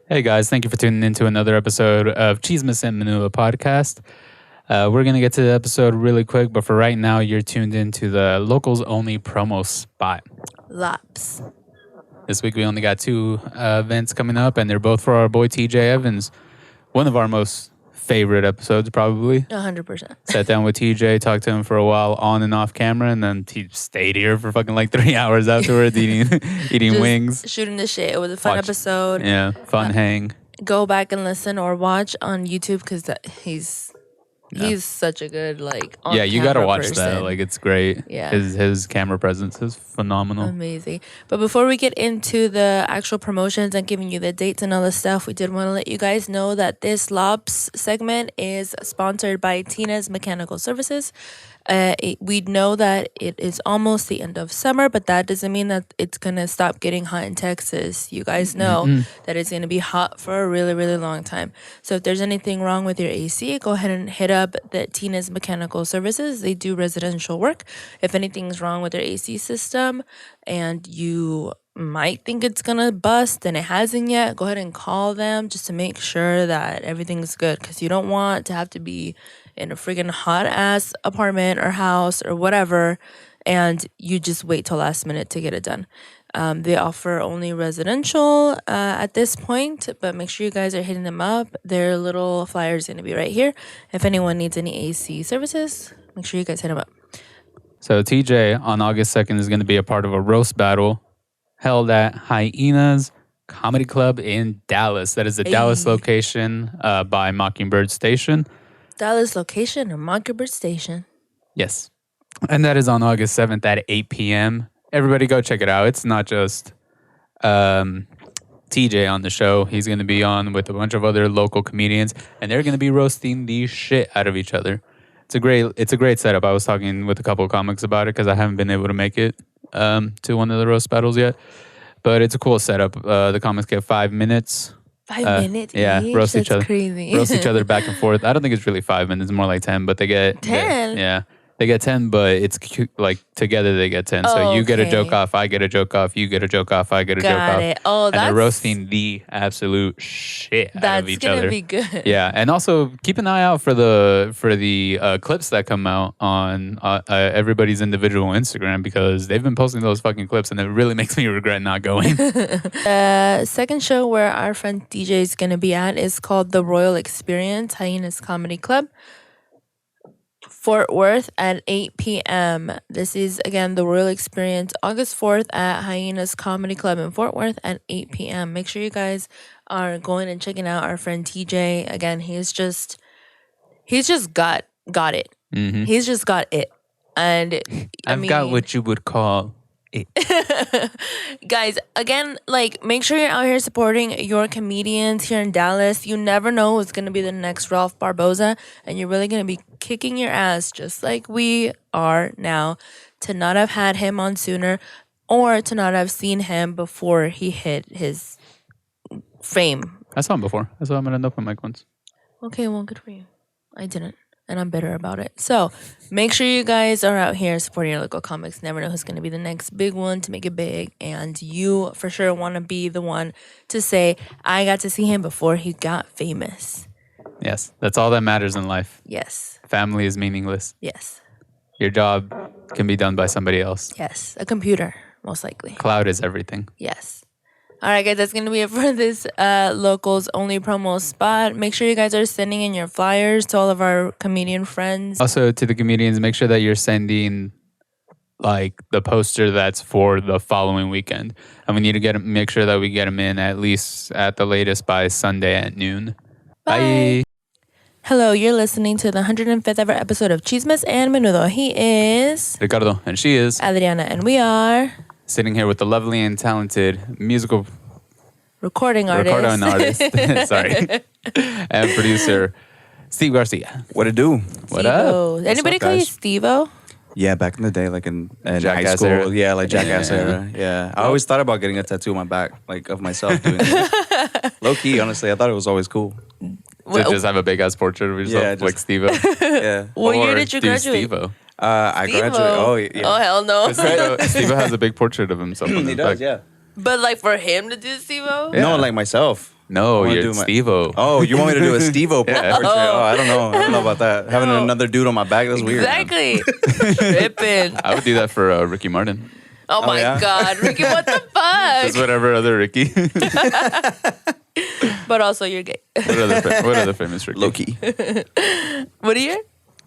Hey guys, thank you for tuning in to another episode of Chismes And Menudo podcast. We're going to get to the episode really quick, but for right now, you're tuned into the locals only promo spot. Lops. This week we only got two events coming up, and they're both for our boy TJ Evans. One of our most favorite episodes, probably. 100%. Sat down with TJ, talked to him for a while on and off camera, and then he stayed here for fucking like 3 hours afterwards eating Just wings. Shooting the shit. It was a fun episode. Yeah, fun hang. Go back and listen or watch on YouTube because he's such a good yeah, you gotta watch person. that. Like, it's great. Yeah. His camera presence is phenomenal. Amazing. But before we get into the actual promotions and giving you the dates and all the stuff, we did want to let you guys know that this Lops segment is sponsored by Tina's Mechanical Services. We know that it is almost the end of summer, but that doesn't mean that it's going to stop getting hot in Texas. You guys know that it's going to be hot for a really, really long time. So if there's anything wrong with your AC, go ahead and hit up the Tina's Mechanical Services. They do residential work. If anything's wrong with your AC system and you might think it's gonna bust and it hasn't yet, go ahead and call them just to make sure that everything's good, because you don't want to have to be in a freaking hot ass apartment or house or whatever and you just wait till last minute to get it done. They offer only residential at this point, but make sure you guys are hitting them up. Their little flyer is going to be right here. If anyone needs any AC services, make sure you guys hit them up. So TJ on August 2nd is going to be a part of a roast battle held at Hyenas Comedy Club in Dallas. That is the Dallas location by Mockingbird Station. Dallas location or Mockingbird Station. Yes. And that is on August 7th at 8 p.m. Everybody go check it out. It's not just TJ on the show. He's going to be on with a bunch of other local comedians, and they're going to be roasting the shit out of each other. It's a great setup. I was talking with a couple of comics about it because I haven't been able to make it to one of the roast battles yet. But it's a cool setup. The comics get 5 minutes. 5 minutes? Yeah, roast each other. Crazy. Roast each other back and forth. I don't think it's really 5 minutes. It's more like 10, but they get 10. Yeah. They get 10, but it's like together they get 10. So you get a joke off, I get a joke off, you get a joke off, I get a joke off. Got it. Oh, and they're roasting the absolute shit out of each other. That's gonna be good. Yeah, and also keep an eye out for the clips that come out on everybody's individual Instagram, because they've been posting those fucking clips, and it really makes me regret not going. The second show where our friend DJ is gonna be at is called The Royal Experience, Hyenas Comedy Club, Fort Worth at 8 p.m. This is, again, the Royal Experience, August 4th at Hyenas Comedy Club in Fort Worth at 8 p.m. Make sure you guys are going and checking out our friend TJ. Again, he's just got it. Mm-hmm. He's just got it. And I've got what you would call it. Guys, again, make sure you're out here supporting your comedians here in Dallas. You never know who's going to be the next Ralph Barboza, and you're really going to be kicking your ass just like we are now to not have had him on sooner, or to not have seen him before he hit his fame. I saw him before. I saw him at an open mic once. Okay, well, good for you. I didn't, and I'm bitter about it. So make sure you guys are out here supporting your local comics. Never know who's going to be the next big one to make it big, and you for sure want to be the one to say, I got to see him before he got famous. Yes, that's all that matters in life. Yes. Family is meaningless. Yes. Your job can be done by somebody else. Yes. A computer, most likely. Cloud is everything. Yes. All right, guys, that's going to be it for this locals only promo spot. Make sure you guys are sending in your flyers to all of our comedian friends. Also, to the comedians, make sure that you're sending the poster that's for the following weekend. And we need to make sure that we get them in at least at the latest by Sunday at noon. Bye. Hello, you're listening to the 105th ever episode of Chismes And Menudo. He is Ricardo, and she is Adriana, and we are sitting here with the lovely and talented musical recording artist. Sorry. And producer Steve Garcia. What it do? What up? Anybody call you Steve-O? Yeah, back in the day, like in high Jackass school. era. Yeah, like Jackass era. Yeah. I always thought about getting a tattoo on my back, like of myself doing it. Low key, honestly, I thought it was always cool. To just have a big ass portrait of yourself, Yeah, like Steve-O. Yeah. What year did you graduate? Steve-O. I graduated. Oh, yeah. Oh, hell no. Steve-O has a big portrait of himself. On He his does, back. yeah. But for him to do Steve-O? Yeah. No, like myself. No, wanna you're do my- Steve-O. Oh, you want me to do a Steve-O Yeah. portrait? Oh, I don't know. I don't know about that. Having No. another dude on my back, that's weird. man. Exactly. Tripping. I would do that for Ricky Martin. Oh my yeah? God, Ricky, what the Just fuck? whatever other Ricky. But also, you're gay. what other famous Ricky? Low key. What year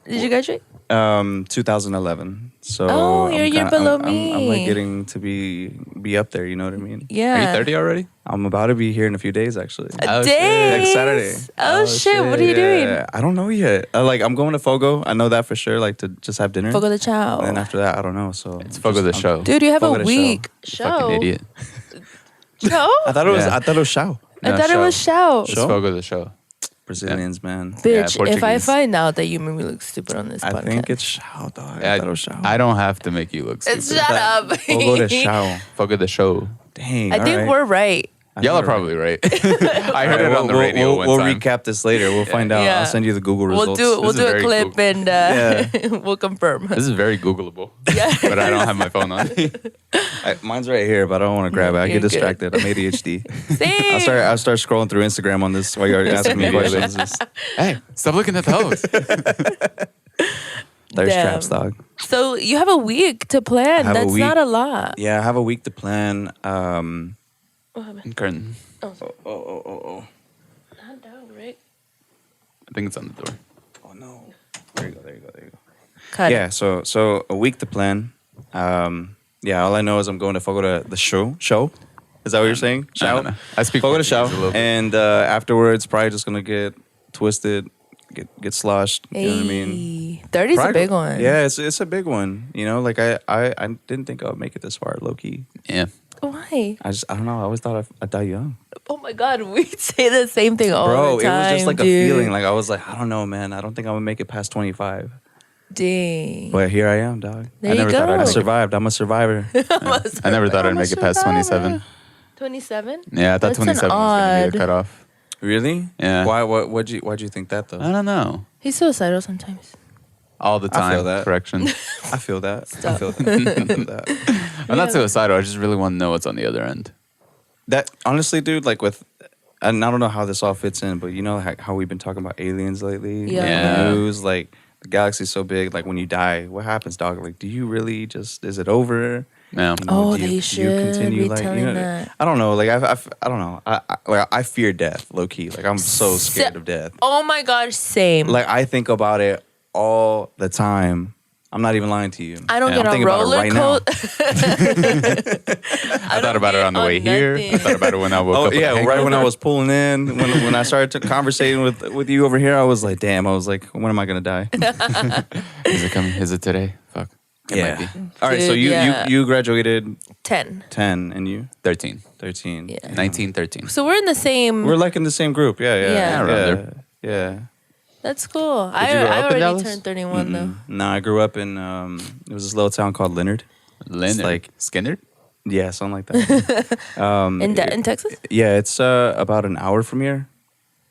did you graduate? 2011. So Oh, you're a year below me. I'm like getting to be up there. You know what I mean? Yeah. Are you 30 already? I'm about to be here in a few days, actually. Oh, shit. Days. Next Saturday. Oh, shit. What are you doing? I don't know yet. I'm going to Fogo. I know that for sure. Like to just have dinner. Fogo de Chao. And then after that, I don't know. So It's Fogo the show. Dude, you have Fogo a de week. Fucking idiot. Show? I thought it was. Yeah. I thought it was Shao. I thought it was show. It's Show? Fogo the show. Brazilians, man. Bitch, if I Portuguese. find out that you made me look stupid on this I podcast. think it's Shao, dog. Yeah, I thought it was Shao. I don't have to make you look stupid. Shut up. Fogo de Shao. Fogo the show. Dang. I think we're right. Y'all are probably right. I heard it on the radio one We'll time. recap this later. We'll find out. Yeah. I'll send you the Google results. We'll This is do a very clip cool. and we'll confirm. This is very Googleable. Yeah. But I don't have my phone on. Mine's right here, but I don't want to grab it. I You're get good. distracted. I'm ADHD. Same. I'll start scrolling through Instagram on this while you're asking me Immediately. questions. Hey, stop looking at those. There's Damn. traps, dog. So you have a week to plan. have a That's week. not a lot. Yeah, I have a week to plan. Curtain. Oh. Not down, Rick. I think it's on the door. Oh no. There you go. Cut Yeah, it. so a week to plan. Yeah, all I know is I'm going to Fogo to the show. Is that what you're saying? I don't know. I speak Fogo to Portuguese show. a little bit. And afterwards, probably just gonna get twisted, get sloshed. You know what I mean? 30's a Probably- big one. Yeah, it's a big one. You know, like I didn't think I would make it this far, low key. Yeah. Why? I don't know. I always thought I'd die young. Oh my God, we say the same thing all Bro, the time. it was just like dude. a feeling. Like I was like, I don't know, man. I don't think I'm gonna make it past 25. Dang. But here I am, dog. There I you never go. thought I'd I make it. survived. I'm a survivor. I never thought I'd make it past 27. 27? Yeah, I thought That's an 27 was going to be the odd- cutoff. Really? Yeah. Why? Why'd you think that though? I don't know. He's suicidal sometimes. All the I time. feel that. Correction. I feel that. I Stop. feel that. I'm not suicidal. I just really want to know what's on the other end. That honestly, dude, like with, and I don't know how this all fits in, but you know how we've been talking about aliens lately. Yeah. Like, Yeah. the news, like the galaxy's so big. Like when you die, what happens, dog? Like, do you really just? Is it over? Yeah. You know, Oh, do you- they do you should continue, be like, telling you know, that. I don't know. Like I don't know. I fear death, low key. Like I'm so scared of death. Oh my gosh, same. Like I think about it all the time. I'm not even lying to you. I don't Yeah, get I'm on thinking about it roller right now. coaster. I thought about it on the way here. I thought about it when I woke Oh up. yeah, right when I was pulling in, when I started conversating with you over here, I was like, damn. I was like, when am I gonna die? Is it coming? Is it today? Fuck. It might be. All right. So Dude, yeah. you graduated 10. 10 and you 13. 13. Yeah. 1913. So we're in the same. We're like in the same group. Yeah. Yeah. Yeah. around Yeah. there. Yeah. That's cool. you grow I up in already Dallas? turned 31 though. No, I grew up in it was this little town called Leonard. Leonard. like- Skinner? Yeah, something like that. In Texas? Yeah, it's about an hour from here,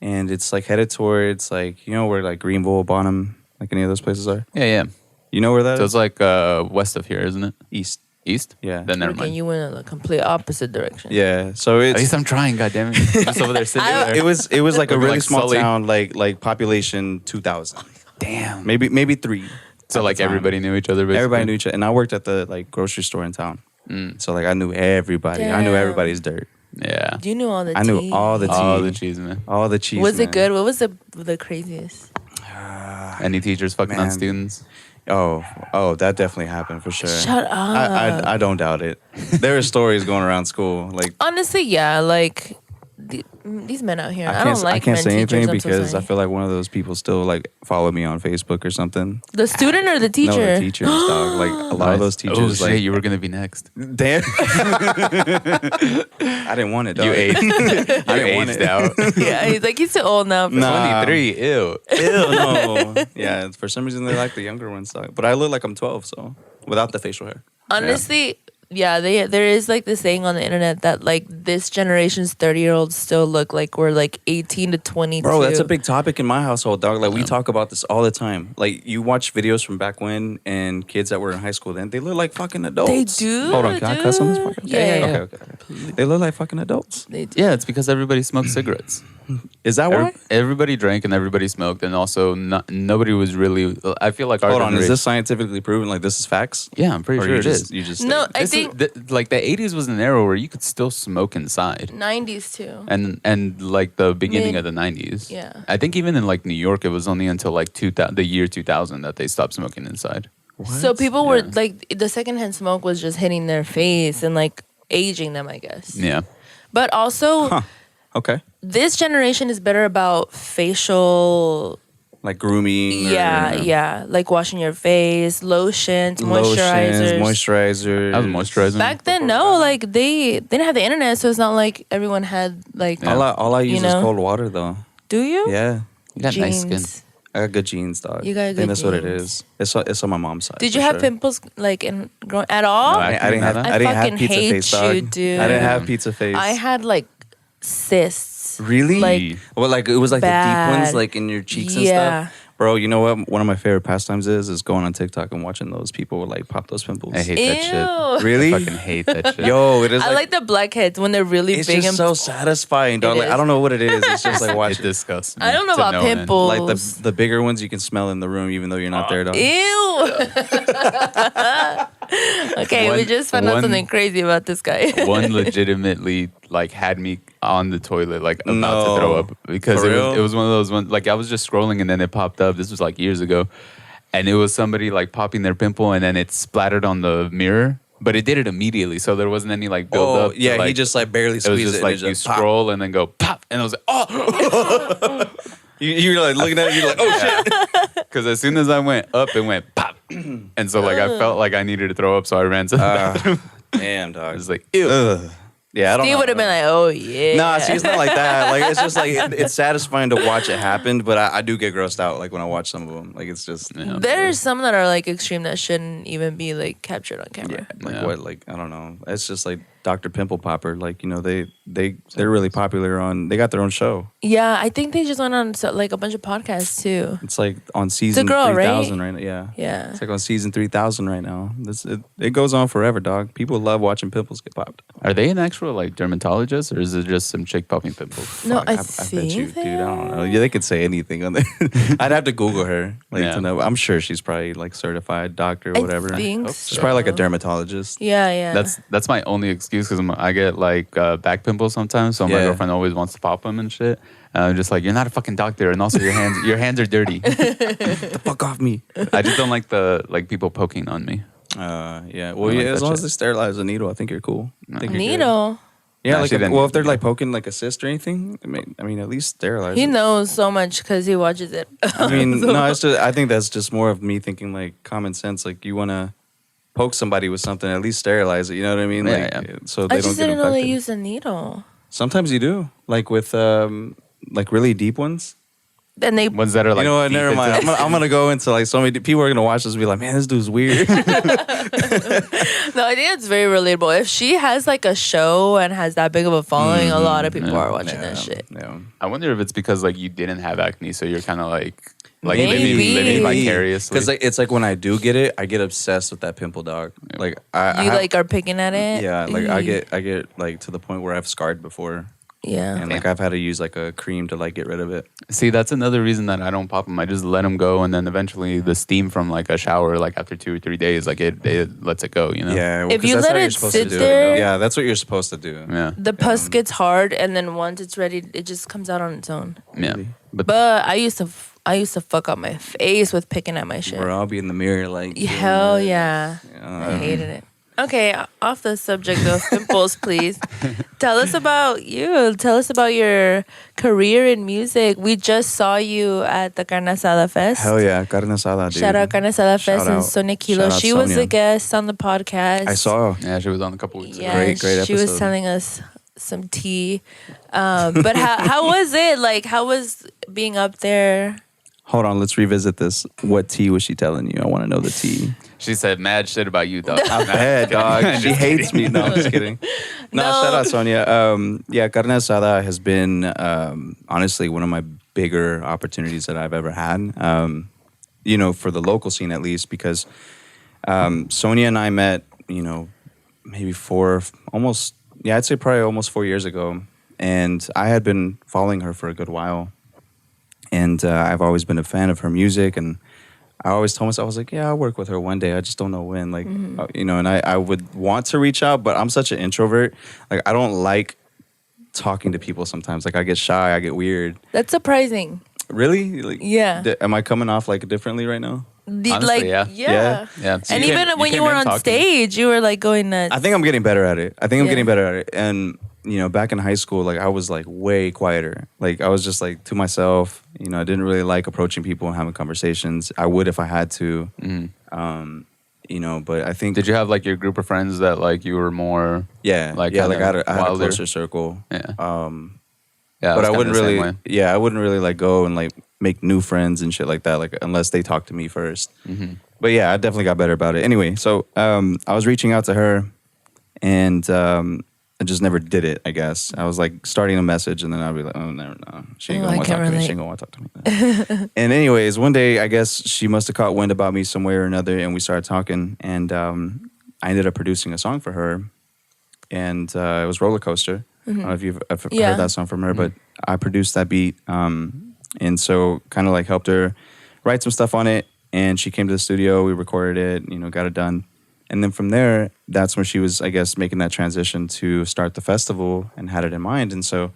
and it's like headed towards like where like Greenville, Bonham, like any of those places are. Yeah, yeah. You know where that So is? it's like west of here, isn't it? East. East? Yeah. Then never Freaking, mind. you went in the complete opposite direction. Yeah. So At it's least I'm trying, goddammit. I'm just over there sitting there. it was like a Looking really like small Sully. town, like population 2,000, Damn. maybe 3. So at like the time. everybody knew each other basically? Everybody knew each other, and I worked at the like grocery store in town, so like I knew everybody. I knew Damn. everybody's dirt. Yeah. You knew all the I knew tea. all the tea, All the cheese, man. all the cheese. Was it man. good? What was the craziest? Any teachers fucking on Man. students? Oh, that definitely happened for sure. Shut up. I don't doubt it. There are stories going around school. Like Honestly, yeah. Like these men out here, I don't like I can't men say teachers. anything I'm so because I sorry. feel like one of those people still like follow me on Facebook or something. The student or the teacher? No, the teachers, dog. Like a lot of those teachers. Oh, shit, like you were going to be next. damn. I didn't want it. Dog. You aged. I You didn't want aged it. out. Yeah, he's like, he's too old now. For Nah. 23, ew. Ew, no. Yeah, for some reason they like the younger ones. Dog. But I look like I'm 12, so without the facial hair. Honestly, Yeah, there is like this saying on the internet that like this generation's 30-year-olds still look like we're like 18 to 22. Bro, that's a big topic in my household, dog. Like we talk about this all the time. Like you watch videos from back when and kids that were in high school then, they look like fucking adults. They do. Hold on, can I cuss on this podcast? Yeah. Okay. They look like fucking adults. They do. Yeah, it's because everybody smoked cigarettes. Is that why? Everybody drank and everybody smoked, and also nobody was really. I feel like our Hold on, is generation- this scientifically proven? Like this is facts? Yeah, I'm pretty Or sure you it just, is. You just No, I This is- think like the 80s was an era where you could still smoke inside. 90s too. And like the beginning Mid- of the 90s. Yeah. I think even in like New York, it was only until like the year 2000 that they stopped smoking inside. So people were Yeah. like, the secondhand smoke was just hitting their face and like aging them, I guess. Yeah. But also, Huh. Okay. this generation is better about facial. Like grooming. Yeah, like washing your face, lotions, moisturizers. Moisturizers. I was moisturizing. Back then, no, like they didn't have the internet, so it's not like everyone had like. Yeah. All I use You is know? cold water though. Do you? Yeah. You got nice skin. Jeans. I got good genes, dog. You got I think good that's what it genes. is. It's on my mom's side. Did for you have sure. pimples like in growing at all? No, I didn't have. I I didn't fucking have pizza hate face, dog. you, dude. I didn't have pizza face. I had like cysts. Really? Like, well, like it was like the deep ones, bad. like in your cheeks and Yeah. stuff. Bro, you know what? One of my favorite pastimes is going on TikTok and watching those people like pop those pimples. I hate that Ew. shit. Really? I fucking hate that shit. Yo, it is. I like the blackheads when they're really It's big just and so satisfying, dog. It Like, I is. don't know what it is. It's just like It watching. disgusts me. I don't know to about no end. pimples. Like the bigger ones you can smell in the room even though you're not there, dog. Ew. Okay, we One- just found out one- something crazy about this guy. One legitimately like had me on the toilet like about No. to throw up because For it real? was one of those ones like I was just scrolling and then it popped up. This was like years ago, and it was somebody like popping their pimple and then it splattered on the mirror, but it did it immediately, so there wasn't any like build Oh up. to, yeah, he like, just like barely it was squeezed just it. like and you it just pop. scroll and then go pop, and I was like oh, You're like looking at it. You're like, oh shit. because as soon as I went up, it went pop, and so like I felt like I needed to throw up, so I ran to the bathroom. Damn, I dog. was like ew. Ugh. Yeah, I don't He know. would have been like, oh yeah. Nah, see, it's not like that. Like, it's just like it's satisfying to watch it happen, but I do get grossed out like when I watch some of them. Like, it's just Yeah. There's some that are like extreme that shouldn't even be like captured on camera. like Yeah. what? Like I don't know. It's just like Dr. Pimple Popper. Like they're really popular on. They got their own show. Yeah, I think they just went on like a bunch of podcasts too. It's like on season girl, 3000 right now. Yeah. Yeah. It's like on season 3000 right now. It goes on forever, dog. People love watching pimples get popped. Are they an actual like dermatologist, or is it just some chick popping pimples? No, Fuck, I bet think you, they dude. I don't are. know. Yeah, they could say anything on there. I'd have to Google her, like Yeah. to know. I'm sure she's probably like certified doctor or whatever. I think She's probably like a so. dermatologist. Yeah, yeah. That's my only excuse because I get like back pimples sometimes, so my Yeah. girlfriend always wants to pop them and shit. And I'm just like, you're not a fucking doctor, and also your hands are dirty. Get the fuck off me. I just don't like the like people poking on me. Yeah. Well, I yeah. like As that long as shit. they sterilize the needle, I think you're cool. I think you're good. Needle. Yeah. Nah, Like, she didn't- well, if they're like poking like a cyst or anything, I mean, at least sterilize. He it. knows so much because he watches it. I mean, no. It's just. I think that's just more of me thinking like common sense. Like you want to poke somebody with something, at least sterilize it. You know what I mean? Yeah, Like yeah. so they I don't just get didn't know infected. they use a needle. Sometimes you do, like with like really deep ones. And they Ones that are like, you know what? deep Never into- mind. I'm gonna go into like so many people are gonna watch this and be like, man, this dude's weird. No, I think it's very relatable. If she has like a show and has that big of a following, a lot of people Yeah. are watching that shit. Yeah. I wonder if it's because like you didn't have acne, so you're kind of like Maybe. living vicariously. Because like it's like when I do get it, I get obsessed with that pimple, dog. Like I You have- like are picking at it. yeah, like I get like to the point where I've scarred before, Yeah. and like I've had to use like a cream to like get rid of it. See, that's another reason that I don't pop them. I just let them go, and then eventually the steam from like a shower, like after 2 or 3 days, like it lets it go. You know? Yeah, If 'cause you that's let how you're it supposed sit to do there- it. Yeah, that's what you're supposed to do. Yeah. The pus gets hard, and then once it's ready, it just comes out on its own. Yeah. But But I used to fuck up my face with picking at my shit. Or I'll be in the mirror like, Hell yeah. yeah. I hated it. Okay, off the subject of pimples, please. Tell us about you. Tell us about your career in music. We just saw you at the Carne Asada Fest. Hell yeah, carne asada, dude. Shout out Carne Asada Fest Shout and out. Sonia Kilo. Shout out She was Sonia. a guest on the podcast. I saw. yeah, she was on a couple weeks ago. Yeah, Great she was episode. telling us some tea. But how was it? Like, how was being up there? Hold on, let's revisit this. What tea was she telling you? I want to know the tea. She said mad shit about you, dog. I bet, dog. She hates me. No, I'm just kidding. No, shout out Sonia. Yeah, carne asada has been honestly one of my bigger opportunities that I've ever had. You know, for the local scene at least, because Sonia and I met, you know, maybe I'd say probably almost 4 years ago. And I had been following her for a good while. And I've always been a fan of her music. And I always told myself, I was like, yeah, I'll work with her one day. I just don't know when. Like, you know, and I would want to reach out, but I'm such an introvert. Like, I don't like talking to people sometimes. Like, I get shy. I get weird. That's surprising. Really? Like, Yeah. Am I coming off like differently right now? Honestly, yeah. Yeah. Yeah. So And you even came- when you came were in on talking. stage, you were like going nuts. I think I'm getting better at it. Yeah. And, you know, back in high school, like I was like way quieter. Like I was just like to myself. You know, I didn't really like approaching people and having conversations. I would if I had to. You know, but I think Did you have like your group of friends that like you were more? yeah, like, I kinda had a wilder? closer circle. Yeah. But Yeah. was I kinda wouldn't the same really, way. yeah, I wouldn't really like go and like make new friends and shit like that, like unless they talk to me first. But yeah, I definitely got better about it. Anyway, so I was reaching out to her, and I just never did it. I guess I was like starting a message, and then I'd be like, oh no, she ain't Oh, gonna I want to can't talk to me. She relate. ain't gonna want to talk to me. And anyways, one day I guess she must have caught wind about me some way or another, and we started talking, and I ended up producing a song for her, and it was Roller Coaster. I don't know if you've Yeah. heard that song from her, but I produced that beat, and so kind of like helped her write some stuff on it. And she came to the studio, we recorded it, you know, got it done. And then from there, that's when she was, I guess, making that transition to start the festival and had it in mind. And so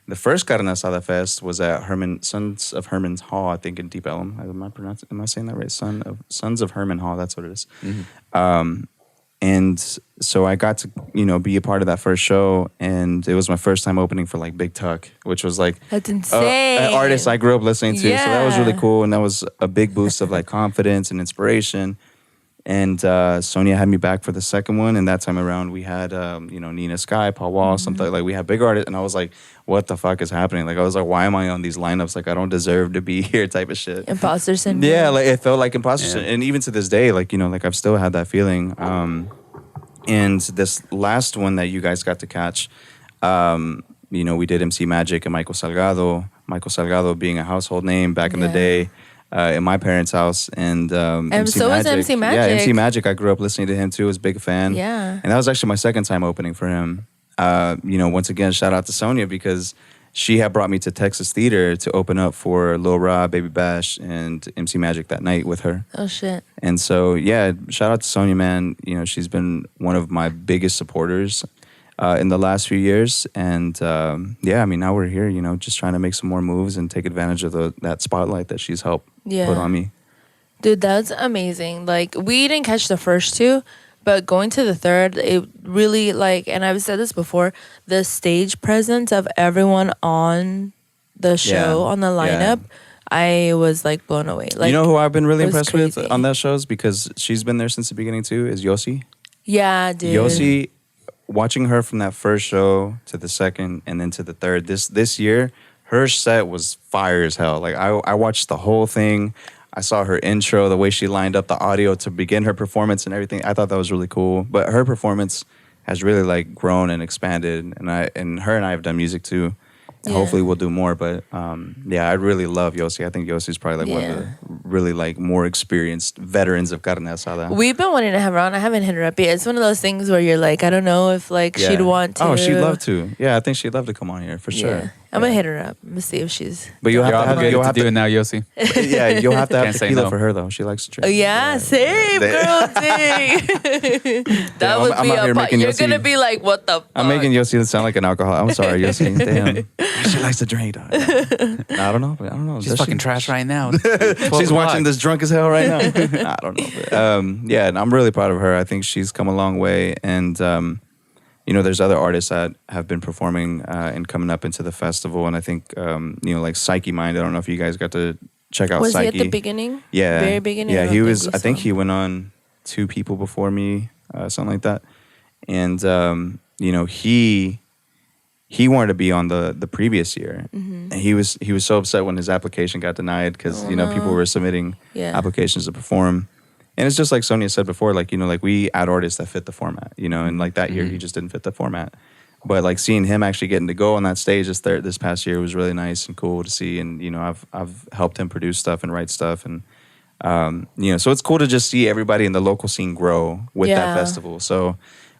the first Carne Asada Fest was at Sons of Herman's Hall, I think in Deep Ellum. Am I saying that right? Sons of Herman Hall, that's what it is. And so I got to, you know, be a part of that first show, and it was my first time opening for like Big Tuck, which was like That's insane. an artist I grew up listening to. So that was really Yeah. cool, and that was a big boost of like confidence and inspiration. And Sonia had me back for the second one, and that time around we had you know, Nina Sky, Paul Wall, something like we had big artists, and I was like, what the fuck is happening? Like I was like, why am I on these lineups? Like I don't deserve to be here, type of shit. Imposter syndrome. Yeah, like it felt like imposter Yeah. syndrome. And even to this day, like, you know, like I've still had that feeling. And this last one that you guys got to catch, you know, we did MC Magic and Michael Salgado. Michael Salgado being a household name back in the Yeah. day in my parents' house. And so is MC Yeah, Magic. MC Magic. I grew up listening to him too. Was a big fan. Yeah. And that was actually my second time opening for him. You know, once again, shout out to Sonia because she had brought me to Texas Theater to open up for Lil Rob, Baby Bash, and MC Magic that night with her. Oh shit. And so, yeah, shout out to Sonia, man. You know, she's been one of my biggest supporters in the last few years. And yeah, I mean, now we're here, you know, just trying to make some more moves and take advantage of that spotlight that she's helped Yeah. put on me. Dude, that's amazing. Like, we didn't catch the first two, but going to the third, it really, like, and I've said this before, the stage presence of everyone on the show, on the lineup, I was, like, blown away. Like, you know who I've been really it was impressed with crazy. on that shows because she's been there since the beginning too, is Yossi. Yeah, dude. Yossi, watching her from that first show to the second and then to the third, this year, her set was fire as hell. Like, I watched the whole thing. I saw her intro, the way she lined up the audio to begin her performance and everything. I thought that was really cool. But her performance has really like grown and expanded. And her and I have done music too. And Yeah. hopefully we'll do more. But yeah, I really love Yossi. I think Yossi's probably like one of the really like more experienced veterans of carne asada. We've been wanting to have her on. I haven't hit her up yet. It's one of those things where you're like, I don't know if like Yeah. she'd want to. Oh, she'd love to. Yeah, I think she'd love to come on here for sure. Yeah. I'm gonna hit her up. Let's see if she's. But you'll You're have to have obligated you'll to have do to it now, Yossi. yeah, you'll have to have Can't say tequila no. for her though. She likes to drink. Oh, yeah, same They- girl, dang. That Damn, would I'm be out here a part. making You're Yossi- gonna be like, what the fuck? I'm making Yossi sound like an alcoholic. I'm sorry, Yossi. Damn. She likes to drink. Dog. I don't know. I don't know. She's Does fucking she? trash right now. She's watching this drunk as hell right now. I don't know. But, yeah, and I'm really proud of her. I think she's come a long way. And, you know, there's other artists that have been performing and coming up into the festival. And I think, you know, like Psyche Mind. I don't know if you guys got to check out Was Psyche. he at the beginning? Yeah. Very beginning? Yeah, I don't he think was. we I think saw he him. went on 2 people before me, something like that. And, you know, he he wanted to be on the previous year, and he was so upset when his application got denied because people were submitting applications to perform. And it's just like Sonia said before, like like we add artists that fit the format, and like that year he just didn't fit the format. But like seeing him actually getting to go on that stage this past year was really nice and cool to see. And I've helped him produce stuff and write stuff, and so it's cool to just see everybody in the local scene grow with that festival. So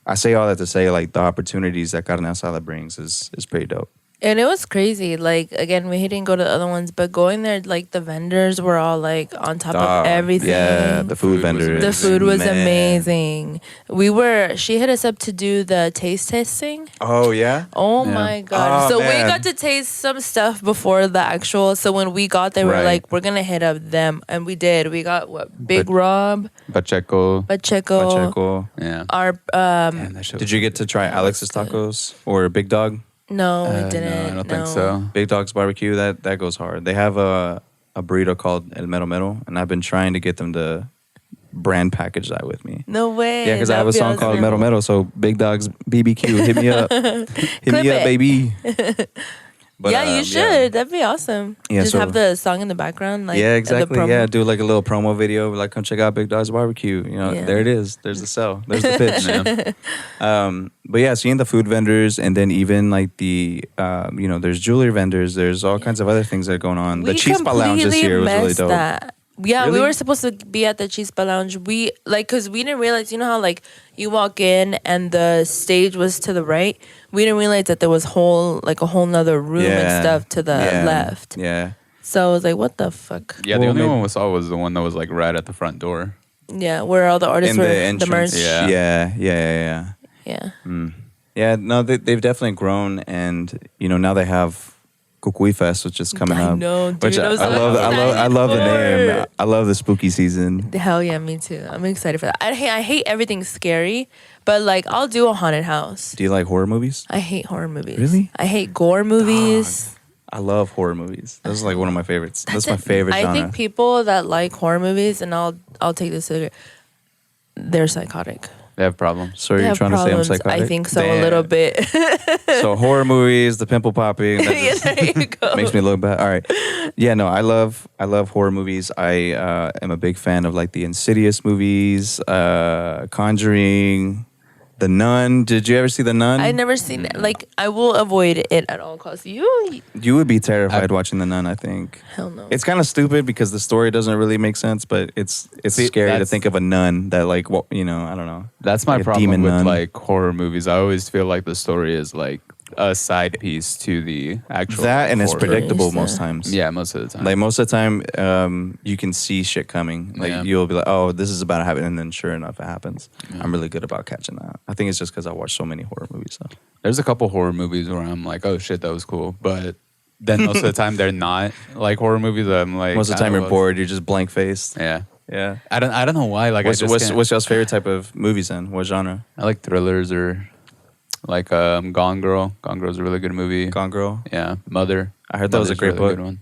I say all that to say, like, the opportunities that Carne Asada brings is pretty dope. And it was crazy. Like, again, we didn't go to the other ones, but going there, like, the vendors were all, like, on top of everything. Yeah, the food vendors. The food was amazing. She hit us up to do the taste testing. Oh, yeah? Oh, my God. Oh, we got to taste some stuff before the actual. So when we got there, we were like, we're going to hit up them. And we did. We got, Big Rob. Pacheco. Yeah. Did you get to try Alex's Tacos or Big Dog? No, we didn't. No, I don't think so. Big Dog's Barbecue, that goes hard. They have a burrito called El Mero Mero, and I've been trying to get them to brand package that with me. No way. Yeah, because I have a song called Mero Mero, so Big Dog's BBQ, hit me up. Hit me up, baby. But, you should. Yeah. That'd be awesome. Yeah, just have the song in the background. Like, yeah, exactly. Yeah, do like a little promo video. Like, come check out Big Dog's Barbecue. There it is. There's the sell. There's the pitch. But yeah, seeing the food vendors, and then even like the, there's jewelry vendors. There's all kinds of other things that are going on. The Chispa Lounge this year was really dope. Yeah, really? We were supposed to be at the Chispa Lounge. Because we didn't realize, how like you walk in and the stage was to the right. We didn't realize that there was a whole nother room and stuff to the left. Yeah. So I was like, what the fuck? Yeah, the only one we saw was the one that was like right at the front door. Yeah, where all the artists were, the merch. Yeah. Yeah. Yeah, no, they've definitely grown, and now they have Cucuy Fest, which is coming up. I know, dude. Which I love the name. I love the spooky season. Hell yeah, me too. I'm excited for that. I hate everything scary, but like I'll do a haunted house. Do you like horror movies? I hate horror movies. Really? I hate gore movies. I love horror movies. This is like one of my favorites. That's my favorite genre. I think people that like horror movies, and I'll take this to they're psychotic. They have problems. So you're trying to say I'm psychotic? I think so. A little bit. So horror movies, the pimple popping. Yeah, there you go. Makes me look bad. All right. Yeah, no, I love horror movies. I am a big fan of like the Insidious movies, Conjuring, The Nun. Did you ever see The Nun? I've never seen it. Like, I will avoid it at all costs. You would be terrified watching The Nun, I think. Hell no. It's kind of stupid because the story doesn't really make sense, but it's scary to think of a nun that like, I don't know. That's my problem with like horror movies. I always feel like the story is like a side piece to the actual and it's predictable most times. Yeah, most of the time. Like most of the time, you can see shit coming. Like you'll be like, oh, this is about to happen, and then sure enough, it happens. Yeah. I'm really good about catching that. I think it's just because I watch so many horror movies. So. There's a couple horror movies where I'm like, oh shit, that was cool, but then most of the time they're not like horror movies. I'm like, most of the time you're bored. You're just blank faced. Yeah. Yeah. I don't know why. Like, what's y'all's favorite type of movies then? What genre? I like thrillers or. Like Gone Girl. Gone Girl's a really good movie. Gone Girl? Yeah. Mother. I heard that was a great book. Good one.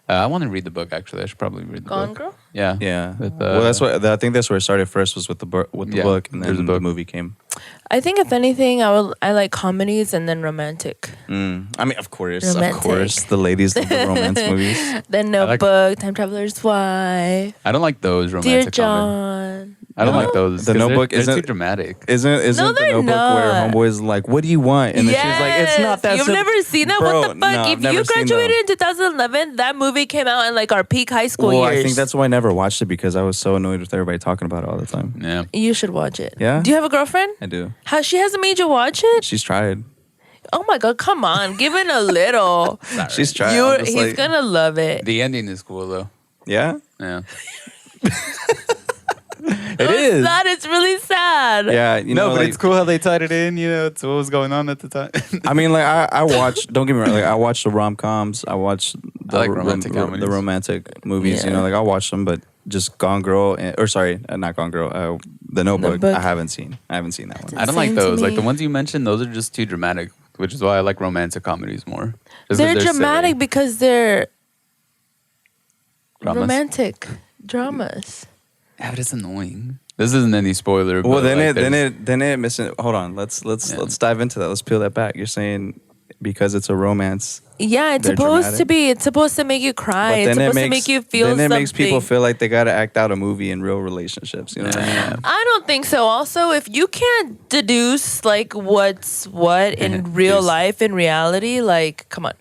I want to read the book, actually. I should probably read the book. Gone Girl? Yeah. Yeah. Well, I think that's where it started first, was with the book, and then the movie came. I think if anything, I like comedies and then romantic. I mean, of course, the ladies love the romance movies. The Notebook, Time Traveler's Wife. I don't like those romantic Dear John. I don't like those. The Notebook they're too dramatic. Isn't the Notebook where homeboy's like, "What do you want?" And then she's like, "It's not that." You've never seen that? Bro, what the fuck? No, if you graduated in 2011, that movie came out in like our peak high school years. I think that's why I never watched it, because I was so annoyed with everybody talking about it all the time. Yeah. You should watch it. Yeah. Do you have a girlfriend? I do. She hasn't made you watch it? She's tried. Oh my god! Come on, give it a little. She's tried. He's gonna love it. The ending is cool though. Yeah. Yeah. It is. It's really sad. Yeah, but it's cool how they tied it in. It's what was going on at the time. I mean, like I watch. Don't get me wrong. Like I watch the rom-coms. I watch the romantic movies. Yeah. Like I watch them, but just Gone Girl, not Gone Girl. The Notebook. I haven't seen. I haven't seen that one. I don't like those. Like the ones you mentioned, those are just too dramatic. Which is why I like romantic comedies more. They're dramatic silly. Because they're dramas. Romantic dramas. Yeah, but it's annoying. This isn't any spoiler. Well, then it missing. Hold on. Let's dive into that. Let's peel that back. You're saying because it's a romance. Yeah, it's They're supposed dramatic. to be. It's supposed to make you cry. But It's then supposed to make you feel then it something. makes people feel like they gotta act out a movie in real relationships. You know what I mean? I don't think so. Also, if you can't deduce like what's what in real life, in reality, like come on,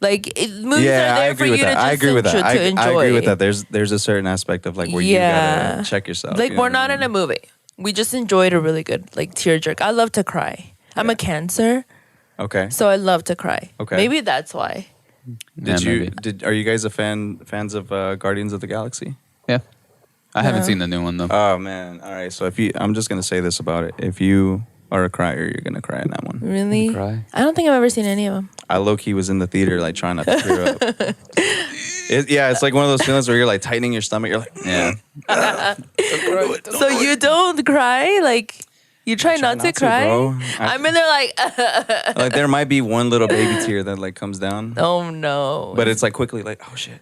like movies are there for you to just I agree with that. to enjoy. I agree with that. There's a certain aspect of like where you gotta check yourself. Like you know we're what I not in mean? a movie. We just enjoyed a really good like tearjerk. I love to cry. I'm a Cancer, Okay. so I love to cry. Okay. Maybe that's why. Are you guys fans of Guardians of the Galaxy? Yeah. I haven't seen the new one though. Oh man! All right, so I'm just gonna say this about it. If you are a crier, you're gonna cry in that one. Really? Cry. I don't think I've ever seen any of them. I low key was in the theater like trying not to tear up. It's like one of those feelings where you're like tightening your stomach. You're like, Yeah. So you don't cry? Like you try not to cry? bro. I'm in there like, Like there might be one little baby tear that like comes down, oh no. but it's like quickly like, oh shit.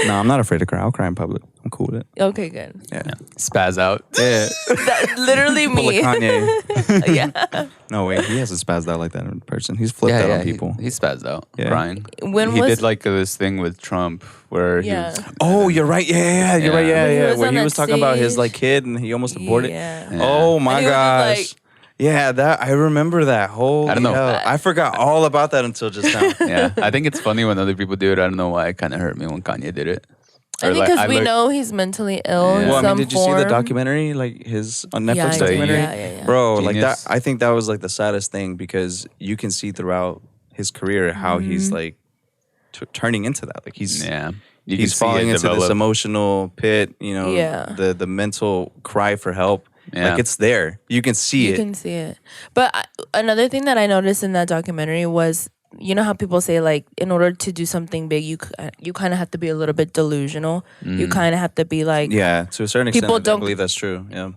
No, I'm not afraid to cry. I'll cry in public. I'm cool with it. Okay, good. Yeah. Spaz out. Yeah. That, literally Pull a me. Kanye. Yeah. No, wait. He hasn't spazzed out like that in person. He's flipped out on people. He spazzed out, Yeah. crying. When he was did like this thing with Trump where Yeah. he was, Oh, you're right. Yeah, you're right. Yeah, When he yeah. was Where on he that was talking about his stage. like kid and he almost aborted. Yeah. Oh my And he was just gosh. like- Yeah, that I remember that. Holy I don't know. hell. I forgot all about that until just now. yeah. I think it's funny when other people do it. I don't know why it kind of hurt me when Kanye did it. I think because we know he's mentally ill in Well, I some mean, did you see the form. documentary, like his on Netflix Yeah, I did. documentary? Yeah. Bro, like Genius. that. I think that was like the saddest thing because you can see throughout his career how he's like turning into that. Like he's Yeah. he's falling into this emotional pit. You know, Yeah. the mental cry for help. Yeah. Like it's there. You can see You it. can see it. But another thing that I noticed in that documentary was, you know how people say like in order to do something big, you kind of have to be a little bit delusional. You kind of have to be like, Yeah, to a certain extent, People I don't- believe that's true. Yeah,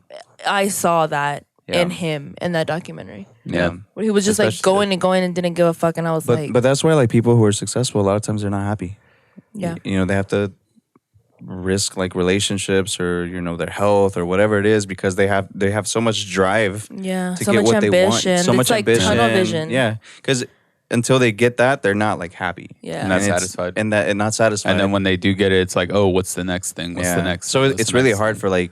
I saw that Yeah. in him in that documentary. Yeah. Where he was just like Especially- going and going and didn't give a fuck. And I was but like, but that's why like people who are successful, a lot of times they're not happy. yeah. You know, they have to risk like relationships or their health or whatever it is because they have so much drive Yeah. to So get much what they ambition. want. So It's much like ambition. tunnel vision. Yeah, because until they get that, they're not like happy. Yeah. Not And it's- satisfied. and not satisfied. And then when they do get it, it's like, oh, what's the next thing? What's the next? So what's it's the really next hard thing? for like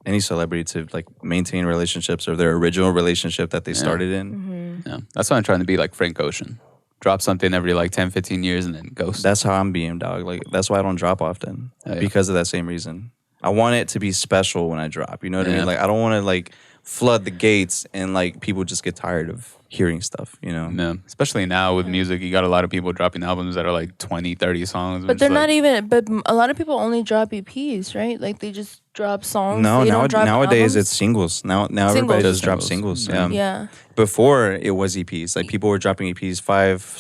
any celebrity to like maintain relationships or their original relationship that they started in. Mm-hmm. Yeah. That's why I'm trying to be like Frank Ocean. Drop something every like 10, 15 years and then ghost. That's how I'm being, dog. Like that's why I don't drop often Yeah. because of that same reason. I want it to be special when I drop. You know what I Yeah. mean? Like I don't want to like flood the gates and like people just get tired of hearing stuff. You know? No, especially now with music, you got a lot of people dropping albums that are like 20, 30 songs. But they're not even. But a lot of people only drop EPs, right? Like they just drop songs. No, they don't drop nowadays albums. it's singles. Now everybody Singles. just drops Singles. singles. Yeah. Yeah. Before it was EPs. Like people were dropping EPs 5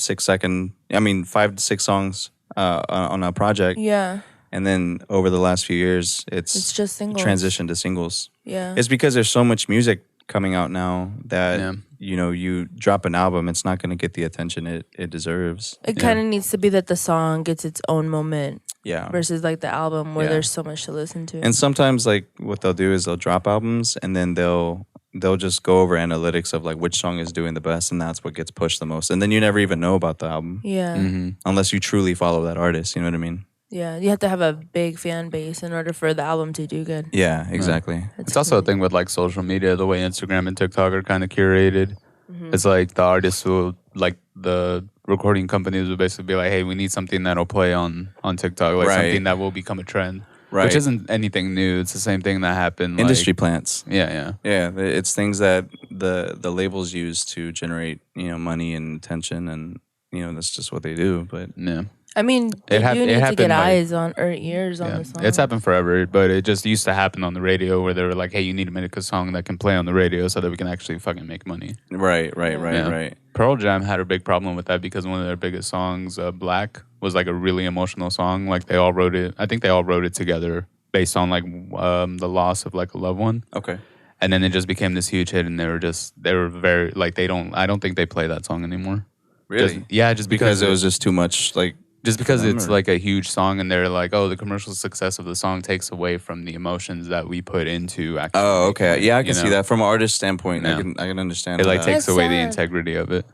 to 6 songs on a project. Yeah. And then over the last few years, It's just singles. transitioned to singles. Yeah. It's because there's so much music coming out now that Yeah. you drop an album, it's not going to get the attention it deserves. It kind of needs to be that the song gets its own moment Yeah. versus like the album where Yeah. there's so much to listen to. And sometimes like what they'll do is they'll drop albums and then they'll just go over analytics of like which song is doing the best and that's what gets pushed the most. And then you never even know about the album yeah. Mm-hmm. unless you truly follow that artist. You know what I mean? Yeah. You have to have a big fan base in order for the album to do good. Yeah, exactly. That's It's also a crazy. thing with like social media, the way Instagram and TikTok are kind of curated. Mm-hmm. It's like the artists will, like the recording companies will basically be like, hey, we need something that'll play on TikTok, like Right. something that will become a trend. Right. Which isn't anything new. It's the same thing that happened. Industry Like, plants. yeah. Yeah, it's things that the labels use to generate, money and attention and that's just what they do, but Yeah. I mean, they hap- do it need to happened, get like- eyes on or ears on Yeah. the song. It's happened forever, but it just used to happen on the radio where they were like, hey, you need to make a song that can play on the radio so that we can actually fucking make money. right, Yeah. right. Pearl Jam had a big problem with that because one of their biggest songs, Black, was like a really emotional song. Like they all wrote it. I think they all wrote it together based on like the loss of like a loved one. Okay. And then it just became this huge hit, and they were very like I don't think they play that song anymore. Really? Just Because it was just too much like just because them, it's or- like a huge song, and they're like, oh, the commercial success of the song takes away from the emotions that we put into actually. Oh, okay. Yeah, I can you see know? that from an artist standpoint. Yeah. I can understand It like that. takes That's away the sad. integrity of it.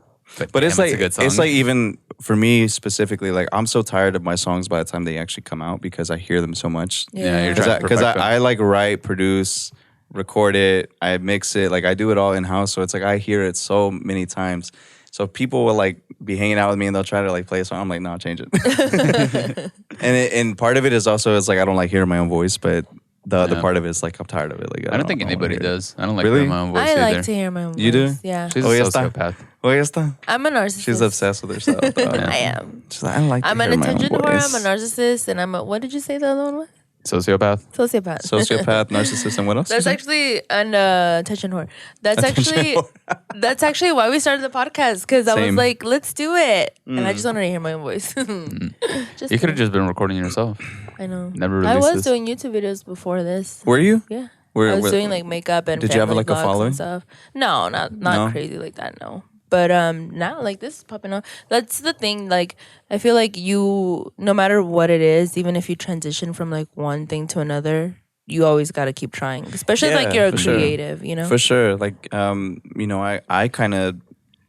But it's damn, like a good song. it's like even for me specifically, like I'm so tired of my songs by the time they actually come out because I hear them so much. Yeah, you're trying to Because perfect them. I like write, produce, record it, I mix it, like I do it all in house. So it's like I hear it so many times. So people will like be hanging out with me and they'll try to like play a song. I'm like, no, change it. and part of it is also it's like I don't like hearing my own voice, but the other Yeah. part of it is like I'm tired of it. Like I don't think wanna anybody hear it. does. I don't like Really? hearing my own voice I either. like to hear my own voice. You do? Yeah. She's Oh, a ya está. sociopath. Oh, ya está. I'm a narcissist. She's obsessed with herself. I am. She's like, I like to I'm hear an my own attention whore. I'm a voice. narcissist, and I'm a. What did you say the other one was? Sociopath. Sociopath. Sociopath, narcissist, and what else? That's actually an attention whore. That's Attention actually whore. that's actually why we started the podcast because I was Same. like, let's do it, and I just wanted to hear my own voice. Just You could kidding. have just been recording yourself. I know. Never I released was this. doing YouTube videos before this. Were you? Yeah. Where- I was where- doing like makeup and Did you have, family like, a vlogs following? and stuff. No, not No? crazy like that. No, but now like this is popping up. That's the thing. Like I feel like you, no matter what it is, even if you transition from like one thing to another, you always got to keep trying. Especially if, like Yeah, you're a for sure. creative, you know. For sure. Like, you know, I kind of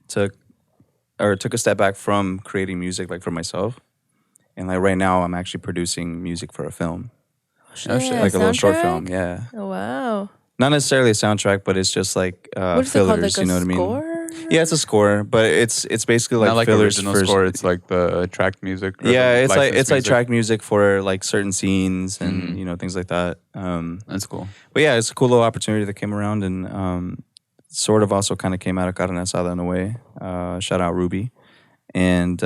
took a step back from creating music, like for myself. And like right now, I'm actually producing music for a film, Oh, shit. like a little short soundtrack? film. Yeah, Oh, wow. not necessarily a soundtrack, but it's just like What is it fillers. called? Like you know a what I mean? score? Yeah, it's a score, but it's basically like Not like fillers original for score. It's like the track music. or Yeah, the it's like licensed music. track music for like certain scenes and Mhm. you know things like that. That's cool. But yeah, it's a cool little opportunity that came around and sort of also kind of came out of carne asada in a way. Shout out Ruby. And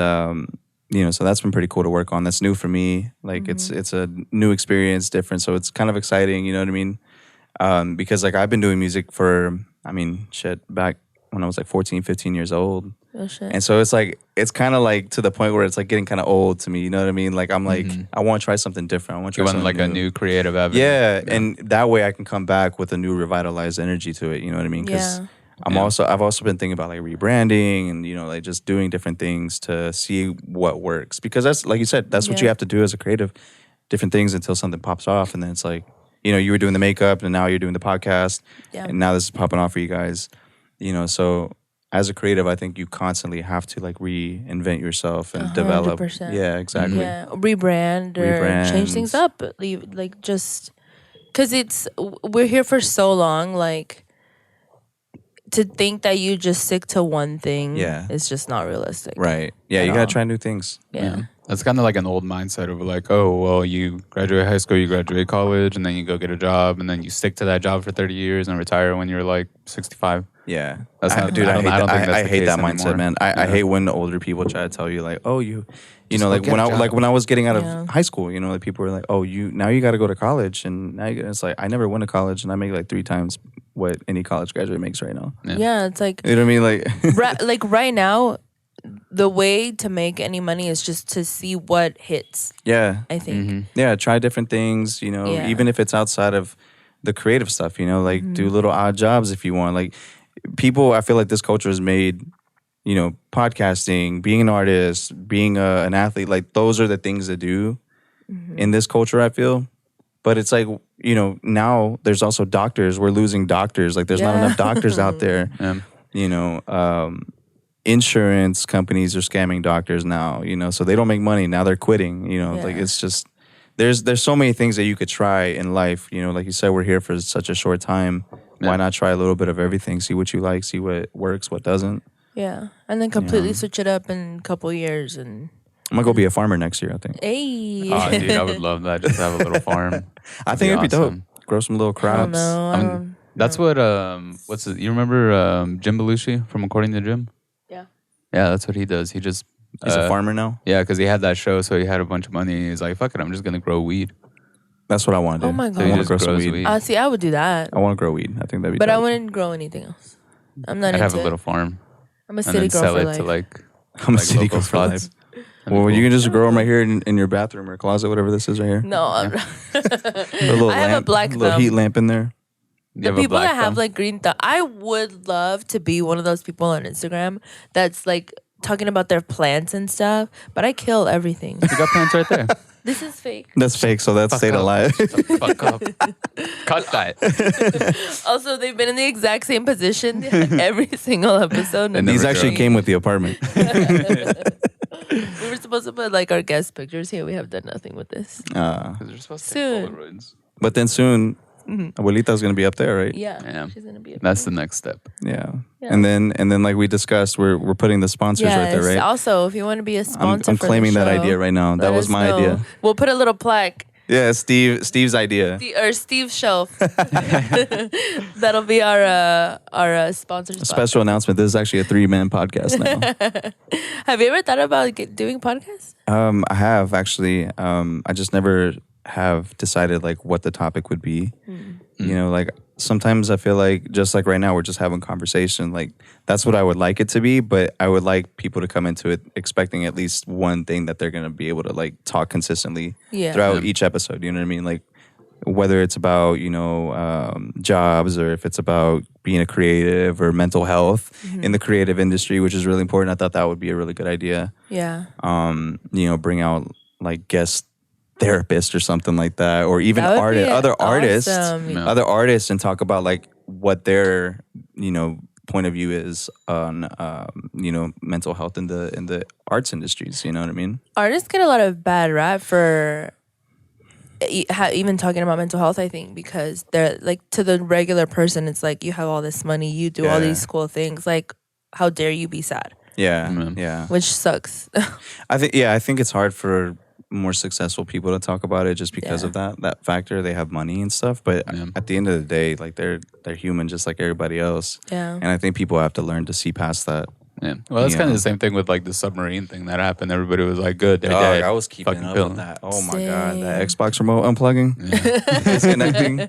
you know, so that's been pretty cool to work on. That's new for me. Like it's a new experience, different. So it's kind of exciting, you know what I mean? Because like I've been doing music for, I mean, shit, back when I was like 14, 15 years old. Oh, shit. And so it's like, it's kind of like to the point where it's like getting kind of old to me. You know what I mean? Like I'm like, I want to try something different. I want to You try want something like a new creative avenue. Yeah, and that way I can come back with a new revitalized energy to it. You know what I mean? Because Yeah. I've also been thinking about like rebranding and you know like just doing different things to see what works. Because that's like you said, that's what you Yeah. have to do as a creative, different things until something pops off, and then it's like you know you were doing the makeup and now you're doing the podcast, Yeah. and now this is popping off for you guys. You know, so as a creative, I think you constantly have to like reinvent yourself and develop. 100%. Yeah, exactly. Yeah, rebrand or change things Rebrand. up. Leave like just because we're here for so long. Like to think that you just stick to one thing, Yeah. is just not realistic. Right. Yeah, At you gotta all. try new things. Yeah. That's kind of like an old mindset of like, oh, well, you graduate high school, you graduate college, and then you go get a job, and then you stick to that job for 30 years and retire when you're like 65. Yeah, That's not- dude. I I don't- hate I don't that. think that's I the hate case that mindset, anymore. man. I Yeah. hate when the older people try to tell you like, oh, you Just know, go like get when a I job. like when I was getting out of Yeah. high school, you know, like people were like, oh, you got to go to college, and now it's like I never went to college, and I make like 3 times what any college graduate makes right now. Yeah, it's like You know what I mean? Like, like right now, the way to make any money is just to see what hits. yeah, I think. yeah. Try different things. You know, Yeah. even if it's outside of the creative stuff. You know, like Mm-hmm. do little odd jobs if you want. Like people, I feel like this culture has made. You know, podcasting, being an artist, being an athlete, like those are the things to do Mm-hmm. in this culture, I feel. But it's like, you know, now there's also doctors. We're losing doctors. Like there's not Yeah. enough doctors out there. Yeah. You know, insurance companies are scamming doctors now, you know, so they don't make money. Now they're quitting, you know, like Yeah. it's just, there's so many things that you could try in life. You know, like you said, we're here for such a short time. Yeah. Why not try a little bit of everything? See what you like, see what works, what doesn't. Yeah, and then completely switch it up in a couple years and. I'm gonna go be a farmer next year, I think. Hey. Oh, dude, I would love that. Just to have a little farm. I think it'd be awesome. dope. Grow some little I crops. don't know. I mean, that's what what's it? You remember Jim Belushi from According to Jim? Yeah. Yeah, that's what he does. He just He's a farmer now. Yeah, because he had that show, so he had a bunch of money. He's like, fuck it, I'm just gonna grow weed. That's what I want to do. Oh my I God. So he want to just grow some grows weed. weed. See, I would do that, I want to grow weed. I think that'd be but dope. I wouldn't grow anything else. I'm not I'd into have a it. little farm I'm a and city then girl sell for it life. to like I'm a like city local girl for life. spots. Well, you can just grow them right here in your bathroom or closet, whatever this is right here. No, I'm Put a little I have a lamp, black little thumb. heat lamp in there. You the have a people black that have thumb? like green thumb. I would love to be one of those people on Instagram that's like talking about their plants and stuff, but I kill everything. You got plants right there. This is fake. That's fake, so that's Fuck stayed up. alive. Fuck up. Cut that. Also, they've been in the exact same position every single episode. And These never actually grow. came with the apartment. We were supposed to put like our guest pictures here. We have done nothing with this. They're supposed to take Soon. Polaroids. But then soon, Abuelita's gonna be up there, right? Yeah, Yeah. she's gonna be. That's the next step. Yeah. Yeah. And then like we discussed, we're putting the sponsors right there, right? Also, if you want to be a sponsor, I'm for claiming the that show, idea right now. That let was us my know. idea. We'll put a little plaque. Yeah, Steve's idea. Or Steve's shelf. That'll be our sponsor A spot. special announcement. This is actually a 3-man podcast now. Have you ever thought about doing podcasts? I have actually. I just never have decided like what the topic would be. You know, like sometimes I feel like just like right now we're just having conversation. Like that's what I would like it to be, but I would like people to come into it expecting at least one thing that they're gonna be able to like talk consistently Yeah. throughout each episode. You know what I mean? Like whether it's about jobs or if it's about being a creative or mental health in the creative industry, which is really important. I thought that would be a really good idea. Yeah. Bring out like guest therapist or something like that, or even That would be other artists, awesome. Yeah. other artists, and talk about like what their point of view is on mental health in the arts industries. You know what I mean? Artists get a lot of bad rap for even talking about mental health, I think, because they're like, to the regular person, it's like, you have all this money, you do all Yeah. these cool things, like how dare you be sad, Yeah, Mm. yeah. which sucks. I think it's hard for more successful people to talk about it just because Yeah. of that factor. They have money and stuff, but Yeah. at the end of the day, like they're human just like everybody else. Yeah. And I think people have to learn to see past that. Yeah. Well, that's kind Yeah. of the same thing with like the submarine thing that happened. Everybody was like, "Good, they're Dog, dead." I was keeping Fucking up pill. with that. Oh my Same. god, that Xbox remote unplugging, disconnecting.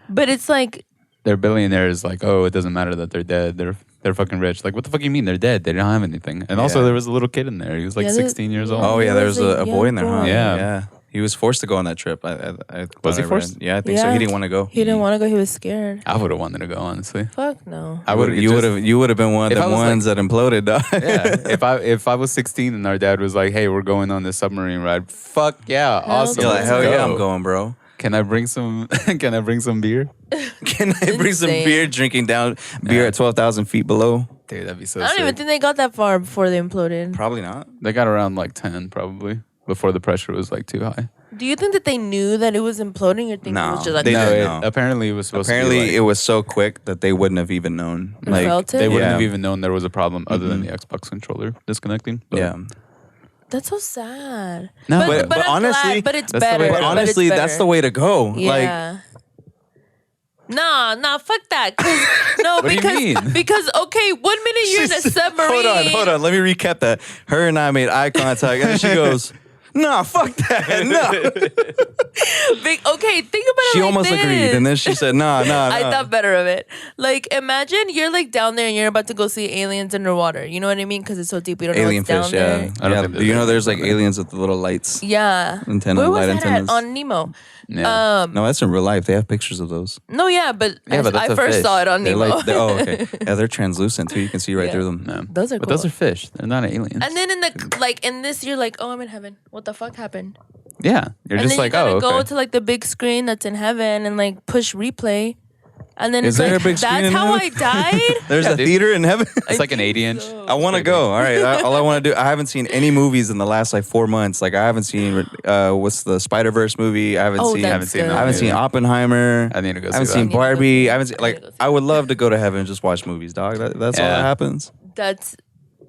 But it's like, They're billionaires. Like, oh, it doesn't matter that they're dead. They're fucking rich. Like, what the fuck you mean they're dead? They don't have anything. And also, Yeah. there was a little kid in there. He was like Yeah, 16 years old. Oh He yeah, there was was a a boy in there, huh? young boy. Yeah. He was forced to go on that trip. I Was he thought I read. forced? Yeah, I think so. Yeah. He didn't want to go. he didn't want to go, he was scared. I would have wanted to go, honestly. Fuck no. I would. You would have been one of If the I was, ones that imploded, dog. Yeah. If I was 16 and our dad was like, "Hey, we're going on this submarine ride." Fuck yeah, Hell awesome. You're like, Let's hell yeah, go. I'm going, bro. Can I bring some? Can I bring some beer? Can I bring some Insane. beer? Drinking down beer at 12,000 feet below? Dude, that'd be so I don't sick. even think they got that far before they imploded. Probably not. They got around like 10 probably before the pressure was like too high. Do you think that they knew that it was imploding, or think it No, was just like, they no, didn't it, know. apparently it was supposed Apparently, to be it was so quick that they wouldn't have even known. You felt it? they wouldn't Yeah. have even known there was a problem other than the Xbox controller disconnecting. But Yeah. that's so sad. No, but I'm honestly, glad, but it's that's the way- better. But honestly, it's that's better. the way to go. Yeah. Like, Nah, fuck that. 'Cause- No, What do you because mean? because okay, 1 minute you're in a she's- submarine. hold on. Let me recap that. Her and I made eye contact, and then she goes, "Nah, fuck that. No." Okay, think about it. She like almost this. agreed, and then she said, "Nah." I thought better of it. Like, imagine you're like down there and you're about to go see aliens underwater. You know what I mean? Because it's so deep, we don't alien know what's fish. down Yeah, there. I don't yeah. think Do you know there's like aliens aliens with the little lights? Yeah. Antenna, Where was light that antennas. at? On Nemo? yeah. No, that's in real life. They have pictures of those. No, yeah, but, Yeah, but that's I a first fish. saw it on They're Nemo. like, oh, okay. Yeah, they're translucent too. You can see right Yeah. through them. No. Those are But cool. those are fish. They're not aliens. And then in the like in this, you're like, oh, I'm in heaven. What the fuck happened? yeah. You're And just then like, you gotta oh, go okay. to like the big screen that's in heaven and like push replay. And then Is it's there like, a big screen that's in how I heaven? died. There's Yeah, a dude. theater in heaven. It's like an 80-inch. I want to go. All right. All I want to do. I haven't seen any movies in the last like 4 months. Like I haven't seen what's the Spider-Verse movie. I haven't Oh, seen. that's haven't seen good. that I haven't seen either. Oppenheimer. I need to go I haven't see seen that. Barbie. I haven't seen, I need like to go see I would love to go to heaven and just watch movies, dog. That's all Yeah. that happens. That's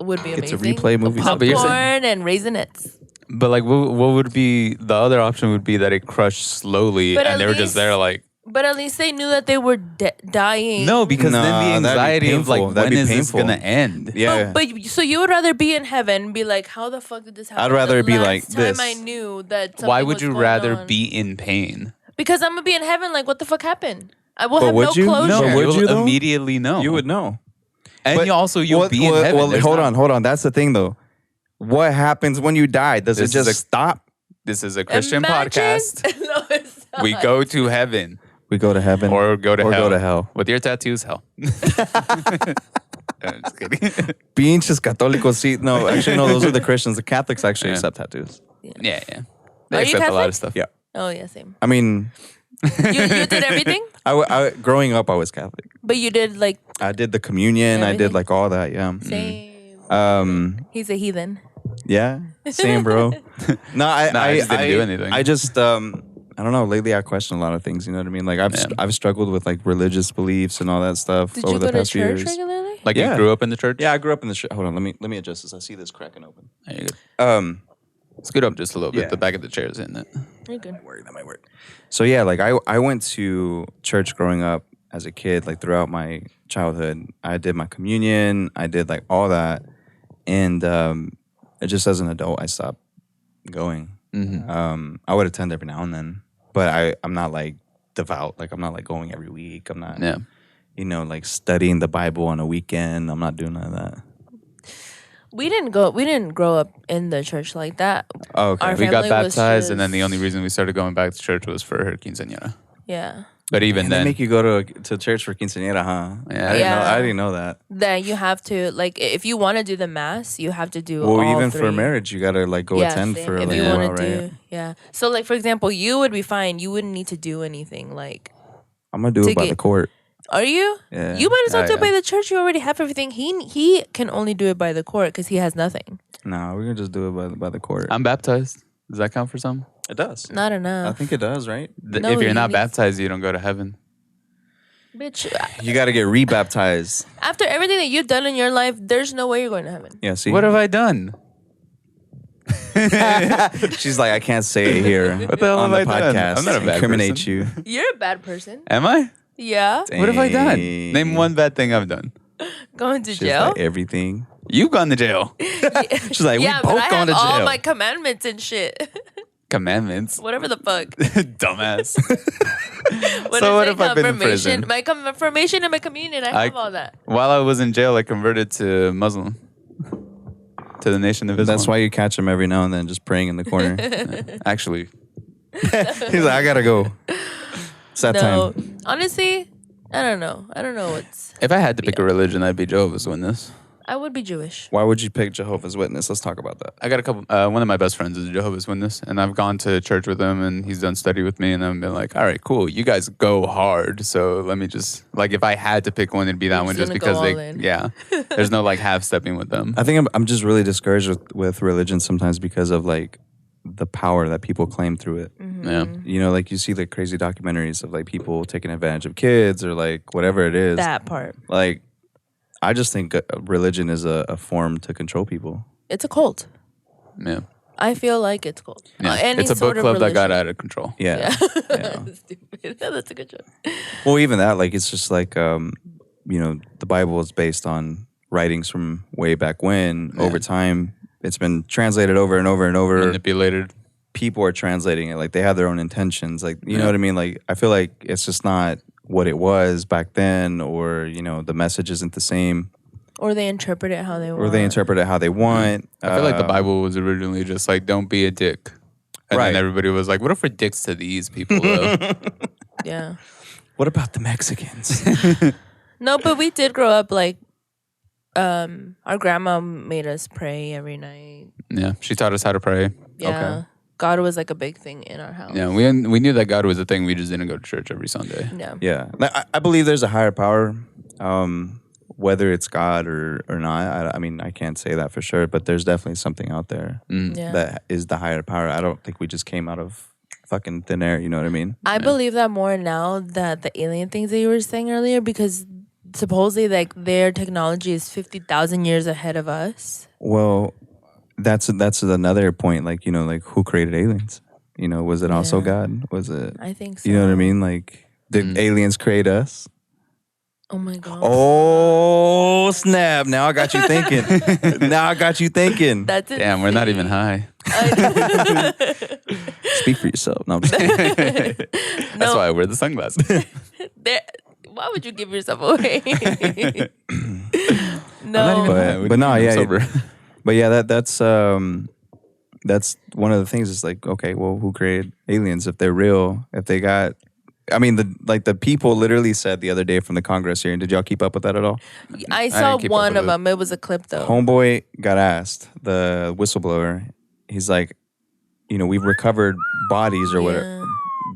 would be Get to amazing. replay movies. No, but you're Popcorn and raisinets. But like, what would be the other option? Would be that it crushed slowly, But and at they were just least- there like, But at least they knew that they were dying. no, because Nah, then the that'd be anxiety of painful. like, That'd when be is this painful. gonna end? Yeah. But so you would rather be in heaven and be like, how the fuck did this happen? I'd rather The it be last like time this. I knew that. Why something would was you going rather on. be in pain? Because I'm gonna be in heaven. Like, what the fuck happened? I will But have would no you? closure. No, you would will you, though? immediately know. You would know. and But- you also you'll be in heaven. Well, There's hold not- on. That's the thing, though. What happens when you die? Does This it just is a- stop? This is a Christian Imagine- podcast. no, it's not. We go to heaven We go to heaven or go to or hell. go to hell. With your tattoos, hell. I'm just kidding. Pinches católicos, sí. No, actually, no. Those are the Christians. The Catholics actually Yeah. accept tattoos. yeah. They Are you accept a lot Catholic? of stuff. Yeah. Oh yeah, same. I mean, You did everything, growing up, I was Catholic. but you did like I did the communion. I did Everything? like all that. Yeah. same. He's a heathen. Yeah. Same, bro. No, I just didn't do anything. I just I don't know. Lately, I question a lot of things. You know what I mean? Like I've struggled with like religious beliefs and all that stuff Did over you the go to past few church years. regularly? Like Yeah. you grew up in the church? Yeah, I grew up in the. Hold on, let me adjust this. I see this cracking open. There you go. Scoot up just a little bit. Yeah. The back of the chair is in it. You're good. That might work. So yeah, like I went to church growing up as a kid, like throughout my childhood. I did my communion. I did like all that, and just as an adult, I stopped going. I would attend every now and then, but I'm not like devout. Like I'm not like going every week. I'm not, like studying the Bible on a weekend. I'm not doing none of that. We didn't grow up in the church like that. Oh, okay. Our We got family was baptized, and then the just- only reason we started going back to church was for her quinceañera. Yeah. But even And they then, make you go to church for quinceañera, huh? Yeah. I didn't know that. That you have to like if you want to do the mass, you have to do Well, all even three. for marriage, you gotta like go attend same. for if like you a want while, to right? do yeah. So like for example, you would be fine. You wouldn't need to do anything. Like, I'm gonna do it by the court. are you? Yeah. You might as well Oh, do it yeah. by the church. You already have everything. He can only do it by the court because he has nothing. No, we're gonna just do it by the court. I'm baptized. Does that count for something? It does. Not I enough, think it does, right? No, If you're you not need- baptized, you don't go to heaven. bitch. You gotta get rebaptized. After everything that you've done in your life, there's no way you're going to heaven. Yeah, see? What have I done? She's like, I can't say it here What the hell on have the I done? podcast. I'm not a bad Incriminate person. you. You're a bad person. Am I? Yeah, What have I done? Dang. Name one bad thing I've done. going to She's jail. like, everything. You've gone to jail. She's like, Yeah, we but both I gone have to all jail. my commandments and shit. Commandments. Whatever the fuck. Dumbass. What So is what it? if I've been in Confirmation? prison? My confirmation and my communion. I have all that. While I was in jail, I converted to Muslim. To the Nation of Islam. That's why you catch him every now and then just praying in the corner. Actually, He's like, I gotta go. It's that No, time. honestly, I don't know. I don't know what's. if I had to pick a religion, I'd be Jehovah's Witness. I would be Jewish. Why would you pick Jehovah's Witness? Let's talk about that. I got a couple. One of my best friends is a Jehovah's Witness, and I've gone to church with him, and he's done study with me, and I've been like, "All right, cool. You guys go hard, so let me just like if I had to pick one, it'd be that You're one, just just gonna because go they, all in. yeah. There's no like half stepping with them. I think I'm just really discouraged with religion sometimes because of like the power that people claim through it. Yeah, You know, like you see like crazy documentaries of like people taking advantage of kids or like whatever it is. That part. Like, I just think religion is a form to control people. It's a cult. yeah. I feel like it's cult. Yeah. Any It's a book sort of club that got religion. out of control. Yeah. Stupid. That's a good joke. Well, even that, like, it's just like, the Bible is based on writings from way back when. Yeah. Over time, it's been translated over and over and over. Manipulated. People are translating it. Like, they have their own intentions. Like, you know Yeah. what I mean? Like, I feel like it's just not what it was back then, or, the message isn't the same, Or they interpret it how they want. or they interpret it how they want. I feel like the Bible was originally just like, don't be a dick. And Right. then everybody was like, what if we're dicks to these people, though? Yeah. What about the Mexicans? No, but we did grow up like our grandma made us pray every night. Yeah. She taught us how to pray. Yeah. God was like a big thing in our house. Yeah. We knew that God was a thing. We just didn't go to church every Sunday. Yeah. Yeah, like, I believe there's a higher power, whether it's God or not. I mean, I can't say that for sure, but there's definitely something out there Yeah. that is the higher power. I don't think we just came out of fucking thin air. You know what I mean? I believe that more now that the alien things that you were saying earlier, because supposedly like their technology is 50,000 years ahead of us. Well, that's another point. Like, like who created aliens? Was it also Yeah. God? Was it? I think so. You know what I mean? Like, did aliens create us? Oh my god. Oh snap! Now I got you thinking. That's Damn, we're not even high. Speak for yourself. No, I'm just kidding. That's why I wear the sunglasses. Why would you give yourself away? No. But no, yeah. Sober. But yeah, that's one of the things. Is like, okay, well, who created aliens if they're real? If they got, I mean, the people literally said the other day from the Congress hearing. Did y'all keep up with that at all? I saw didn't keep up one with of it. them. It was a clip though. Homeboy got asked, the whistleblower. He's like, we've recovered bodies or whatever, Yeah.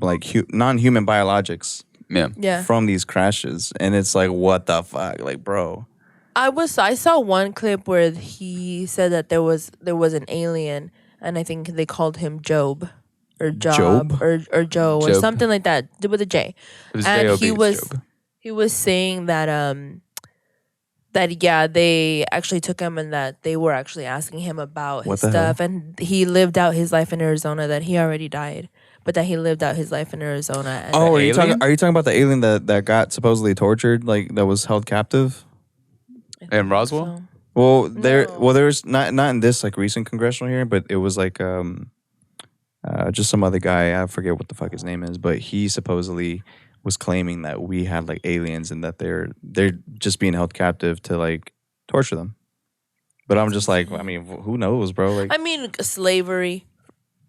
like non-human biologics Yeah. Yeah. from these crashes, and it's like, what the fuck, like, bro. I saw one clip where he said that there was an alien, and I think they called him Job or Job, Job? or Joe or Job. something like that with a J. It was And J.O.B. he It's was Job. he was saying that yeah, they actually took him and that they were actually asking him about What his the hell? stuff, and he lived out his life in Arizona, that he already died, but that he lived out his life in Arizona. And Oh, are you alien? talking about the alien that got supposedly tortured, like that was held captive? I In think Roswell? so. Well, No. there's not in this like recent congressional hearing, but it was like just some other guy. I forget what the fuck his name is, but he supposedly was claiming that we had like aliens and that they're just being held captive to like torture them. But I'm just like, I mean, who knows, bro? Like, I mean, slavery.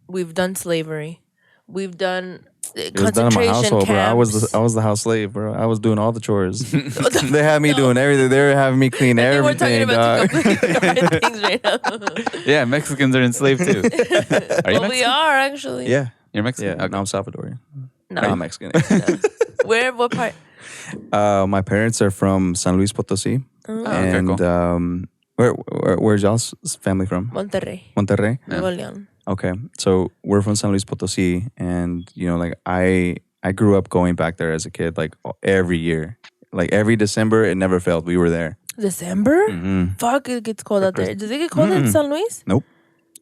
We've done slavery. We've done it was done in my concentration household, bro. camps. I was the house slave, bro. I was doing all the chores. They had me doing everything. They were having me clean I think we're talking everything, about dog. two completely different things right now. Yeah, Mexicans are enslaved too. Are you Well, we Mexican? are actually. Yeah, You're Mexican? yeah. Okay. No, I'm Salvadorian. No. No, I'm Mexican. Where? What part? My parents are from San Luis Potosí, okay, and cool. where's y'all's family from? Monterrey. Monterrey. Nuevo León. Okay, so we're from San Luis Potosí, and like I grew up going back there as a kid, like every year, like every December, it never failed. We were there. December? Mm-hmm. Fuck, it gets cold out there. Does it get cold in San Luis? Nope,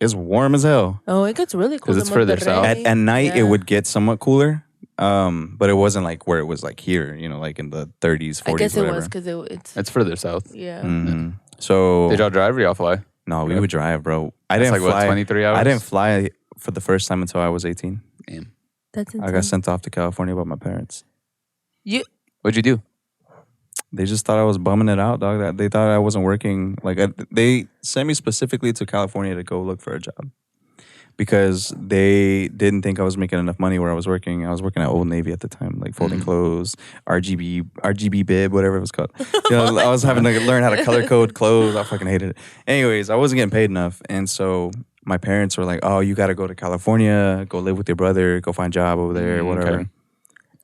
it's warm as hell. Oh, it gets really cold 'Cause it's in further Monterrey. south. At night, Yeah. it would get somewhat cooler, but it wasn't like where it was like here, like in the 30s, 40s, I guess it whatever. was because it's It's further south. yeah. Mhm. So Did y'all drive or y'all fly? no, we would drive, bro. I It's didn't like, fly. what, 23 hours? I didn't fly for the first time until I was 18. Damn. That's I insane. got sent off to California by my parents. You What'd you do? They just thought I was bumming it out, dog. That they thought I wasn't working. Like they sent me specifically to California to go look for a job because they didn't think I was making enough money where I was working. I was working at Old Navy at the time, like folding clothes, RGB bib, whatever it was called. I was having to learn how to color code clothes. I fucking hated it. Anyways, I wasn't getting paid enough, and so my parents were like, "Oh, you got to go to California, go live with your brother, go find a job over there, whatever." Okay.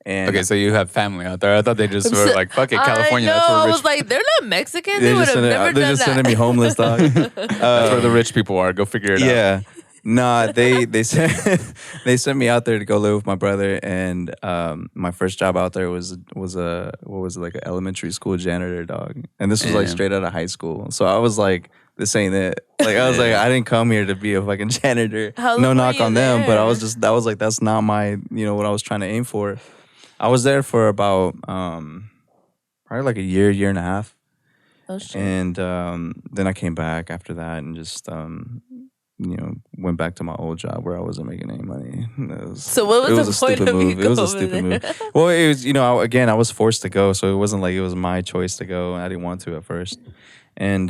And Okay, so you have family out there. I thought they just were like, fuck it, California. I know. That's where I rich, was like, they're not Mexican. They would have never they're done just that. sending me homeless, dog. that's where the rich people are. Go figure it out. Yeah. Nah, they sent they sent me out there to go live with my brother, and my first job out there was a what was it, like an elementary school janitor, dog. And this was like Damn. straight out of high school. So I was like, this ain't it. Like I was like, I didn't come here to be a fucking janitor. How long No were knock you on them, but I there? was like, that's not my what I was trying to aim for. I was there for about probably like a year and a half. Oh shit. And then I came back after that and just went back to my old job where I wasn't making any money. So what was the point of you It was a going stupid over move. there? Well, it was I was forced to go, so it wasn't like it was my choice to go, and I didn't want to at first. And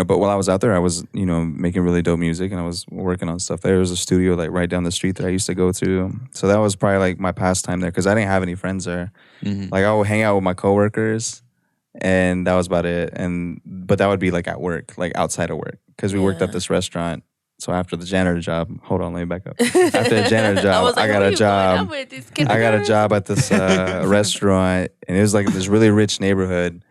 but while I was out there, I was making really dope music, and I was working on stuff. There was a studio like right down the street that I used to go to, so that was probably like my pastime there because I didn't have any friends there. Mhm. Like I would hang out with my coworkers, and that was about it. But that would be like at work, like outside of work, because we worked at Yeah. this restaurant. So after the janitor job, hold on, let me back up. After the janitor job, was like, I got where a you going job. out with these kids? I got a job at this restaurant, and it was like this really rich neighborhood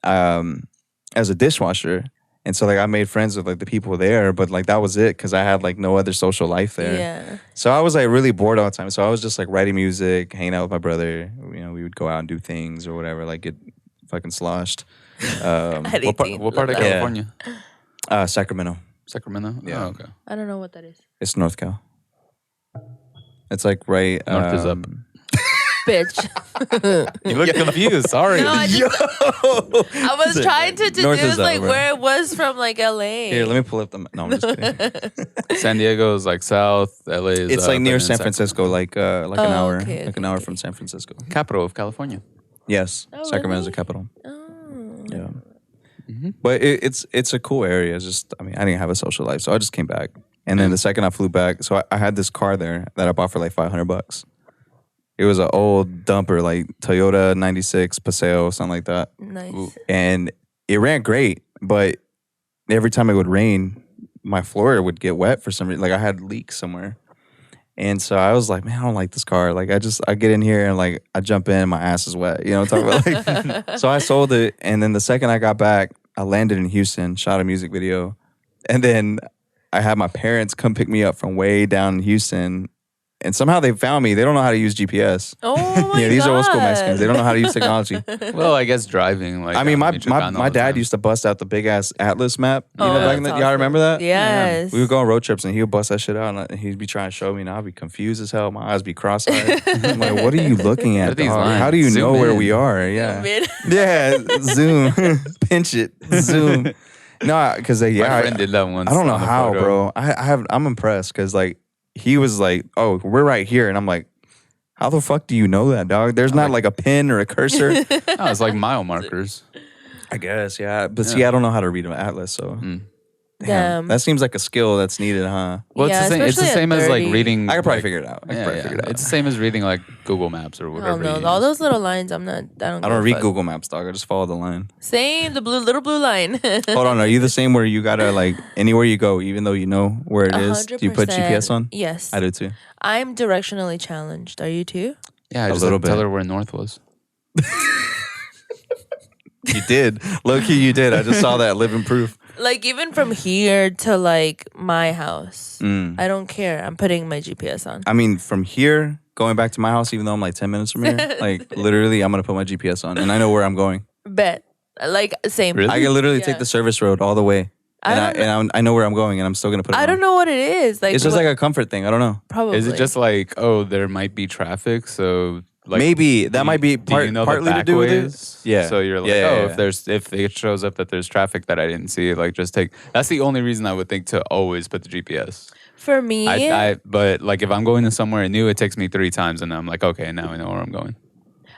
as a dishwasher. And so like I made friends with like the people there, but like that was it because I had like no other social life there. Yeah. So I was like really bored all the time. So I was just like writing music, hanging out with my brother. We would go out and do things or whatever, like get fucking sloshed. What part of Yeah. California? Sacramento. Sacramento? Yeah. Oh, okay. I don't know what that is. It's North Cal. It's like right. North is up. Bitch. You look confused. Sorry. No, I just, I was trying to North deduce is up, like bro. where it was from, like LA. Here, let me pull up the. No, I'm just kidding. San Diego is like south. LA is It's up, like and near then San Francisco, like an Oh, hour, okay, like an okay, hour okay. from San Francisco. Capital of California. Yes, Oh, Sacramento's the really? capital. Oh. Yeah, but it's a cool area. It's just I didn't have a social life, so I just came back. And then the second I flew back, so I had this car there that I bought for like $500. It was an old dumper, like Toyota '96 Paseo, something like that. Nice. Ooh. And it ran great, but every time it would rain, my floor would get wet for some reason. Like I had leaks somewhere. And so I was like, man, I don't like this car. Like I get in here and like I jump in, my ass is wet. You know what I'm talking about? Like, so I sold it. And then the second I got back, I landed in Houston, shot a music video. And then I had my parents come pick me up from way down in Houston. And somehow they found me. They don't know how to use GPS. Oh my Yeah, these God. are old school Mexicans. They don't know how to use technology. Well, I guess driving. Like I mean, my Michoacan all my the dad time. used to bust out the big ass atlas map. You Oh, know, back in the, that's y'all remember that? Yes. We would go on road trips and he would bust that shit out and he'd be trying to show me and I'd be confused as hell. My eyes be cross-eyed. I'm like, what are you looking What are at? these dog? lines? How do you know Zoom where in. we are? Yeah. Mid- Yeah. Zoom. Pinch it. Zoom. No, because My friend did that once. I don't know on the how, photo. bro. I'm impressed because like he was like, oh, we're right here. And I'm like, how the fuck do you know that, dog? There's not like a pin or a cursor. No, it's like mile markers. I guess, yeah. But Yeah. see, I don't know how to read an atlas, so Damn. that seems like a skill that's needed, huh? Well, Yeah, it's the same. It's the especially at same as like 30. reading. I could probably like, figure it out. I could Yeah, probably yeah. figure it out. It's the same as reading like Google Maps or Oh whatever. no, you all use. those little lines. I don't I don't read Google Maps, dog. I just follow the line. Same, the little blue line. Hold on, are you the same where you gotta like anywhere you go, even though you know where it is, do you put 100%. GPS on? Yes. I do too. I'm directionally challenged. Are you too? Yeah, I A just little had to tell bit. her where north was. You did. Low key, you did. I just saw that living proof. Like even from here to like my house, Mm. I don't care. I'm putting my GPS on. I mean, from here going back to my house, even though I'm like 10 minutes from here, like literally, I'm gonna put my GPS on, and I know where I'm going. Bet. Like same. Really? I can literally take Yeah. the service road all the way, and I know where I'm going, and I'm still gonna put it. I on. don't know what it is. Like It's just what- like a comfort thing. I don't know. probably. Is it just like, oh, there might be traffic, so like Maybe that do might be you- do you know the partly to back do with it. ways? Yeah. So you're like, Yeah, oh, yeah, yeah. if it shows up that there's traffic that I didn't see, like just take. That's the only reason I would think to always put the GPS. for me? But like if I'm going to somewhere new, it takes me 3 times, and I'm like, okay, now I know where I'm going.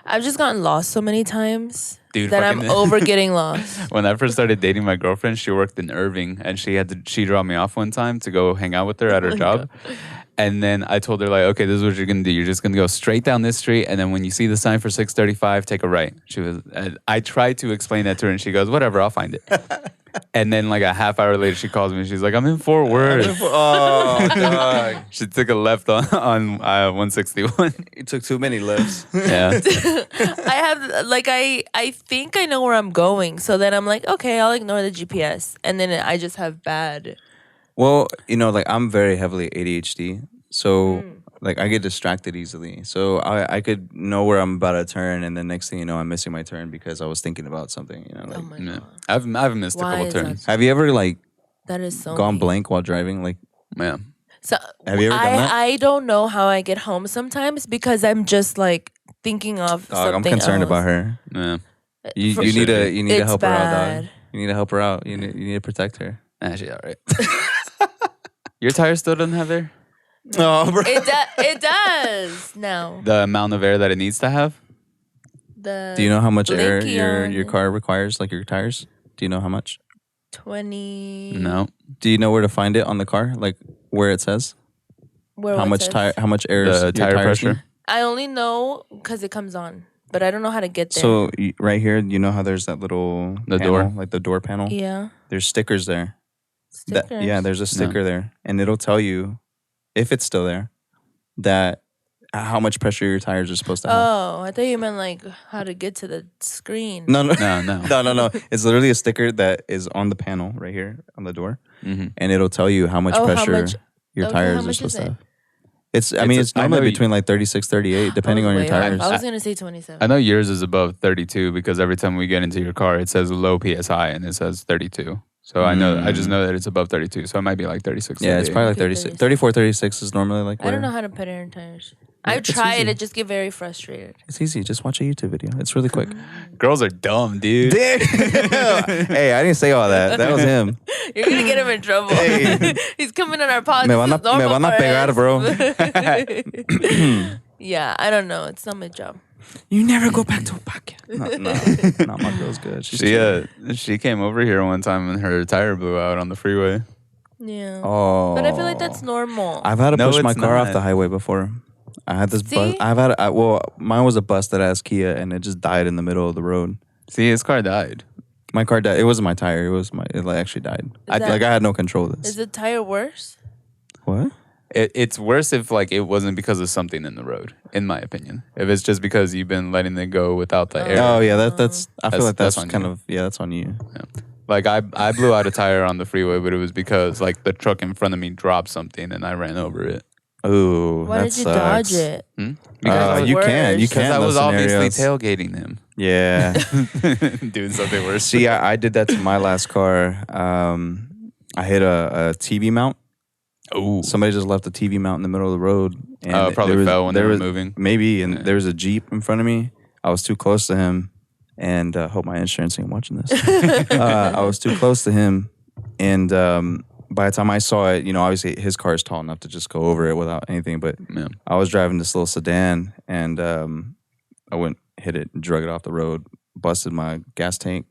I've just gotten lost so many times Dude, that I'm fucking- over getting lost. When I first started dating my girlfriend, she worked in Irving, and she dropped me off one time to go hang out with her at her job. And then I told her like, okay, this is what you're gonna do. You're just gonna go straight down this street, and then when you see the sign for 635, take a right. I tried to explain that to her, and she goes, whatever, I'll find it. And then like a half hour later, she calls me. She's like, I'm in Fort Worth. Oh, dog. She took a left on 161. You took too many lifts. Yeah. I have like I think I know where I'm going, so then I'm like, okay, I'll ignore the GPS, and then I just have bad. Well, you know, like I'm very heavily ADHD, so like I get distracted easily. So I could know where I'm about to turn, and then next thing you know, I'm missing my turn because I was thinking about something. You know, like Oh my Yeah. god, I've missed a Why couple is that? turns. have you ever like that is so gone mean. blank while driving? Like, Yeah. So Have you ever done that? I don't know how I get home sometimes because I'm just like thinking of dog, I'm something concerned else. about her. Yeah. You, For- you need to It's help her out, dog. bad. You need to help her out. You need to protect her. Actually, all right. Your tire still doesn't have air? No, bro. It does now. The amount of air that it needs to have? The Do you know how much air blinky your on car requires? Like your tires? Do you know how much? 20? No. Do you know where to find it on the car? Like where it says Where how what much says? tire? How much air? The your tire tires pressure? need? I only know because it comes on, but I don't know how to get there. So right here, you know how there's that little The panel, door? like the door panel. yeah, There's stickers there. stickers. Yeah, there's a sticker there, and it'll tell you if it's still there that how much pressure your tires are supposed to have. Oh, I thought you meant like how to get to the screen. No, no, No, no. no. It's literally a sticker that is on the panel right here on the door, Mm-hmm. and it'll tell you how much Oh, how pressure much- your okay, tires how are much supposed is to it? have. I mean, it's I normally know you- between like 36, 38, depending on your Way off. tires. I was gonna say 27. I know yours is above 32 because every time we get into your car, it says low PSI and it says 32. So I just know that it's above 32. So it might be like 36. Yeah, it's 38. probably like Okay, 36. 34, 36 is normally like I don't where- know how to put air in tires. Yeah, I've it's tried. easy. I just get very frustrated. It's easy. Just watch a YouTube video. It's really quick. Girls are dumb, dude. Hey, I didn't say all that. That was him. You're gonna get him in trouble. Hey. He's coming on our podcast. Me van a pegar, bro. Yeah, I don't know. It's not my job. You never go back to a podcast. No, my girl's good. She's She came over here one time and her tire blew out on the freeway. Yeah. Oh, But I feel like that's normal. I've had to No, push my it's car off not. the highway before. I had this bus. See? Well, mine was a busted ass Kia, and it just died in the middle of the road. See, his car died. My car died. It wasn't my tire. It actually died. I had no control of this. Is the tire worse? What? It's worse if like it wasn't because of something in the road, in my opinion. If it's just because you've been letting it go without the air. Oh yeah, that's. I feel like that's on kind you. of that's on you. Yeah. Like I blew out a tire on the freeway, but it was because like the truck in front of me dropped something and I ran over it. Ooh, why did you dodge it? Because you can. I was obviously scenarios. tailgating him. Yeah. Doing something worse. See, I did that to my last car. I hit a TV mount. Oh, Somebody just left a TV mount in the middle of the road. And it probably fell when they were moving. Maybe, and there was a Jeep in front of me. I was too close to him, and hope my insurance ain't watching this. I was too close to him, and by the time I saw it, obviously his car is tall enough to just go over it without anything. But I was driving this little sedan, and I hit it, and drug it off the road, busted my gas tank.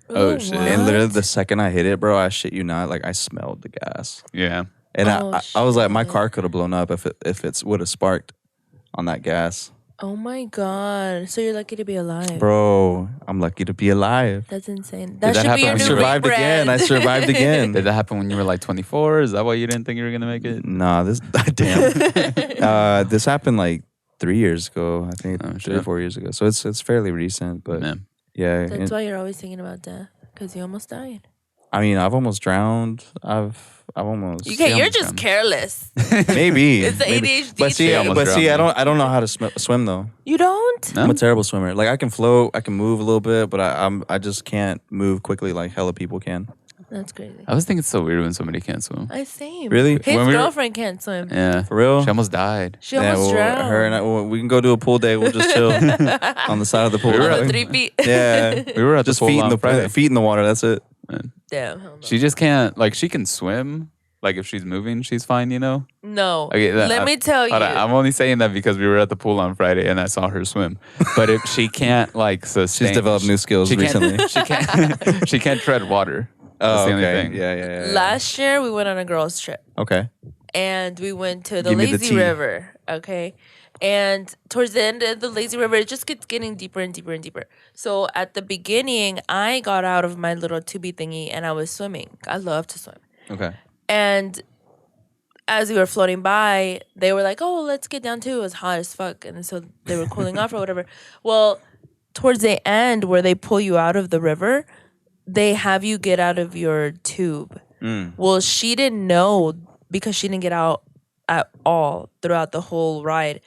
Oh, shit. And literally the second I hit it, bro, I shit you not, like I smelled the gas. Yeah. And I was like, my car could have blown up if it would have sparked on that gas. Oh my god! So you're lucky to be alive, Bro, I'm lucky to be alive. That's insane. That that should be your happen? new I survived rebrand. again. I survived again. Did that happen when you were like 24? Is that why you didn't think you were gonna make it? Nah, damn. This happened like 3 years ago. I think 3 or 4 years ago. So it's fairly recent, but yeah. That's why you're always thinking about death, because you almost died. I mean, I've almost drowned. I've almost. Okay, you're just careless. Maybe It's the maybe. ADHD But see, shit. I don't know how to swim though. You don't? No? I'm a terrible swimmer. Like I can float, I can move a little bit, but I just can't move quickly like hella people can. That's crazy. I was thinking it's so weird when somebody can't swim. I same. Really? His When we were- girlfriend can't swim. Yeah. For real? She almost died. She almost drowned. Her and I, we can go do a pool day. We'll just chill on the side of the pool. We were On at- the 3 feet. Yeah, We were at just the pool feet in on the Friday. feet in the water. That's it. Damn. Hell no. She just can't, like, she can swim. Like, if she's moving, she's fine, No. Okay, Let me tell you. Hold on, I'm only saying that because we were at the pool on Friday and I saw her swim. But if she can't, like, sustain. She's developed new skills she recently. Can't, she can't tread water. That's Oh, the only okay. thing. Yeah. Last year, we went on a girls' trip. Okay. And we went to the Give me the lazy tea. river. Okay. And towards the end of the lazy river, it just gets getting deeper and deeper and deeper. So at the beginning, I got out of my little tubey thingy and I was swimming. I love to swim. Okay. And as we were floating by, they were like, "Oh, let's get down too." It was hot as fuck. And so they were cooling off or whatever. Well, towards the end where they pull you out of the river, they have you get out of your tube. Well, she didn't know, because she didn't get out at all throughout the whole ride,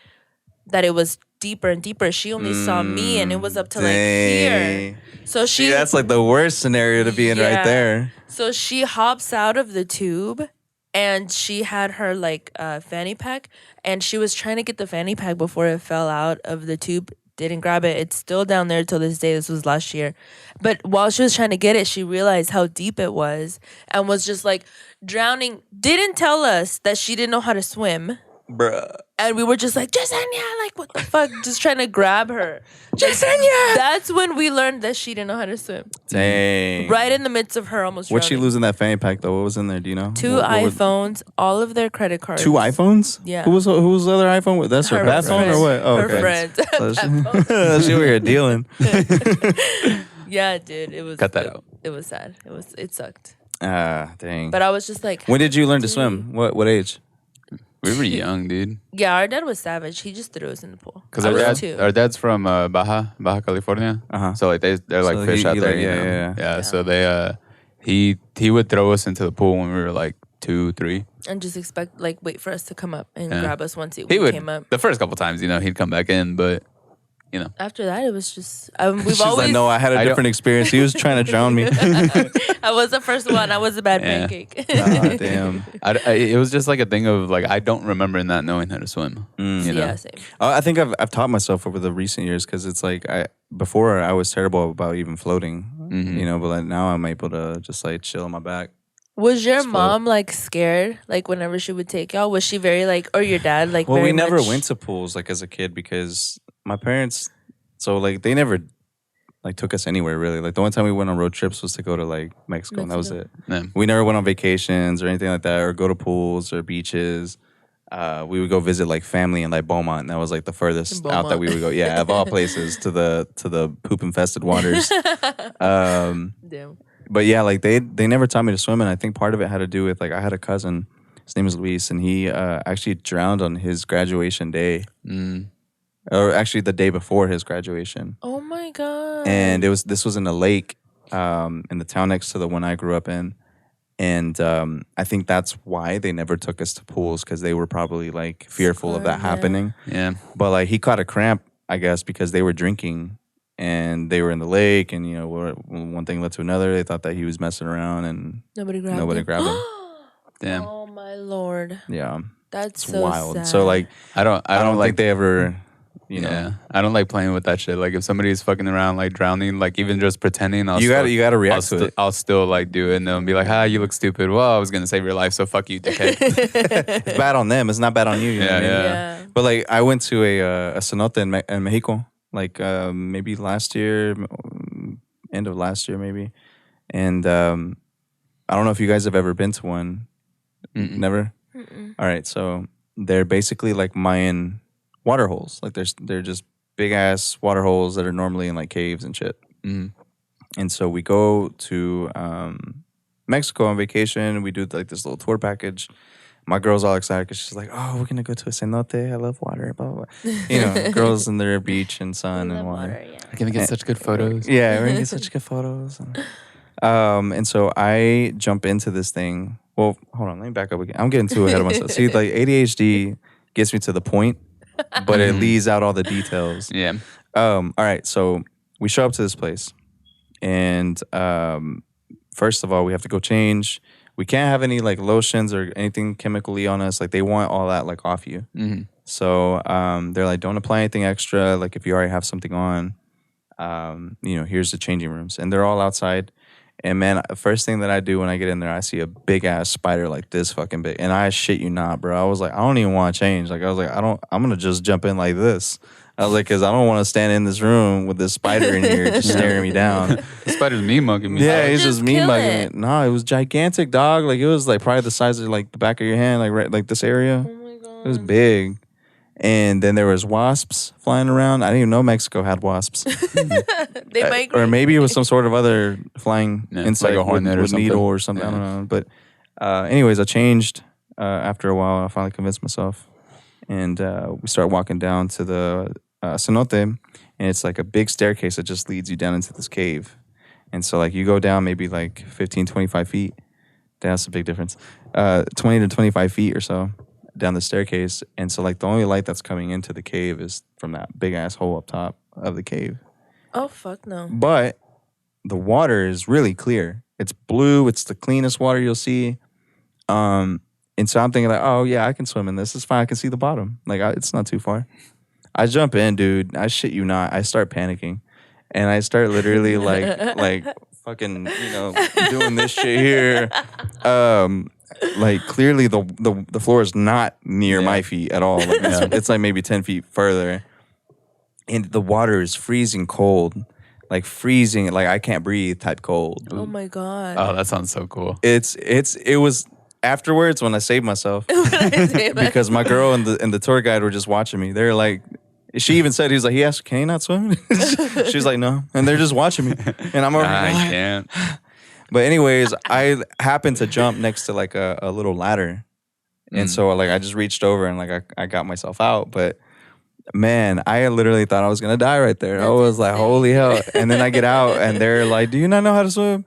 that it was deeper and deeper. She only saw me and it was up to like here. So she See, that's like the worst scenario to be in right Yeah. there. So she hops out of the tube and she had her like fanny pack, and she was trying to get the fanny pack before it fell out of the tube. Didn't grab it. It's still down there till this day. This was last year. But while she was trying to get it, she realized how deep it was and was just like drowning. Didn't tell us that she didn't know how to swim. Bruh. And we were just like, Jasenia, like, what the fuck? Just trying to grab her. Jasenia! That's when we learned that she didn't know how to swim. Dang. Right in the midst of her almost What'd she drowning. lose in that fanny pack though? What was in there? Do you know? Two What were- iPhones, all of their credit cards. 2 iPhones? Yeah. Who was the other iPhone with? That's her Her bat phone friend. or what? Oh, Her okay. friend. She over here dealing. Yeah, dude. It was Cut that out. It was sad. It sucked. Ah, dang. But I was just like, When did you learn to swim? What age? We were young, dude. yeah, our dad was savage. He just threw us in the pool. Because I was two. our dad's from Baja California. Uh-huh. So like they're like So fish he- out he there. like- you yeah, know? yeah. So they he would throw us into the pool when we were like 2, 3. And just wait for us to come up and Yeah. grab us once He we would came up. the first couple times, he'd come back in, but After that, it was just we've She's always. like, no, I had a I don't- different experience. He was trying to drown me. I was the first one. I was a bad Yeah. pancake. Ah, damn. it was just like a thing of like I don't remember not knowing how to swim. You know? Yeah, same. I think I've taught myself over the recent years because it's like before I was terrible about even floating, but like now I'm able to just like chill on my back. Was your Just float. mom like scared? Like whenever she would take y'all, was she very like, or your dad like? Well, very we never much- went to pools like as a kid because my parents, so like they never like took us anywhere really. Like the only time we went on road trips was to go to like Mexico. And that was it. Yeah. We never went on vacations or anything like that, or go to pools or beaches. we would go visit like family in like Beaumont, and that was like the furthest out that we would go. Yeah, of all places, to the poop infested waters. Damn. But yeah, like they never taught me to swim, and I think part of it had to do with like I had a cousin. His name is Luis, and he actually drowned on his graduation day, or actually the day before his graduation. Oh my god! And this was in a lake, in the town next to the one I grew up in, and I think that's why they never took us to pools, because they were probably like fearful of that happening. Yeah. But like he caught a cramp, I guess, because they were drinking. And they were in the lake, and one thing led to another. They thought that he was messing around, and nobody grabbed him. Damn. Oh my lord. Yeah, That's it's so wild. sad. So like, I don't think they ever, Yeah, I don't like playing with that shit. Like if somebody's fucking around, like drowning, like even just pretending, you gotta react to it. I'll still like do it, and they'll be like, you look stupid. Well, I was gonna save your life, so fuck you, dickhead. It's bad on them. It's not bad on you. You know what I mean? Yeah. But like, I went to a cenote in Mexico, like maybe last year, end of last year maybe, and I don't know if you guys have ever been to one. Never. All right, so they're basically like Mayan water holes. Like they're just big ass water holes that are normally in like caves and shit. And so we go to Mexico on vacation. We do like this little tour package. My girl's all excited because she's like, "Oh, we're gonna go to a cenote. I love water." Blah, blah, blah. Girls in their beach and sun and water. We're gonna get such good photos. Yeah, we're gonna get such good photos. And so I jump into this thing. Well, hold on, let me back up again. I'm getting too ahead of myself. See, like ADHD gets me to the point, but it leaves out all the details. Yeah. All right, so we show up to this place, and first of all, we have to go change. We can't have any like lotions or anything chemically on us. Like they want all that like off you. So they're like, don't apply anything extra. Like if you already have something on, here's the changing rooms, and they're all outside. And man, first thing that I do when I get in there, I see a big ass spider like this fucking big, and I shit you not, bro. I was like, I don't even want to change. Like I was like, I'm gonna just jump in like this. I was like, because I don't want to stand in this room with this spider in here just staring me down. The spider's mean mugging me. Yeah, he's just mean mugging me. it. No, it was gigantic, dog. Like it was like probably the size of like the back of your hand, like right like this area. Oh my god. It was big. And then there was wasps flying around. I didn't even know Mexico had wasps. They migrate. Or maybe it was some sort of other flying insect, like a hornet with or needle or something. Yeah. I don't know. But anyways, I changed after a while. I finally convinced myself. And we start walking down to the cenote. And it's like a big staircase that just leads you down into this cave. And so like you go down maybe like 15, 25 feet. That's a big difference. 20 to 25 feet or so down the staircase. And so like the only light that's coming into the cave is from that big ass hole up top of the cave. Oh fuck no. But the water is really clear. It's blue. It's the cleanest water you'll see. And so I'm thinking like, oh yeah, I can swim in this. It's fine. I can see the bottom. Like it's not too far. I jump in, dude. I shit you not. I start panicking. And I start literally like fucking, doing this shit here. Like clearly the floor is not near my feet at all. Like, it's like maybe 10 feet further, and the water is freezing cold, like freezing, like I can't breathe type cold. Oh my god. Oh, that sounds so cool. It was afterwards when I saved myself because my girl and the tour guide were just watching me. They're like, she even said, he asked, can you not swim? She's like, no, and they're just watching me, and I'm over. I can't. But anyways, I happened to jump next to like a little ladder. And so like I just reached over and like I got myself out. But man, I literally thought I was gonna die right there. I was like, holy hell. And then I get out and they're like, do you not know how to swim?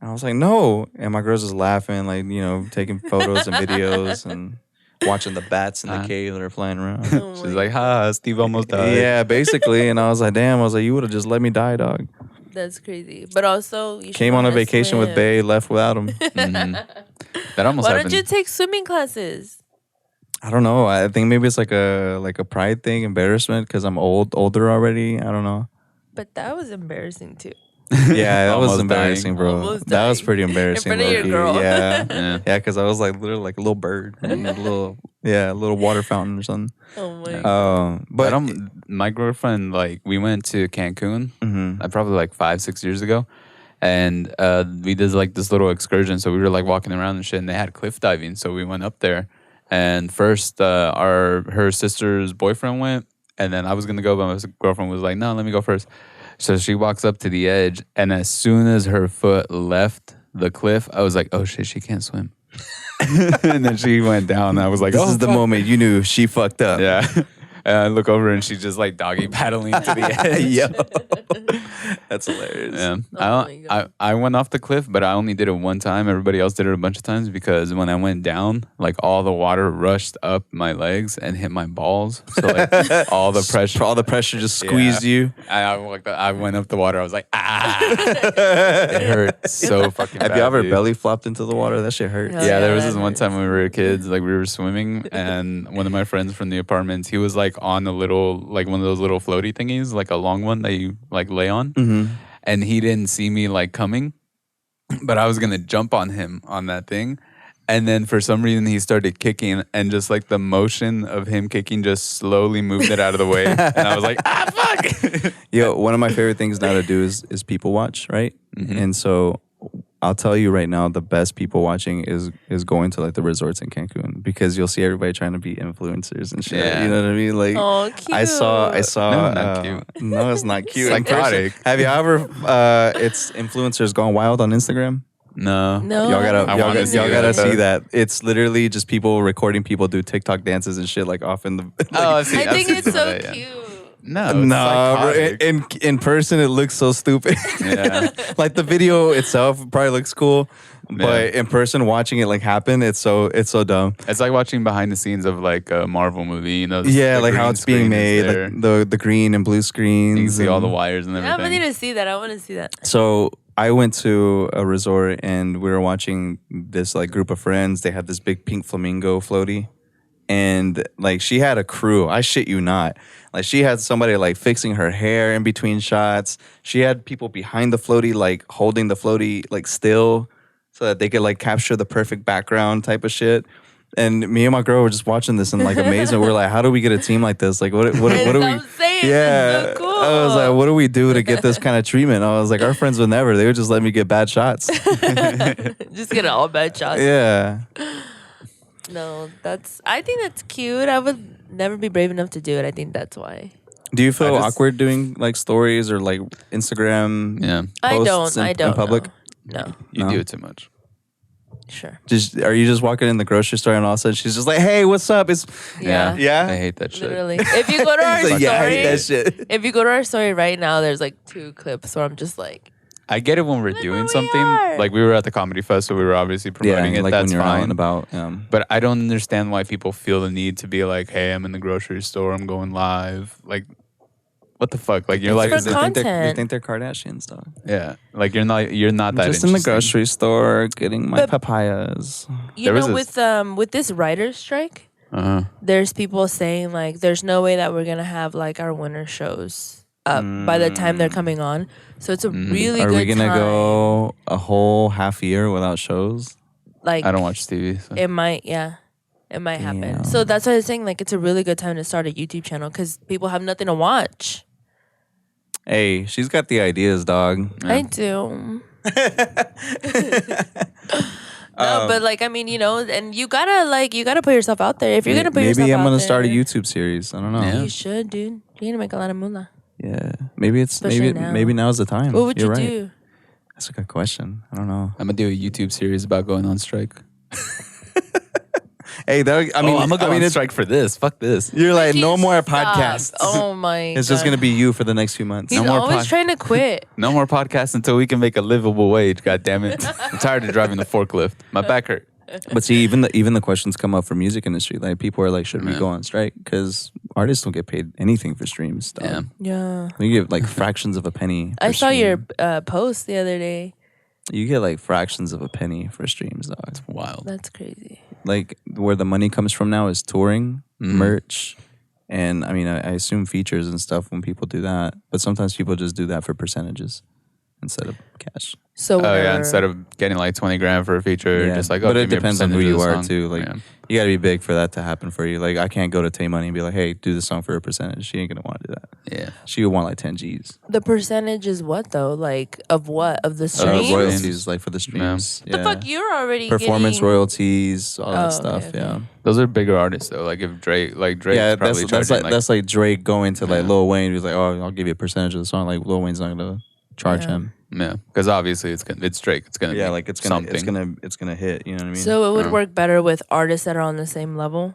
And I was like, no. And my girl's just laughing, like, taking photos and videos and watching the bats in the cave that are flying around. She's like, Steve almost died. Yeah, basically. And I was like, damn, you would have just let me die, dog. That's crazy. But also, you came on a vacation with Bae, left without him. That almost Why happened. don't you take swimming classes? I don't know. I think maybe it's like a pride thing, embarrassment, because I'm older already. I don't know. But that was embarrassing too. Yeah, that was Almost embarrassing, dying. bro. Almost That was dying. pretty embarrassing. In front of your low-key. girl. Yeah, yeah, because I was like literally like a little bird in a little water fountain or something. Oh my god. But my girlfriend, like, we went to Cancun mhm. probably like 5-6 years ago, and we did like this little excursion. So we were like walking around and shit, and they had cliff diving. So we went up there, And first, her sister's boyfriend went, and then I was gonna go, but my girlfriend was like, "No, let me go first." So she walks up to the edge, and as soon as her foot left the cliff, I was like, "Oh shit, she can't swim." And then she went down. And I was like, This "Oh, is the fuck." moment you knew she fucked up. Yeah. And I look over and she's just like doggy paddling to the edge. Yo. That's hilarious. Yeah. Oh my God. I went off the cliff, but I only did it one time. Everybody else did it a bunch of times because when I went down, like all the water rushed up my legs and hit my balls. So like all the pressure just squeezed you. I went up the water. I was like, ah. It hurt so fucking bad. Have you ever dude. belly flopped into the water? That shit hurts. Yeah. Yeah, there was that this one hurts. time when we were kids, like we were swimming, and one of my friends from the apartments, he was like on a little, like one of those little floaty thingies, like a long one that you like lay on, and he didn't see me like coming, but I was gonna jump on him on that thing, and then for some reason he started kicking, and just like the motion of him kicking just slowly moved it out of the way, and I was like, ah, fuck. Yo, one of my favorite things now to do is people watch, right? And so I'll tell you right now, the best people watching is going to like the resorts in Cancun, because you'll see everybody trying to be influencers and shit. Yeah. You know what I mean? Like, Oh, cute. I saw. No, not cute. No, it's not cute. In person. Psychotic. Have you ever? It's influencers gone wild on Instagram. No. No. Y'all I gotta, wanna see y'all gotta that. see that. It's literally just people recording people do TikTok dances and shit, like off in the. Like, Oh, I've seen- I I've think seen it's some of so that, yeah. cute. No, it's no, bro, psychotic. in person it looks so stupid. Yeah. Like the video itself probably looks cool, but Yeah. in person watching it like happen, it's so dumb. It's like watching behind the scenes of like a Marvel movie, you know? Yeah, the like how green it's being screen made, is there. like the green and blue screens. You can see all the and- wires and Yeah, I everything. need to see that. I want to see that. So I went to a resort and we were watching this like group of friends. They had this big pink flamingo floaty. And like she had a crew. I shit you not. Like she had somebody like fixing her hair in between shots. She had people behind the floaty like holding the floaty like still so that they could like capture the perfect background type of shit. And me and my girl were just watching this and like amazing. We're like, how do we get a team like this? Like what do we? I'm saying, Yeah, it's so cool. I was like, what do we do to get this kind of treatment? I was like, our friends would never. They would just let me get bad shots. Just get all bad shots. Yeah. No, I think that's cute. I would never be brave enough to do it. I think that's why. Do you feel I just- awkward doing like stories or like Instagram? Yeah. Posts I in don't. public? No. You No. do it too much. Sure. Are you just walking in the grocery store and all of a sudden she's just like, "Hey, what's up?" It's Yeah. Yeah? I hate that shit. Literally. If you go to our It's like, story, yeah, I hate that shit. if you go to our story right now, there's like 2 clips where I'm just like, I get it when we're Look doing where we something. are. Like we were at the comedy fest, so we were obviously promoting it. like That's when you're out fine. and about. But I don't understand why people feel the need to be like, "Hey, I'm in the grocery store. I'm going live." Like, what the fuck? Like your life for is they think content. they think they're Kardashians, dog. yeah. Like you're not that Just in the interesting. grocery store getting my But- papayas. you There was know, this- with this writer's strike, Uh-huh. there's people saying like, there's no way that we're gonna have like our winter shows up by the time they're coming on. So it's a really Are good we gonna time. go a whole half year without shows? Like I don't watch TV. So. it might, yeah. It might happen. Damn. So that's why I was saying like it's a really good time to start a YouTube channel because people have nothing to watch. Hey, she's got the ideas, dog. I do. No, but like I mean, you know, and you gotta put yourself out there. If you're gonna put yourself Maybe out I'm gonna there, start a YouTube series. I don't know. Yeah. You should, dude. You're gonna make a lot of moolah. Yeah, maybe it's Especially now. maybe now's the time. What would You're you right. do? That's a good question. I don't know. I'm gonna do a YouTube series about going on strike. Hey, that, I mean, I'm gonna go on it's- strike for this. Fuck this. You're like, no more Stop. podcasts. Oh my! It's just God. gonna be you for the next few months. He's No more always pod- trying to quit. No more podcasts until we can make a livable wage. God damn it! I'm tired of driving the forklift. My back hurt. But see, even the questions come up from music industry. Like people are like, should we Yeah. go on strike? Because artists don't get paid anything for streams. Dog. Yeah. Yeah. You get like fractions of a penny. I per saw your stream. post the other day. You get like fractions of a penny for streams, dog. Wild. That's crazy. Like where the money comes from now is touring, Mm. merch, and I mean I assume features and stuff when people do that. But sometimes people just do that for percentages. instead of cash. So Oh yeah, whenever- instead of getting like 20 grand for a feature, Yeah. just like, but it give me a depends on who percentage of you the are song. too. Like Yeah. you got to be big for that to happen for you. Like I can't go to Tay Money and be like, hey, do the song for a percentage. She ain't gonna want to do that. Yeah. She would want like 10 G's. the percentage is what though? Like of what? Of the streams? Royalties, like for the streams. The fuck, you're already Performance getting... royalties, all that Oh, stuff. okay, Yeah. okay. Those are bigger artists though. Like if Drake's Yeah, probably charging that's like Drake going to like Yeah. Lil Wayne. He's like, oh, I'll give you a percentage of the song. Like Lil Wayne's not gonna charge Yeah. him. yeah, because obviously it's Drake. It's gonna Yeah, be like it's gonna something. it's gonna hit. You know what I mean? So it would Yeah. work better with artists that are on the same level.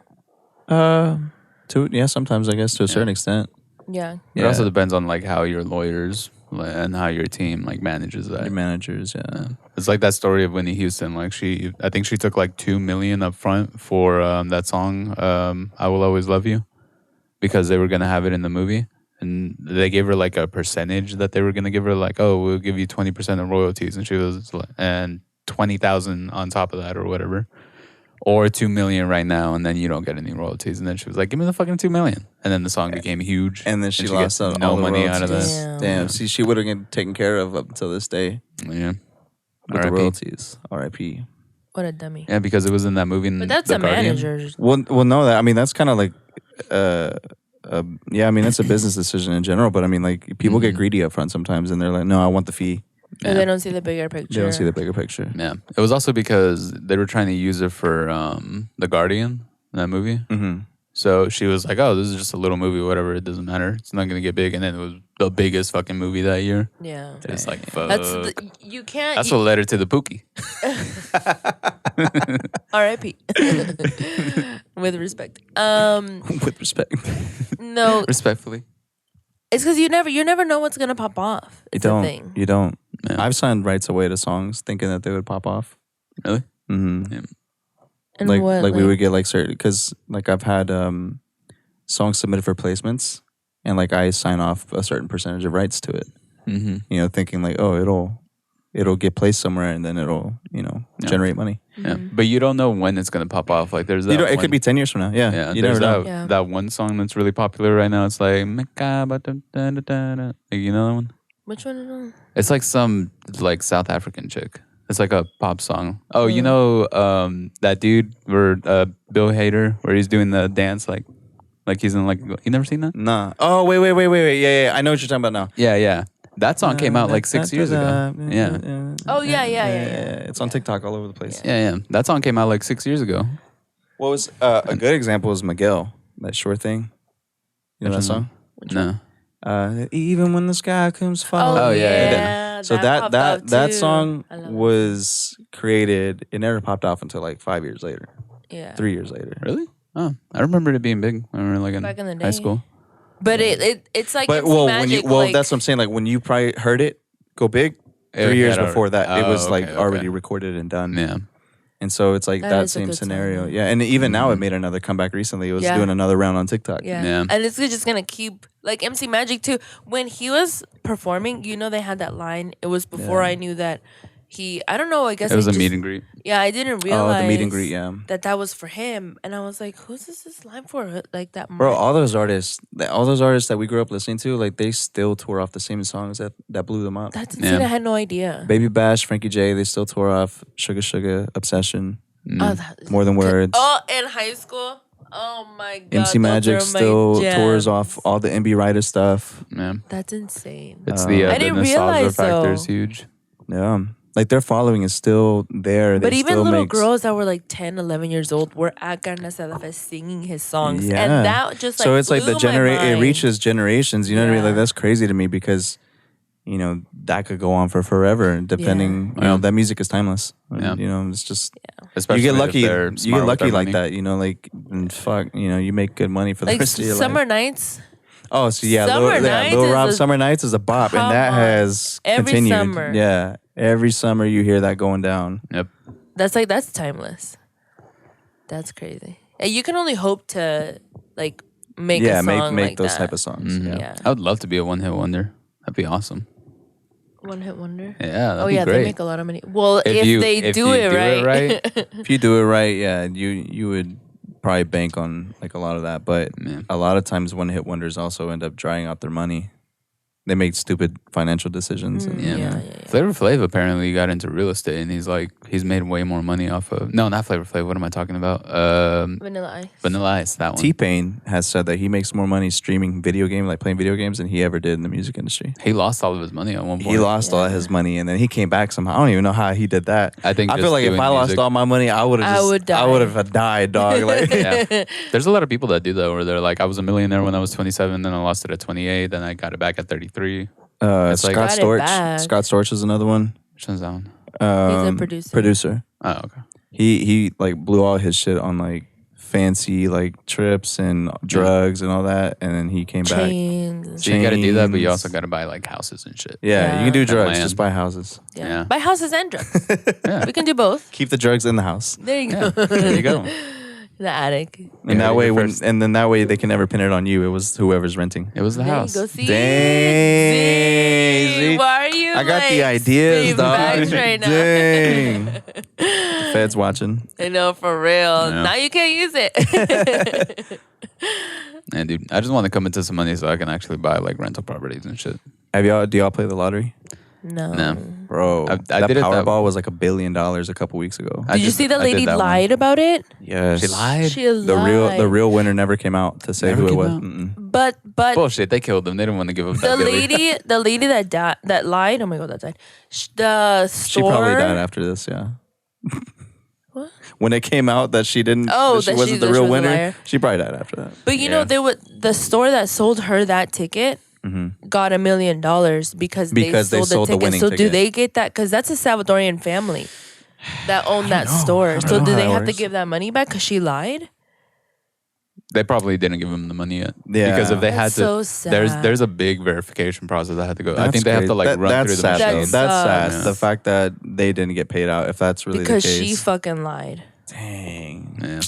Sometimes I guess to a certain extent. Yeah. It also depends on like how your lawyers and how your team like manages that. Your managers, yeah. It's like that story of Whitney Houston. Like I think she took like $2 million up front for that song, "I Will Always Love You," because they were gonna have it in the movie, and they gave her like a percentage that they were gonna give her, like, oh, we'll give you 20% of royalties, and she was like, and 20,000 on top of that or whatever, or 2 million right now, and then you don't get any royalties. And then she was like, give me the fucking 2 million, and then the song became huge, And then she gets lost out no all the money out of royalties. that. Damn. See, she would have been taken care of up until this day Yeah, with the R.I.P. royalties. R.I.P. What a dummy. Yeah, because it was in that movie. But that's The a Guardian. manager. Well, no, I mean that's kind of like, yeah, I mean that's a business decision in general. But I mean, like people get greedy up front sometimes, and they're like, no, I want the fee. Or they don't see the bigger picture. They don't see the bigger picture. Yeah, it was also because they were trying to use it for The Guardian, that movie. Mm-hmm. So she was like, "Oh, this is just a little movie, whatever. It doesn't matter. It's not gonna get big." And then it was the biggest fucking movie that year. Yeah. It's like, fuck. You can't. That's a letter to the Pookie. R.I.P. With respect. With respect, No, Respectfully. it's because you never know what's gonna pop off. you It's the don't. thing. You don't. Yeah. I've signed rights away to songs thinking that they would pop off. Really? Mm-hmm. Yeah. And like what, like we would get like certain, because like I've had songs submitted for placements, and like I sign off a certain percentage of rights to it. Mm-hmm. You know, thinking like, oh, it'll get placed somewhere, and then it'll Yeah. generate money. Yeah, but you don't know when it's gonna pop off. Like there's that. You know, it one- could be 10 years from now. Yeah, Yeah, you there's never know. that, Yeah. that one song that's really popular right now. It's like, you know that one? Which one is on? It's like some like South African chick. It's like a pop song. Oh, you know that dude where Bill Hader, where he's doing the dance like he's in like, you never seen that? Nah. Oh, wait. Yeah. I know what you're talking about now. Yeah. That song came out like 6 years ago. Yeah. Oh, yeah. It's on TikTok all over the place. Yeah. That song came out like 6 years ago. What was a good example is Miguel, that short thing. You know that Which song? No. Even when the sky comes falling. Oh, yeah. yeah. So popped that off, too. song I love it. was created. It never popped off until like 5 years later, Yeah. 3 years later. Really? Oh, I remember it being big when we were like Back in the high day. school. But it's like But instant magic, like, that's what I'm saying. Like when you probably heard it go big, It 3 years had before that, it was Oh, like okay. already recorded and done. Yeah. And so it's like That that is a same good scenario. song. Yeah, and even now it made another comeback recently. It was Yeah. doing another round on TikTok. Yeah. Yeah. And it's just gonna keep like MC Magic too. When he was performing, you know they had that line. It was before Yeah. I knew that I don't know, I guess It was he a just- meet and greet. Yeah, I didn't realize Oh, the meet and greet, yeah. that was for him. And I was like, who's this line for? Like that Bro, all those artists that we grew up listening to, like they still tour off the same songs that blew them up. That's insane. Yeah. I had no idea. Baby Bash, Frankie J, they still tour off Sugar Sugar, Obsession, Oh, that is More Than Words. Oh, in high school? Oh my god. MC those Magic are my still tours jams. off all the MB Ryder stuff. Yeah. That's insane. It's I the didn't nostalgia realize, factor though. is huge. Yeah. Like their following is still there. But They even still little makes- girls that were like 10, 11 years old were at Carne Asada Fest singing his songs. Yeah. And that just like so it's like the blew my it mind. reaches generations. You know what I mean? Yeah. Like that's crazy to me because, you know, that could go on for forever. Depending, you know, Yeah. that music is timeless. Yeah. You know, it's just Especially you get if lucky. they're You smart get with lucky their like money. that. You know, like and fuck. You know, you make good money for the Like rest of your Summer life. Nights. Oh, so yeah, Summer Nights Lil is Rob a- Summer Nights is a bop, and Come that on. has Every continued. summer. Yeah, every summer you hear that going down. Yep. That's timeless. That's crazy. And you can only hope to like make a song make like those that. type of songs. Mhm. Yeah. Yeah. I would love to be a one-hit wonder. That'd be awesome. One hit wonder. Yeah, that'd Oh be yeah, great. they make a lot of money. Well, if you- they if do you it do it right. If you do it right, yeah, you would probably bank on like a lot of that. But Yeah. a lot of times one hit wonders also end up drying out their money. they make stupid financial decisions. And, Yeah. Flavor Flav apparently got into real estate, and he's made way more money off of. No, not Flavor Flav. What am I talking about? Vanilla Ice. Vanilla Ice. That one. T-Pain has said that he makes more money streaming video games, like playing video games, than he ever did in the music industry. He lost all of his money at one point. He lost all his money, and then he came back somehow. I don't even know how he did that. I think I just feel like if doing I lost music- all my money, I would have died, dog. Like, Yeah. There's a lot of people that do that where they're like, I was a millionaire when I was 27, then I lost it at 28, then I got it back at 33. It's like- Scott Got it Storch. back. Scott Storch is another one. Which one's that one? He's a producer. Producer. Oh, okay. He like blew all his shit on like fancy like trips and drugs and all that, and then he came back. Chains. So you got to do that, but you Chains. also got to buy like houses and shit. Yeah, Yeah. you can do And drugs. land. Just buy houses. Yeah. Buy houses and drugs. We can do both. Keep the drugs in the house, There you Yeah. go. There you go. The attic. and Yeah, that way you're first. then that way they can never pin it on you. It was whoever's renting. It was the There house. you go. See? Dang. See? Why are you I got the like, ideas, spitting dog. facts right now? Dang. The Fed's watching. I know, for real. Yeah. Now you can't use it. Man, dude, I just want to come into some money so I can actually buy like rental properties and shit. Do y'all play the lottery? No. No. Bro, I that did it that- Powerball was like $1 billion a couple weeks ago. I Did you just- see the I did lady that one. lied about it? Yes. She lied? She lied. The real winner never came out to say Never who it came was. out? Mm-mm. But Bullshit. They killed them. They didn't want to give up the that Billy. lady that lied. Oh my god, that died. The She store. probably died after this, yeah. What? When it came out that she didn't, Oh, that she that wasn't she- the that she real was a winner, liar. she probably died after that. But you know, the store that sold her that ticket got $1 million because Because they sold the ticket. winning So do ticket. they get that? Because that's a Salvadorian family that owned that store. So know do how they that have to works. give that money back because she lied? They probably didn't give him the money yet. Yeah. Because if they That's had to, so sad. there's a big verification process that had to go. I That's think they have to crazy. like run that's through the sad, machine. though. That That's sad. sucks. The fact that they didn't get paid out, if that's really Because the she case. fucking lied. Dang. Yeah.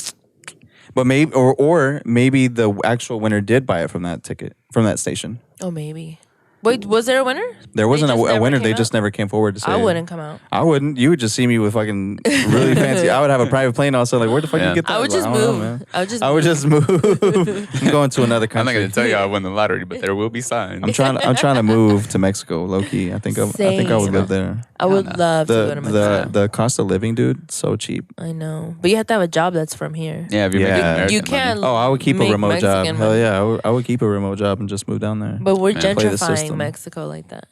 But maybe, or maybe the actual winner did buy it from that ticket, from that station. Oh, maybe. Wait, was there a winner? There wasn't just a never winner. came They out? just never came forward to say I it. wouldn't come out. I wouldn't. You would just see me with fucking really fancy. I would have a private plane also. Like, where the fuck Yeah. you get that? I would Like, just don't know, move. man. I would just move. I'm going to another I'm not country. going to tell you I won the lottery, but there will be signs. I'm trying to move to Mexico, low key. I think I would Same. live there. I would love to go to Mexico. The cost of living, dude, so cheap. I know. But you have to have a job that's from here. Yeah, if you're Yeah. making You American You money. can't. Oh, I would keep a make remote job. Mexican Hell money. yeah, I would keep a remote job and just move down there. But we're Yeah. Play the gentrifying system. Mexico like that,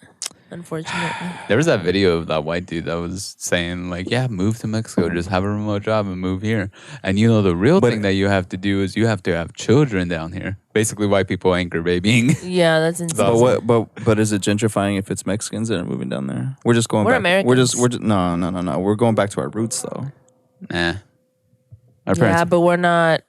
unfortunately. There was that video of that white dude that was saying like, yeah, move to Mexico, just have a remote job and move here. And you know, the real But- thing that you have to do is you have to have children down here. Basically, white people anchor babying. Yeah, that's insane. But is it gentrifying if it's Mexicans that are moving down there? We're just going We're back. Americans. We're just no. We're going back to our roots though. Nah. Our Yeah, parents. but we're not.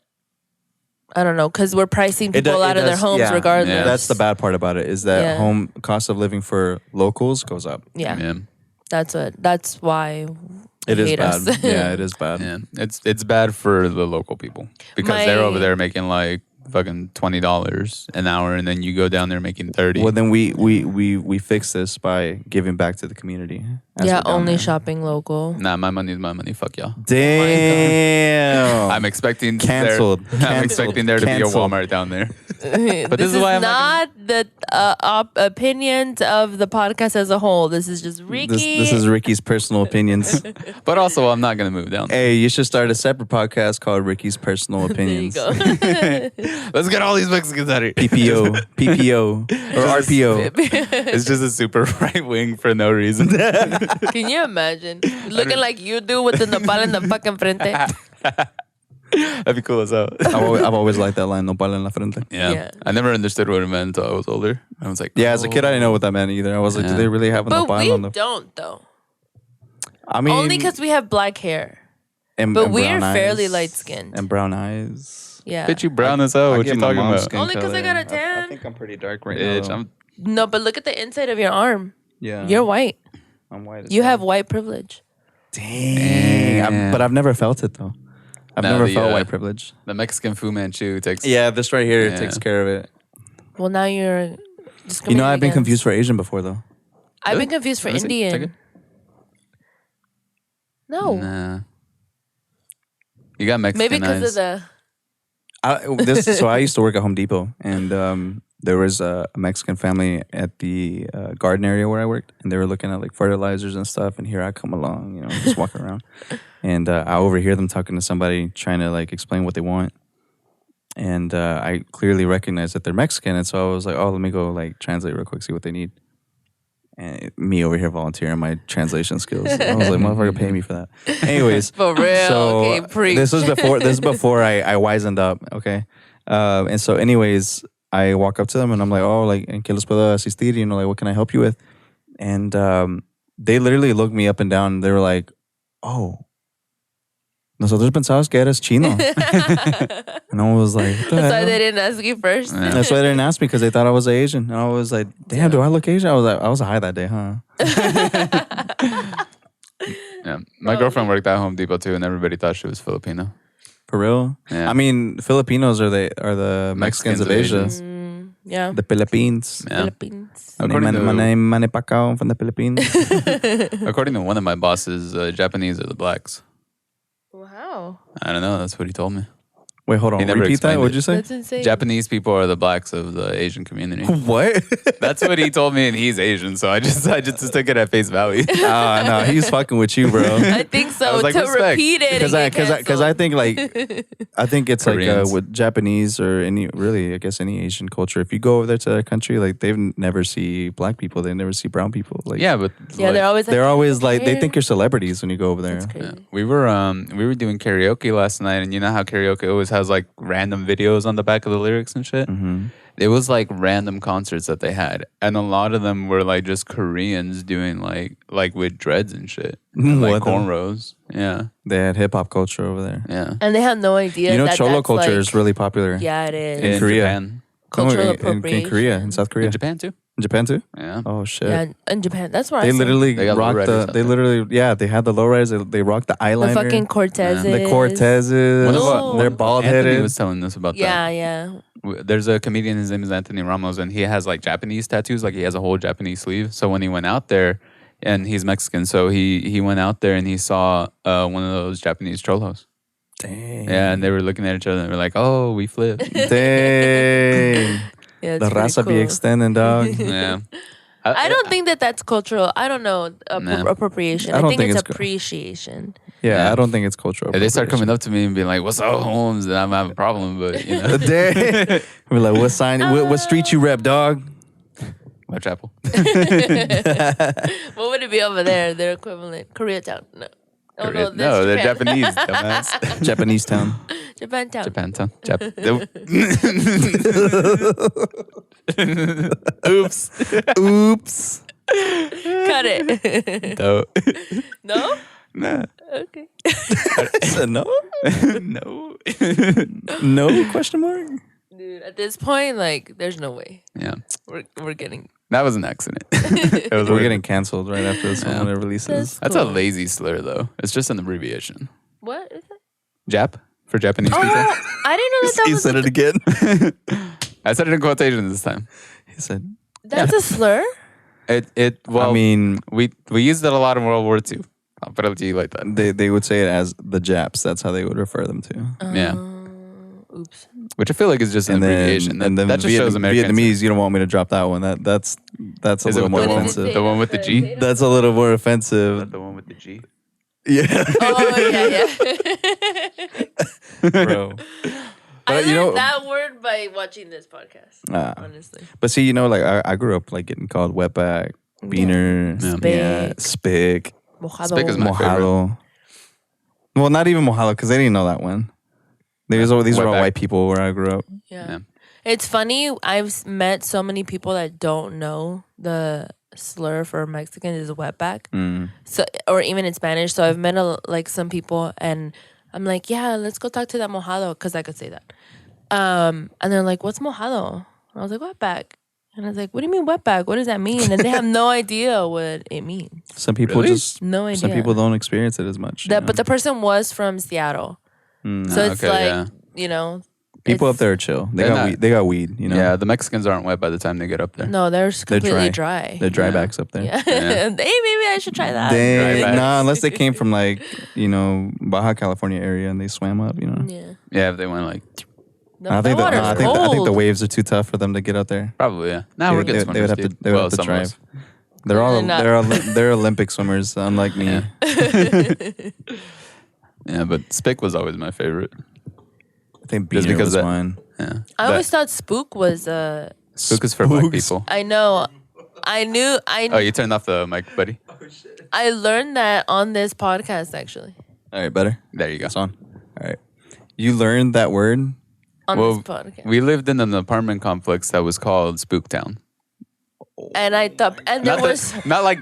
I don't know, because we're pricing It do- people it out of their does- homes yeah. regardless. Yeah. That's the bad part about it is that Yeah. home cost of living for locals goes up. Yeah, Yeah. that's why It they is hate bad. us. Yeah, it is bad. Yeah, it's bad for the local people because they're over there making like fucking $20 an hour, and then you go down there making 30. Well, then we fix this by giving back to the community. as Yeah, we're down only there. shopping local. Nah, my money is my money. Fuck y'all. Damn. I'm expecting Canceled. I'm Canceled. expecting there to be a Canceled. Walmart down there. But this is why I'm not the opinions of the podcast as a whole. This is just Ricky. This is Ricky's personal opinions. But also, I'm not gonna move down there. Hey, you should start a separate podcast called Ricky's Personal There you Opinions. go. Let's get all these Mexicans out of here. PPO or RPO. It's just a super right wing for no reason. Can you imagine looking like you do with the nopal in the fucking frente? That'd be cool as hell. I've always liked that line, nopal en la frente. Yeah. Yeah. I never understood what it meant until I was older. I was like, Yeah, as a kid, I didn't know what that meant either. I was like, Yeah. do they really have a But nopal we on the? don't though. I mean, Only because we have black hair. and- but and we're brown fairly eyes. light-skinned. and brown eyes. Yeah. bitch, you brown as hell. I What get you my talking mom's about? skin Only 'cause I got a color. I tan. think I'm pretty dark right Bitch, now. I'm No, but look at the inside of your arm. Yeah, You're white. I'm white. As You hell. have white privilege. Dang. But I've never felt it though. I've No, never the, felt white privilege. the Mexican Fu Manchu takes. Yeah, this right here Yeah. takes care of it. Well, now you're. You know, I've been confused for Asian before though. I've been Really? confused for Let me see. Check Indian. it. No. Nah. You got Mexican Maybe because eyes. of the. So I used to work at Home Depot, and there was a Mexican family at the garden area where I worked, and they were looking at like fertilizers and stuff. And here I come along, you know, just walking around, and I overhear them talking to somebody trying to like explain what they want. And I clearly recognize that they're Mexican, and so I was like, "Oh, let me go like translate real quick, see what they need." And me over here volunteering my translation skills. I was like, "Motherfucker, pay me for that." Anyways, For real. so Okay, preach. this was before I wisened up. Okay, and so anyways, I walk up to them and I'm like, "Oh, like, ¿en qué les puedo asistir? You know, like, what can I help you with?" And they literally looked me up and down. And they were like, "Oh, nosotros pensamos que eres chino." And I was like, what the That's why hell? they didn't ask you first. Yeah. That's why they didn't ask me, because they thought I was Asian. And I was like, damn, do I look Asian? I was high that day, huh? Yeah. My girlfriend worked at Home Depot too, and everybody thought she was Filipino. For real? Yeah. I mean, Filipinos are the Mexicans of Asia. Yeah. The Philippines. Yeah. Philippines. According to, Mane Pacquiao from the Philippines. according to one of my bosses, Japanese are the blacks. Wow. I don't know. That's what he told me. Wait, hold on. He never Repeat that. explained What'd it. you say? That's insane. Japanese people are the blacks of the Asian community. What? That's what he told me, and he's Asian, so I just took it at face value. No, he's fucking with you, bro. I think so. I was like, to respect. repeat it. Because I think like I think it's Koreans. like with Japanese or any really I guess any Asian culture. If you go over there to their country, like they've never see black people, they never see brown people. Like Yeah, but Yeah, like, they're always like, they think you're celebrities when you go over there. That's crazy. yeah. We were doing karaoke last night, and you know how karaoke always has like random videos on the back of the lyrics and shit. Mm-hmm. It was like random concerts that they had, and a lot of them were like just Koreans doing like with dreads and shit, and, like What the- cornrows. Yeah, They had hip hop culture over there. yeah. And they have no idea. You know, that cholo that's culture like, is really popular. Yeah, it is. In Korea. Japan, Cultural in appropriation. Korea, in South Korea, in Japan too. in Japan too. Yeah, Oh shit! Yeah, in Japan. That's where They I saw literally They got rocked lowriders the. out They there. literally, yeah, they had the lowriders. They rocked the eyeliner. the fucking Cortezes. the Cortezes. One of Oh. They're bald Anthony headed. was telling us about Yeah, that. yeah. There's a comedian. His name is Anthony Ramos, and he has like Japanese tattoos. Like he has a whole Japanese sleeve. So when he went out there, and he's Mexican, so he went out there and he saw one of those Japanese cholos. Dang. Yeah, and they were looking at each other and were like, "Oh, we flipped." Dang. Yeah, The it's pretty raza be cool. extending, dog. Yeah, I don't think that's cultural. I don't know Nah. appropriation. I I, don't think think it's it's co- appreciation. Yeah, Yeah. I don't think it's cultural. If they start coming appropriation. up to me and being like, "What's up, Holmes?" then I'm having a problem. But you know, Dang. We're like, what sign? What street you rep, dog? Whitechapel. What would it be over there? Their equivalent, Koreatown. No. Oh no, no, they're Japan. Japanese, dumbass. Japanese town. Japantown. Japantown. Oops. Oops. Cut it. No. No? Nah. Okay. No? No. No? Question mark? Dude, at this point, like, there's no way. Yeah. We're getting. That was an accident. It was We're a- getting canceled right after this one when it releases. That's a Cool. lazy slur, though. It's just an abbreviation. What is it? Jap for Japanese Oh, people. I didn't know that He was. said it again. I said it in quotations this time. He said, That's a slur? Well, I mean, we used it a lot in World War II. I'll put it to you like that. they would say it as the Japs. That's how they would refer them to. Yeah. Oops. Which I feel like is just an And then, abbreviation. and then that just shows Americans. Vietnamese, you don't want me to drop that one. That's a Is it little more the one, offensive. the one with the G? That's a little more offensive. The one with the G? Yeah. Oh, yeah. Bro. I But you learned know, that word by watching this podcast, honestly. but see, you know, like I grew up like getting called wetback, beaner, Yeah. spick, Mojado. Spick is my mojado. Well, not even mojado because they didn't know that one. These were all Wetback. white people where I grew up. Yeah. It's funny. I've met so many people that don't know the slur for Mexican is wetback. Mm. So, or even in Spanish. So I've met like some people, and I'm like, yeah, let's go talk to that mojado because I could say that. And they're like, what's mojado? And I was like, wetback. And I was like, what do you mean wetback? What does that mean? And they have no idea what it means. Some people Really? just No idea. some people don't experience it as much. you know? But the person was from Seattle. Mm. So it's okay, like, yeah. you know. People it's- up there are chill. They They're got not- weed. They got weed. You know. Yeah, the Mexicans aren't wet by the time they get up there. No, they're completely dry. They're drybacks up there. Yeah. Yeah. Hey, maybe I should try that. Dang. Drybacks. Nah, unless they came from like, you know, Baja California area and they swam up, you know. Yeah. Yeah, if they went like, The I think water's I think the cold. waves are too tough for them to get out there. Probably, yeah. Nah, we're good They would swimmers, have to. dude. They would Well, have to some of us. drive. They're all they're Olympic swimmers, unlike me. Yeah. Yeah, but Spick was always my favorite. I think Just Beaner because was that- mine. Yeah. I always thought Spook was Spook is for black Spooks. people. I know. I knew. Oh, you turned off the mic, buddy. I learned that on this podcast actually. All right, better. There you go. It's on. All right. You learned that word. On Well, this podcast. we lived in an apartment complex that was called Spooktown. And I thought, and there was, Not like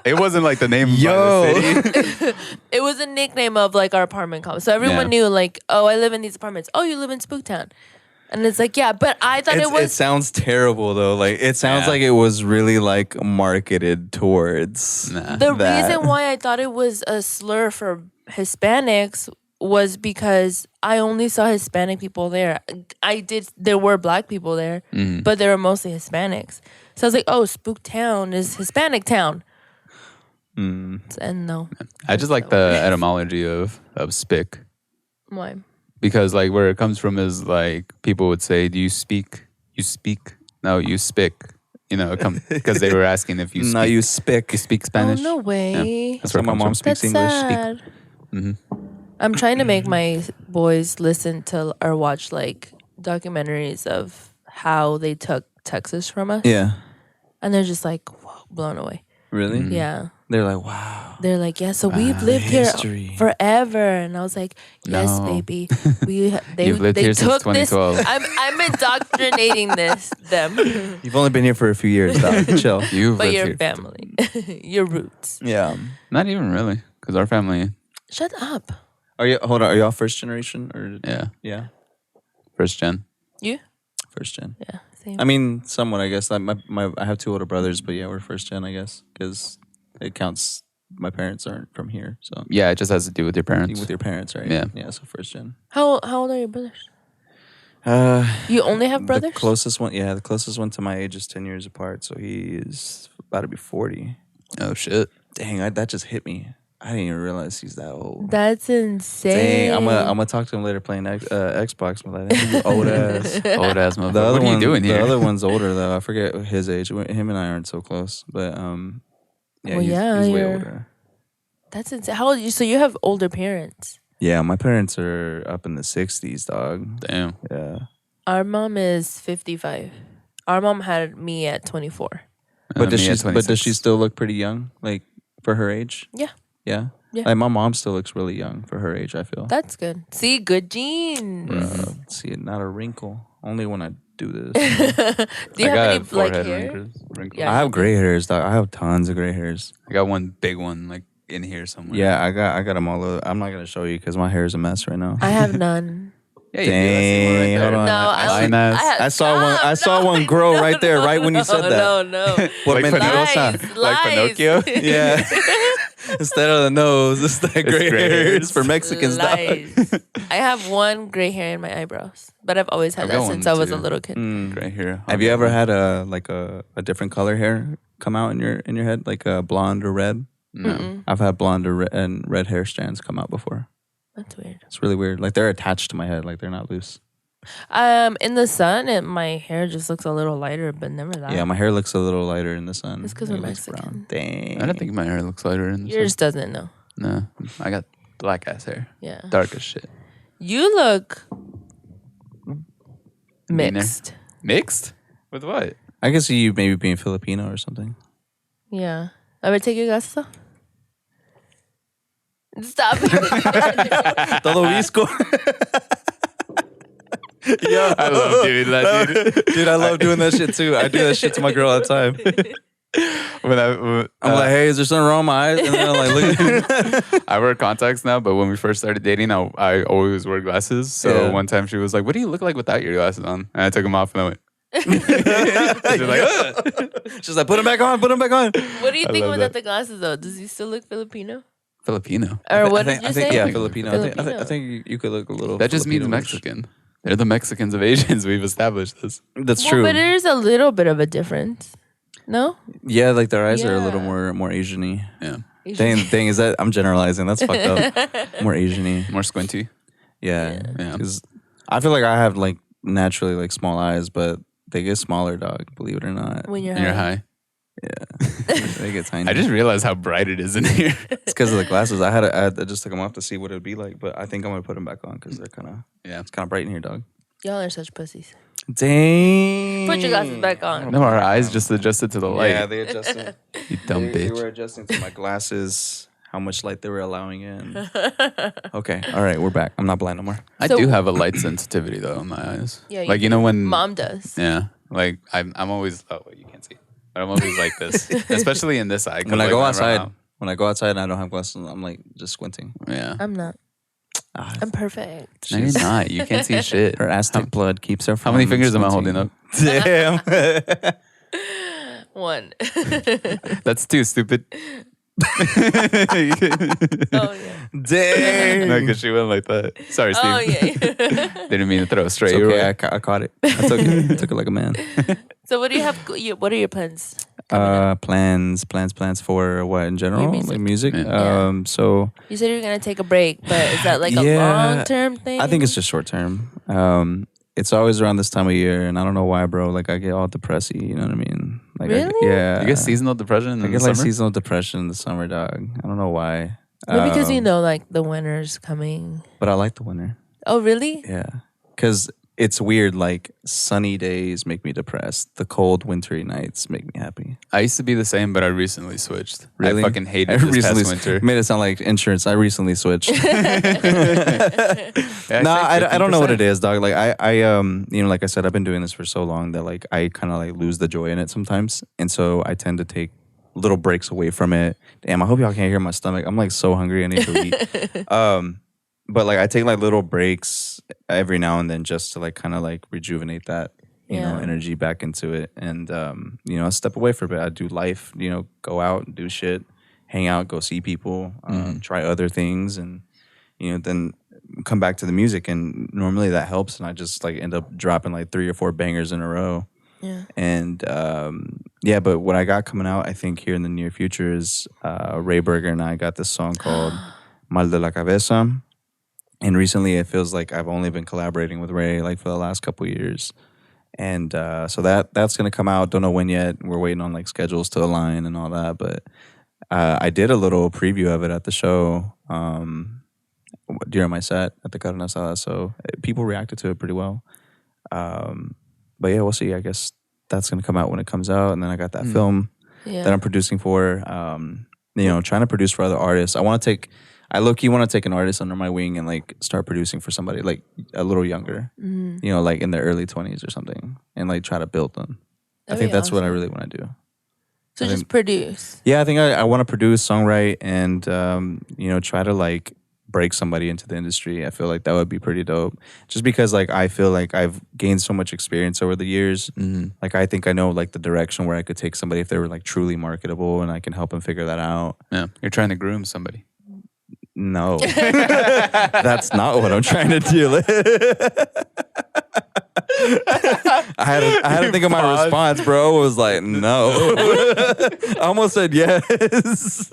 it wasn't like the name Yo. of the city. it was a nickname of like our apartment complex. So everyone Yeah. knew like, oh, I live in these apartments. Oh, you live in Spooktown. And it's like, yeah, but I thought It it was, sounds terrible though. Like it sounds Yeah. like it was really like marketed towards. Nah. the that. reason why I thought it was a slur for Hispanics was because I only saw Hispanic people there. There were black people there, but they were mostly Hispanics. So I was like, oh, Spooktown is Hispanic town. And no. I just like the etymology of Spick. Why? Because like where it comes from is like people would say, "Do you speak? You speak? No, you spick." You know, because they were asking if you speak. Now you spick. You speak Spanish. Oh, no way. That's So where it my comes mom from. speaks That's English. sad. Mm-hmm. I'm trying to make my boys listen to or watch like documentaries of how they took Texas from us. Yeah. And they're just like, whoa, blown away. Really? Yeah. They're like, wow. They're like, yeah, so we've lived here history. forever. And I was like, yes, No. baby. They You've lived here since took this. 2012. I'm indoctrinating them. You've only been here for a few years, dog. Chill. You've But lived your here. family, your roots. Yeah. Not even really, because our family, Shut up. Are y'all first generation or yeah, yeah, first gen. You? first gen? Yeah, same. I mean, somewhat, I guess. Like I have two older brothers, but yeah, we're first gen, I guess, because it counts. My parents aren't from here, so Yeah, it just has to do with your parents. with your parents, right? Yeah. Yeah. So first gen. How old are your brothers? Uh, You only have brothers? The closest one, yeah, the closest one to my age is 10 years apart, so he is about to be 40. Oh shit! Dang, that just hit me. I didn't even realize he's that old. That's insane. Dang, I'm gonna talk to him later playing Xbox. I'm like, "Damn, you old ass. Old ass motherfucker. The other What are one, you doing here? The other one's older though. I forget his age. Him and I aren't so close, but yeah, Well, he's, yeah, he's way you're- older. That's insane. How old? So you have older parents. Yeah, my parents are up in the 60s, dog. Damn. Yeah. Our mom is 55. Our mom had me at 24. But does Me she? at But does she 26. still look pretty young, like for her age? Yeah. Yeah. Yeah. Like my mom still looks really young for her age. I feel. That's good. See, good genes. See, not a wrinkle. Only when I do this. Do you I have got any like forehead hair? wrinkles. Yeah. I have gray hairs, dog. I have tons of gray hairs. I got one big one like in here somewhere. Yeah, I got them all over. I'm not gonna show you because my hair is a mess right now. I have none. Yeah, you do. I see one right Dang, there. hold on. No, Line ass. I saw one. I saw one grow right there, right when you said that. No. Por Like mentirosa. Lies, Like lies. Pinocchio? Yeah. Instead of the nose, it's the gray gray hairs hairs. for Mexicans. Dog. Lies. I have one gray hair in my eyebrows, but I've always had I've that got since one I was a too. little kid. Right here. Have you ever had a different color hair come out in your head, like a blonde or red? No. I've had blonde or and red hair strands come out before. That's weird. It's really weird. Like they're attached to my head, like they're not loose. In the sun, my hair just looks a little lighter, but never that. Yeah, my hair looks a little lighter in the sun. It's 'cause It we're looks Mexican. Dang. I don't think my hair looks lighter in this. Yours doesn't, no. No, I got black ass hair, Yeah. dark as shit. You look Meaner. mixed. Mixed with what? I can see you maybe being Filipino or something. Yeah. I would take your glasses off. Stop. Todo visco. Yeah, I love doing that, dude. Dude, I love doing that shit too. I do that shit to my girl all the time. I'm like, hey, is there something wrong with my eyes? And then I'm like, look at I wear contacts now, but when we first started dating, I always wore glasses. So Yeah. one time she was like, "What do you look like without your glasses on?" And I took them off and I went. She was like, "Ugh." She's like, put them back on, put them back on. What do you I think love without that. the glasses, though? Does he still look Filipino? Filipino. Or what I think, did you I think, say? yeah, Filipino. Filipino. I think you could look a little. That just means Filipino-ish. Mexican. They're the Mexicans of Asians. We've established this. That's Well, true. but there's a little bit of a difference. No? Yeah, like their eyes are a little Yeah. more Asian-y. Yeah, Thing is that I'm generalizing. That's fucked up. More Asian-y. more squinty. Yeah. Yeah. Because I feel like I have like naturally like small eyes, but they get smaller, dog. Believe it or not. When you're And you're high. high. Yeah, they get tiny. I just realized how bright it is in here. It's because of the glasses. I just took them off to see what it'd be like, but I think I'm gonna put them back on because they're kind of it's kind of bright in here, dog. Y'all are such pussies. Dang. Put your glasses back on. No, our eyes just adjusted to the light. Yeah, they adjusted. You dumb They bitch. were adjusting to my glasses, how much light they were allowing in. Okay, all right, we're back. I'm not blind no more. I So- do have a light sensitivity though in my eyes. Yeah, like you know when Mom does. Yeah, like I'm always wait, you can't see, but I'm always like this, especially in this eye. 'cause, When I like, go run outside, out- and I don't have glasses, I'm like just squinting. yeah. I'm not. Ah, I'm perfect. No, you're not. You can't see shit. her Aztec blood keeps her. How many from fingers am I holding squinting. up? Damn. One. That's too stupid. Oh yeah. Dang. No, because she went like that. Sorry, Steve. Oh yeah. Didn't mean to throw it It's straight your okay. way. I caught it. I took it. I took it like a man. So what do you have? What are your plans? Plans for what in general? music. Like music. Yeah. So You said you were gonna take a break, but is that like a Yeah, long term thing? I think it's just short term. It's always around this time of year, and I don't know why, bro. Like I get all depressy. You know what I mean? Like Really? yeah. You get seasonal depression in I the get summer? like seasonal depression in the summer, dog. I don't know why. Maybe because you Um, know, like the winter's coming. But I like the winter. Oh really? Yeah, because it's weird. Like sunny days make me depressed. The cold, wintry nights make me happy. I used to be the same, but I recently switched. Really? I fucking hated this past winter. Made it sound like insurance. I recently switched. Yeah, No, say I don't know what 15%. it is, dog. Like I you know, like I said, I've been doing this for so long that like I kind of like lose the joy in it sometimes, and so I tend to take little breaks away from it. Damn, I hope y'all can't hear my stomach. I'm like so hungry. I need to eat. But like I take like little breaks every now and then just to like kind of like rejuvenate that you know Yeah. energy back into it, and you know I step away for a bit. I do life, you know, go out and do shit, hang out, go see people, try other things, and you know then come back to the music. And normally that helps, and I just like end up dropping like 3 or 4 bangers in a row. Yeah. And yeah, but what I got coming out, I think here in the near future is Ray Berger and I got this song called Mal de la Cabeza. And recently it feels like I've only been collaborating with Ray like for the last couple years. And so that's going to come out. Don't know when yet. We're waiting on like schedules to align and all that. But I did a little preview of it at the show during my set at the Carne Asada. So people reacted to it pretty well. But yeah, we'll see. I guess that's going to come out when it comes out. And then I got that film Yeah. that I'm producing for, you know, trying to produce for other artists. I low-key want to take an artist under my wing and like start producing for somebody like a little younger, you know, like in their early 20s or something, and like try to build them. I That'd think be that's what I awesome. really want to do. So I just think- produce. Yeah, I think I want to produce, songwrite, and you know, try to like break somebody into the industry. I feel like that would be pretty dope. Just because like I feel like I've gained so much experience over the years. Like I think I know like the direction where I could take somebody if they were like truly marketable, and I can help them figure that out. Yeah, you're trying to groom somebody. No, that's not what I'm trying to do. I had to think of my response, bro. It was like, no. I almost said yes.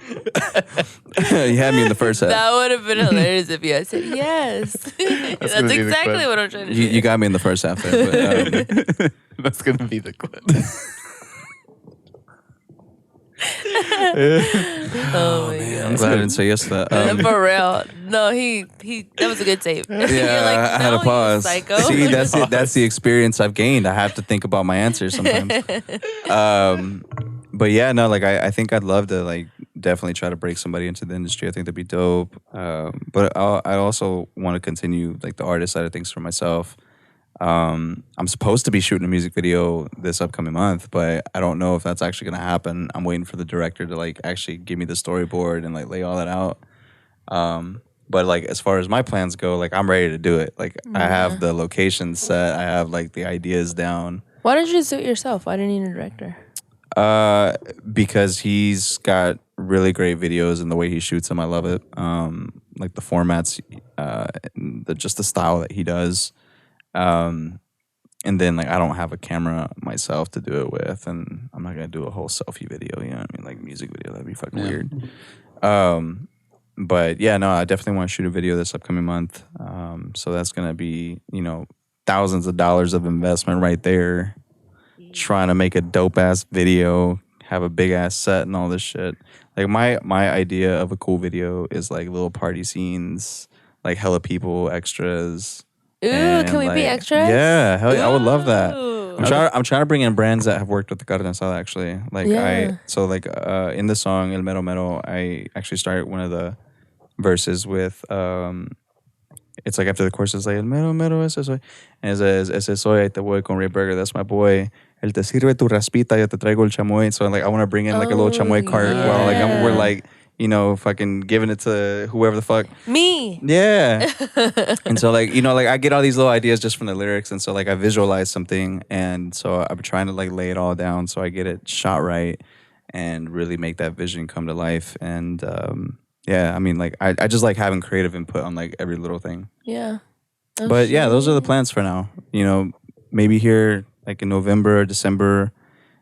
You had me in the first half. That would have been hilarious if you had said yes. That's gonna be the exactly clip. what I'm trying to You, do. you got me in the first half there. But, That's gonna be the clip. Oh my I'm god. glad I didn't say yes to that. For real. No, he that was a good tape. Yeah, You're like, I had no, to pause. you psycho. See, that's it. That's the experience I've gained. I have to think about my answers sometimes. But yeah, no, like I think I'd love to like definitely try to break somebody into the industry. I think that'd be dope. But I also want to continue like the artist side of things for myself. I'm supposed to be shooting a music video this upcoming month, but I don't know if that's actually gonna happen. I'm waiting for the director to like actually give me the storyboard and like lay all that out. But like as far as my plans go, like I'm ready to do it. Like I have the location set, I have like the ideas down. Why don't you just do it yourself? Why didn't you need a director? Because he's got really great videos and the way he shoots them, I love it. Like the formats, just the style that he does. And then like I don't have a camera myself to do it with, and I'm not gonna do a whole selfie video, you know what I mean? Like music video, that'd be fucking weird. But yeah, no, I definitely want to shoot a video this upcoming month. So that's gonna be, thousands of dollars of investment right there. Trying to make a dope ass video, have a big ass set and all this shit. Like my idea of a cool video is like little party scenes, like hella people, extras. Ooh, can we be extras? Yeah, hell yeah, I would love that. Ooh. I'm trying to bring in brands that have worked with the carne asada actually. Like Yeah. in the song El Mero Mero, I actually started one of the verses with it's like after the chorus is like El Mero Mero ese soy, and it says ese soy te voy con Ray Burger, that's my boy. El te sirve tu raspita, yo te traigo el chamoy. So like I want to bring in like a little chamoy cart while like we're like fucking giving it to whoever the fuck. Me. Yeah. And so like, like I get all these little ideas just from the lyrics. And so like I visualize something. And so I'm trying to like lay it all down so I get it shot right and really make that vision come to life. And yeah, I mean like I just like having creative input on like every little thing. Yeah. But yeah, those are the plans for now. Maybe here like in November or December,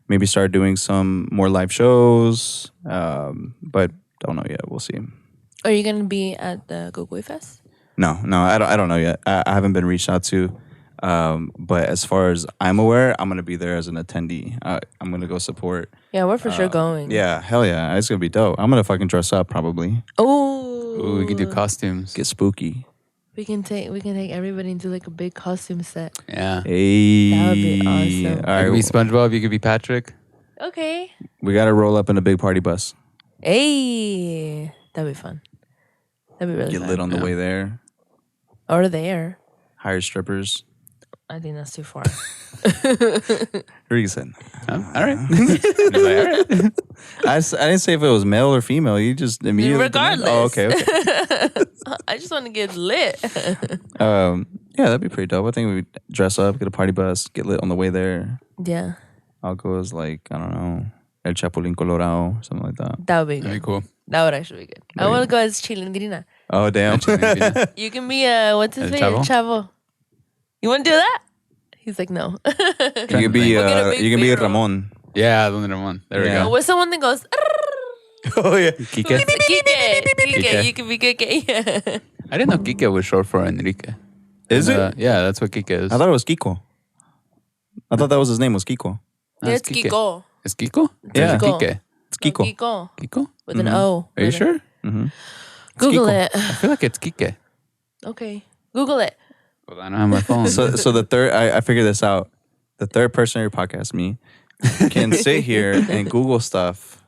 maybe start doing some more live shows. But don't know yet. We'll see. Are you gonna be at the Gogoi Fest? No, I don't know yet. I haven't been reached out to. But as far as I'm aware, I'm gonna be there as an attendee. I'm gonna go support. Yeah, we're for sure going. Yeah, hell yeah, it's gonna be dope. I'm gonna fucking dress up probably. Oh. Ooh, we can do costumes. Get spooky. We can take everybody into like a big costume set. Yeah. Hey, That would be awesome. All I could right, be SpongeBob. You could be Patrick. Okay. we gotta roll up in a big party bus. Hey, that'd be fun. That'd be really Get fun. lit on the way there. Or there. Hire strippers. I think that's too far. Reason. All right. He's like, all right. I didn't say if it was male or female. You just immediately. Regardless. Oh, okay. I just want to get lit. Yeah, that'd be pretty dope. I think we dress up, get a party bus, get lit on the way there. Yeah. I'll go as like, I don't know, El Chapulín Colorado, something like that. That would be That'd good. be cool. That would actually be good. I want to go as Chilindrina. Oh, damn. You can be what's his El name? Chavo? Chavo. You want to do that? He's like, no. You can be, We'll get a big you can be B-roll. Ramon. Yeah, the little one. There Yeah. we go. What's the one that goes? Oh, yeah. Kike. Kike. You can be Kike. Yeah. I didn't know Kike was short for Enrique. Is it? Yeah, that's what Kike is. I thought it was Kiko. I thought that was his name, was Kiko. No, It's Kiko. It's Kiko? Yeah. It's Kike. It's Kiko. Kiko. Kiko? With an O. Are you sure? Mm-hmm. Google Kiko. it. I feel like it's Kike. Okay. Google it. Well, I don't have my phone. So the third, I figured this out. The third person on your podcast, me, can sit here and Google stuff.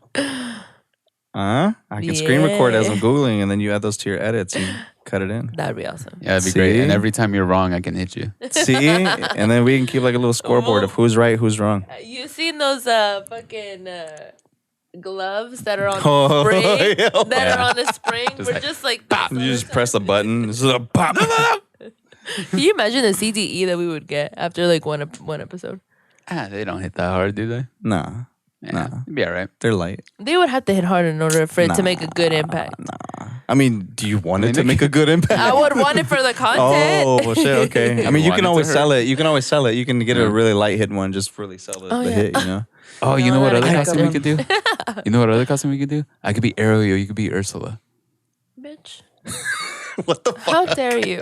I can screen record as I'm Googling, and then you add those to your edits and cut it in. That'd be awesome. Yeah, that'd be great. See? And every time you're wrong, I can hit you. See? And then we can keep like a little scoreboard of who's right, who's wrong. You seen those fucking gloves that are on Oh, the spring? yeah. That are on the spring? We're like, just like You just press a button. This is a pop. Can you imagine the CTE that we would get after like one episode? They don't hit that hard, do they? Nah, Yeah, Nah. it'd be all right. they're light. They would have to hit hard in order for it to make a good impact. I mean, do you want it to make a good impact? I would want it for the content. Oh, well, shit, okay. I mean, you Want can it to always hurt. sell it. You can always sell it. You can get a really light hit one, just really sell the Oh, yeah. hit, you know? Oh, you No, know what that other I costume we got could do? You know what other costume we could do? I could be Ariel, you could be Ursula. Bitch. What the How dare you?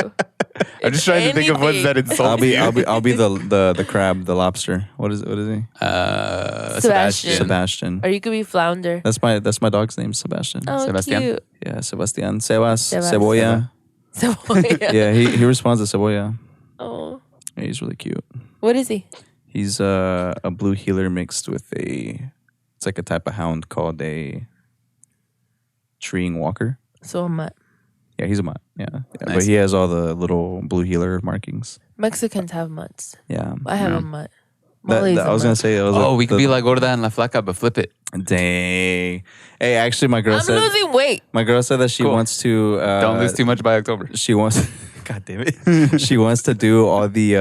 I'm just trying to think of ones that insult you. I'll be the crab, the lobster. What is he? Sebastian. Sebastian. Or you could be Flounder. That's my dog's name, Sebastian. Oh, Sebastian. cute. Yeah, Sebastian. Sebas. Sebas. Cebolla. Cebolla. Yeah, he responds to Cebolla. Oh. Yeah, he's really cute. What is he? He's a blue heeler mixed with it's like a type of hound called a treeing walker. So a mutt. Yeah, he's a mutt. Yeah. Nice. But he has all the little blue healer markings. Mexicans have mutts. Yeah. I have Yeah. a mutt. That- Molly's that- a I was gonna mutt. say. Oh, we could be like Gorda and La Flaca, but flip it. Dang. Hey, actually, my girl I'm losing weight. said that she Cool. wants to. Don't lose too much by October. She wants. God damn it. She wants to do all the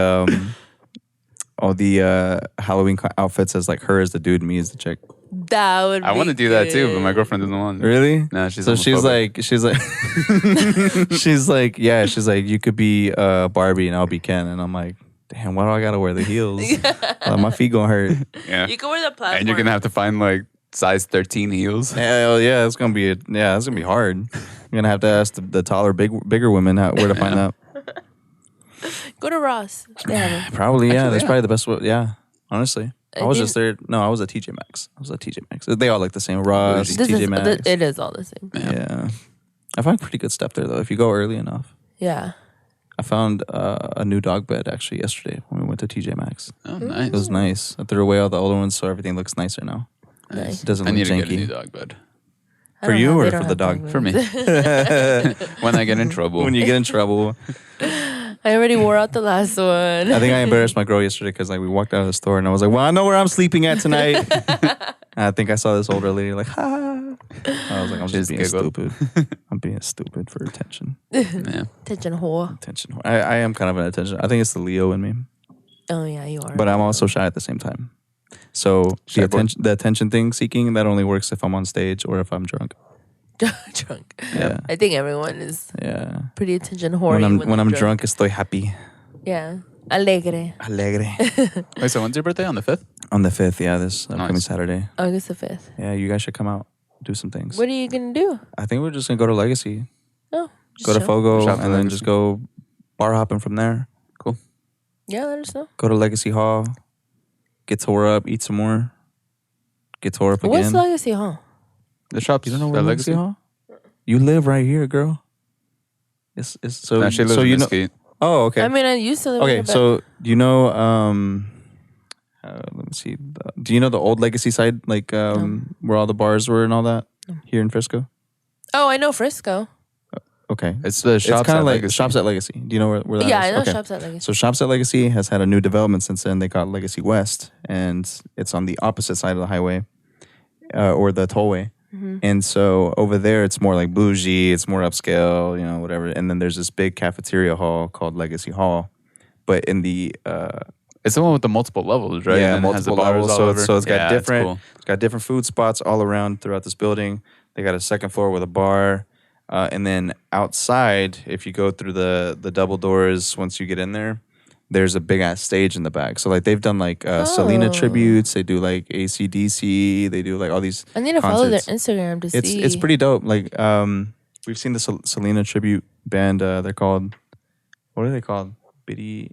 Halloween outfits as like her as the dude, me as the chick. That would I be want to do that too, but my good. girlfriend doesn't want it. Really? No, she's so she's homophobic. like she's like you could be Barbie and I'll be Ken, and I'm like, damn, why do I gotta wear the heels? My feet gonna hurt. Yeah. You can wear the platform. And you're gonna have to find like size 13 heels. Hell yeah, it's gonna be hard. You're gonna have to ask the taller, bigger women where to find that. Go to Ross. They have them. Probably, yeah. Actually, That's yeah. probably the best way. Yeah, honestly. I was didn't- just there. No, I was at TJ Maxx. They all look the same. Ross, This TJ is Maxx. it is all the same. Yeah. I find pretty good stuff there though. If you go early enough. Yeah. I found a new dog bed actually yesterday when we went to TJ Maxx. Oh, nice. It was nice. I threw away all the older ones, so everything looks nicer now. Nice. It doesn't I look need to janky. get a new dog bed. I For don't you have- or they for don't the have dog? For me. When I get in trouble. When you get in trouble. I already wore out the last one. I think I embarrassed my girl yesterday because like we walked out of the store and I was like, well, I know where I'm sleeping at tonight. And I think I saw this older lady like, ha. I was like, I'm just being giggled. stupid. I'm being stupid for attention. Yeah. Attention whore. Attention. I am kind of an attention. I think it's the Leo in me, Oh yeah, you are. but I'm also shy at the same time. So Shy boy. the attention thing seeking, that only works if I'm on stage or if I'm drunk. drunk. Yeah. I think everyone is Yeah. pretty attention whore. When I'm drunk, estoy happy. Yeah. Alegre. Alegre. Wait, so when's your birthday? On the 5th? On the 5th, yeah, this upcoming Nice. Saturday. August the 5th. Yeah, you guys should come out, do some things. What are you gonna do? I think we're just gonna go to Legacy, Oh, just go to chill. Fogo, Shop at and then Legacy. just go bar hopping from there. Cool. Yeah, let us know. Go to Legacy Hall, get tore up, eat some more, get tore up What's again. Legacy Hall? The shops. You don't know at where Legacy Hall? You live right here, girl. It's so No, she lives so in you know. Mesquite. Oh, okay. I mean, I used to live Okay, in the so you know, let me see. Do you know the old Legacy side, like where all the bars were and all that here in Frisco? Oh, I know Frisco. Okay, It's the it's shops kind at of like Legacy. Shops at Legacy. Do you know where that Yeah, is? I know Okay. Shops at Legacy. So Shops at Legacy has had a new development since then. They call it Legacy West, and it's on the opposite side of the highway or the tollway. Mm-hmm. And so over there, it's more like bougie, it's more upscale, you know, whatever. And then there's this big cafeteria hall called Legacy Hall. But in the It's the one with the multiple levels, right? yeah, And then it has the multiple bars levels. all So over. it's got Yeah, it's different cool. it's got different food spots all around throughout this building. They got a second floor with a bar. And then outside, if you go through the double doors, once you get in there, there's a big ass stage in the back. So like they've done like Selena Oh. tributes. They do like AC/DC. They do like all these. I need to follow their concerts. Instagram to see. It's pretty dope. Like we've seen the Selena tribute band. They're called, what are they called? Bidi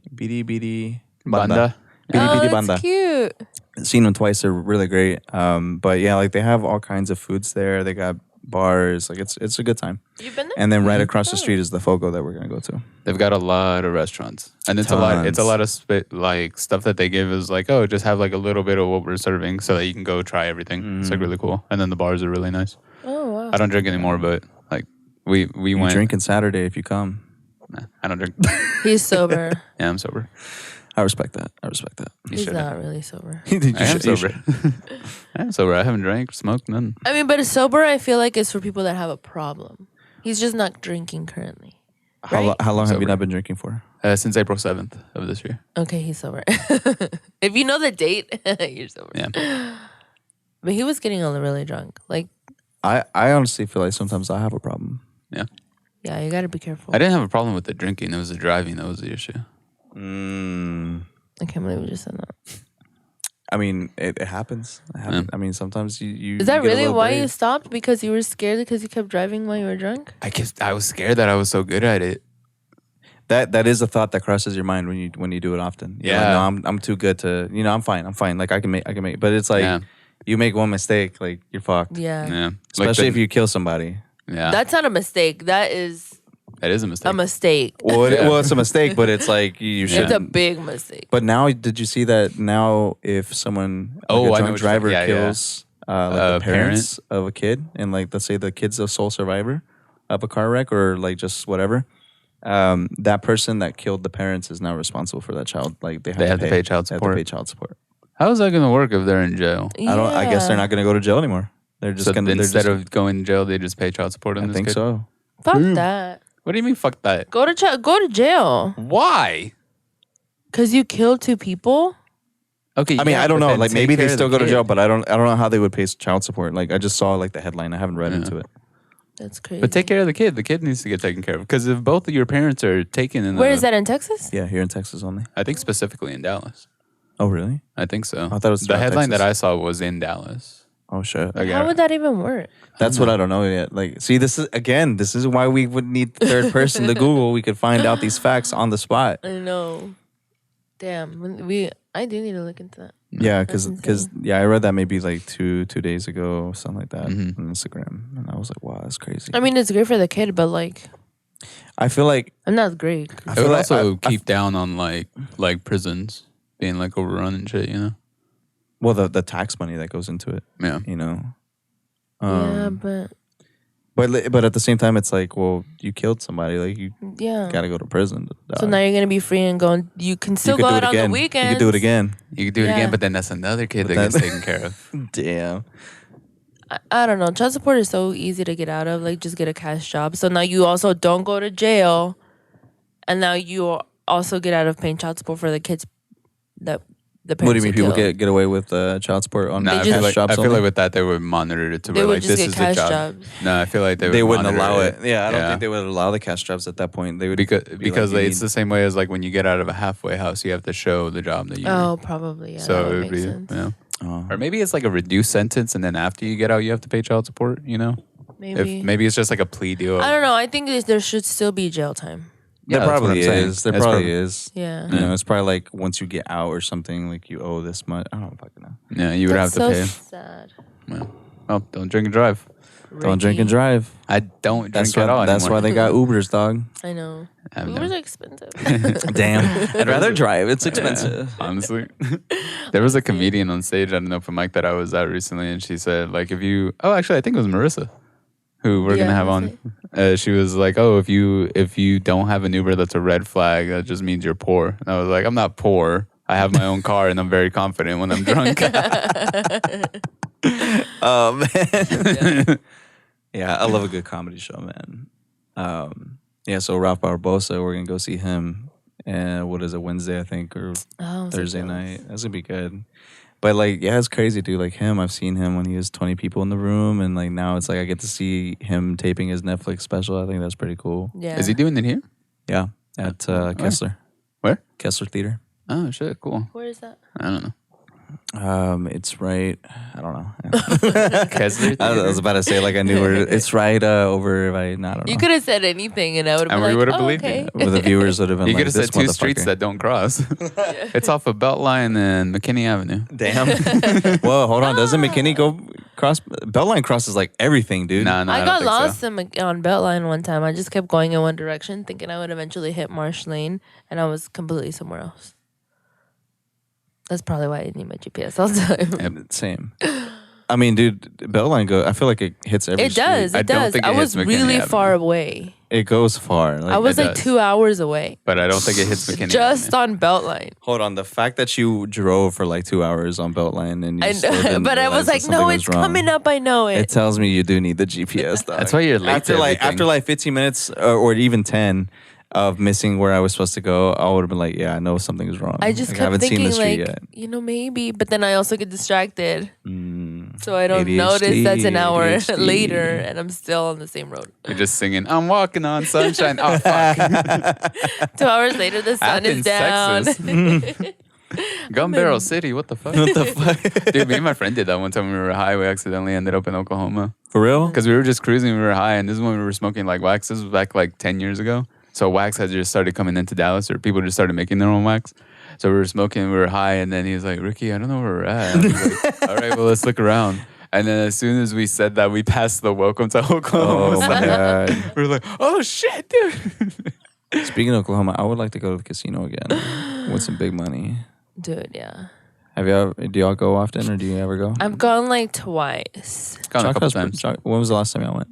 Banda. Bidi Oh, Bidi that's Banda. cute. Seen them twice. They're really great. But yeah, like they have all kinds of foods there. They got bars. Like it's a good time. You've been there? And then right across the Oh. street is the Fogo that we're gonna go to. They've got a lot of restaurants, and it's a lot. It's a Tons. lot of like stuff that they give is like, oh, just have like a little bit of what we're serving, so that you can go try everything. It's like really cool. And then the bars are really nice. Oh wow. I don't drink anymore, but like we You went. drinking Saturday if you come. Nah, I don't drink. He's sober. Yeah, I'm sober. I respect that. You He's should. not really sober. You I am should- you sober. should. I am sober. I haven't drank, smoked, none. I mean, but sober, I feel like it's for people that have a problem. He's just not drinking currently. How, Right? how long have you Sober. not been drinking for? Since April 7th of this year. Okay, he's sober. If you know the date, you're sober. Yeah. But he was getting really drunk. Like, I honestly feel like sometimes I have a problem. Yeah. yeah, you got to be careful. I didn't have a problem with the drinking. It was the driving that was the issue. I can't believe you just said that. I mean, it happens. I mean, sometimes you. Is that you get a really little why you brave. stopped? Because you were scared because you kept driving while you were drunk? I was scared that I was so good at it. That is a thought that crosses your mind when you do it often. You're like, Yeah. no, I'm too good to. I'm fine. Like I can make. But it's like Yeah. you make one mistake, like you're fucked. Yeah. Yeah. Especially if you kill somebody. Yeah. That's not a mistake. That is that is a mistake. a mistake. Well, Yeah. well, it's a mistake, but it's like you should. It's a big mistake. But now, did you see that now if someone, Oh, I know a what drunk you're driver saying. Yeah, kills like the parent. parents of a kid, and like let's say the kid's a sole survivor of a car wreck or like just whatever, that person that killed the parents is now responsible for that child. Like they have to pay child They have support. to pay child support. How is that going to work if they're in jail? I guess they're not going to go to jail anymore. They're just So going to. instead of going to jail, they just pay child support on I this think kid? so. Fuck that. What do you mean, fuck that? Go to jail. Why? Because you killed 2 people? Okay. I mean, yeah, I don't but know. then Like take maybe they care of still the go to kid. jail, but I don't know how they would pay child support. Like I just saw like the headline. I haven't read into it. That's crazy. But take care of the kid. The kid needs to get taken care of. Because if both of your parents are taken in Where is that, in Texas? Yeah, here in Texas only. I think specifically in Dallas. Oh really? I think so. I thought it was the throughout headline Texas. that I saw was in Dallas. Oh shit. Like, How would that even work? That's what I don't know yet. Like, see, this is why we would need the third person to Google. We could find out these facts on the spot. I know. Damn. I do need to look into that. Yeah, That's because insane. I read that maybe like two days ago, something like that, Mhm. on Instagram, and I was like, wow, that's crazy. I mean, it's great for the kid, but like, I feel like and that's great. I It feel would like also keep down on like prisons being like overrun and shit, you know? well, the tax money that goes into it, Yeah. you know. Yeah, but But at the same time, it's like, well, you killed somebody, like you yeah. gotta go to prison. So now you're gonna be free and going. You can still you could go do out it on the again. weekends. You could do it again. You could do it Yeah. again, but then that's another kid But that gets then- taken care of. Damn. I don't know. Child support is so easy to get out of. Like, just get a cash job. So now you also don't go to jail, and now you also get out of paying child support for the kids that the parents. What do you mean? People killed. get away with child support on Nah, I just- feel like jobs I feel only? like with that they would monitor it to They where would like just this get is the cash job. jobs. No, I feel like they wouldn't monitor allow it. Yeah, I don't Yeah. think they would allow the cash jobs at that point. They would because like, you it's the same way as like when you get out of a halfway house, you have to show the job that you. Oh, probably. Yeah. so that it would would make be, sense. yeah. Oh. Or maybe it's like a reduced sentence, and then after you get out, you have to pay child support. You know, Maybe. if maybe it's just like a plea deal. I don't know. I think there should still be jail time. Yeah, There that's what probably I'm saying. is. There That's probably probably- is. Yeah. You know, it's probably like once you get out or something, like you owe this much. I don't fucking know. Yeah, you would That's have to so pay. sad. Yeah. Well, don't drink and drive. Don't drink and Ricky. drive. I don't That's drink at all why. That's anymore. why they got Ubers, dog. I know. I've Ubers never- are expensive. Damn. I'd rather drive. It's expensive. Honestly, there was a comedian on stage at an open mic that I was at recently, and she said, like, if you, actually, I think it was Marissa, who we're Yeah, gonna have was on. She was like, oh, if you don't have an Uber that's a red flag, that just means you're poor. And I was like, I'm not poor. I have my own car, and I'm very confident when I'm drunk. Oh man. Yeah, I love a good comedy show, man. Yeah, so Ralph Barbosa, we're gonna go see him. And what is it, Wednesday, I think, or Oh, Thursday night? That's gonna be good. But like, yeah, it's crazy, dude. Like him, I've seen him when he was 20 people in the room, and like now it's like I get to see him taping his Netflix special. I think that's pretty cool. Yeah. Is he doing it here? Yeah, at Kessler. Where? Kessler Theater. Oh shit, cool. Where is that? I don't know. It's right. I don't know. Kessler I was about to say like I knew where it's right over by. I don't know. You could have said anything, and I would have And been we like, would've oh, believed okay. you. Where the viewers would have been You like, could have this said two motherfucker. streets that don't cross. It's off of Beltline and McKinney Avenue. Damn. Whoa, hold on. Doesn't McKinney go cross? Beltline crosses like everything, dude. Nah, I don't got think so. lost on Beltline one time. I just kept going in one direction, thinking I would eventually hit Marsh Lane, and I was completely somewhere else. That's probably why I need my GPS all the time. Same. I mean, dude, Beltline I feel like it hits every It street. does. I It don't does. think I it was hits McKinney really Avenue. far away. It goes far. Like, I was it like does. 2 hours away. But I don't think it hits McKinney Just Avenue. on Beltline. hold on. The fact that you drove for like 2 hours on Beltline and you I still know, didn't but I realize was that like, something no, was it's wrong. coming up. I know It it. tells me you do need the GPS, dog. That's why you're late After to like everything. 15 minutes or even 10 of missing where I was supposed to go, I would have been like, yeah, I know something is wrong. I just Like, kept haven't thinking, seen the street like, yet. maybe. But then I also get distracted. So I don't ADHD, notice that's an hour ADHD. later and I'm still on the same road. You're just singing, I'm walking on sunshine. Oh, fuck. 2 hours later, the sun Athens, is down. Texas. Gun Barrel City. What the fuck? What the fuck? Dude, me and my friend did that one time when we were high. We accidentally ended up in Oklahoma. For real? Because we were just cruising. We were high. And this is when we were smoking like wax. This was back like 10 years ago. So wax had just started coming into Dallas, or people just started making their own wax. So we were smoking, we were high, and then he was like, Ricky, I don't know where we're at. I was like, all right, well, let's look around. And then as soon as we said that, we passed the Welcome to Oklahoma Oh my sign. god. We were like, oh shit, dude. Speaking of Oklahoma, I would like to go to the casino again with some big money. Dude, yeah. Do y'all go often, or do you ever go? I've gone like twice. Gone a couple Choctaw's- times. When was the last time y'all went?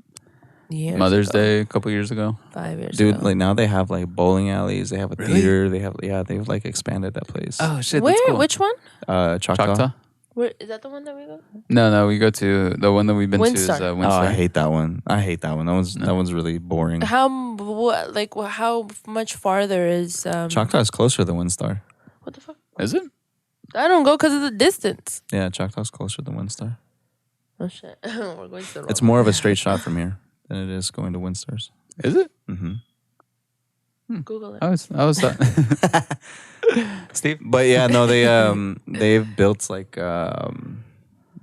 Years Mother's ago. Day a couple years ago. 5 years Dude, ago. like now they have like bowling alleys. They have a Really? theater. They've like expanded that place. Oh shit, Where? that's cool. Which one? Choctaw. Choctaw? Where is that the one that we go? No, we go to the one that we've been to is Windstar. Oh, Windstar. I hate that one. That one's really boring. How much farther is Choctaw is closer than Windstar. what the fuck? Is it? I don't go because of the distance. Yeah, Choctaw's closer than Windstar. Oh shit. We're going to the wrong It's more of a straight shot from here than it is going to Windstar's. Is it? Mm-hmm. Google it. I was Steve? But yeah, no, they've built like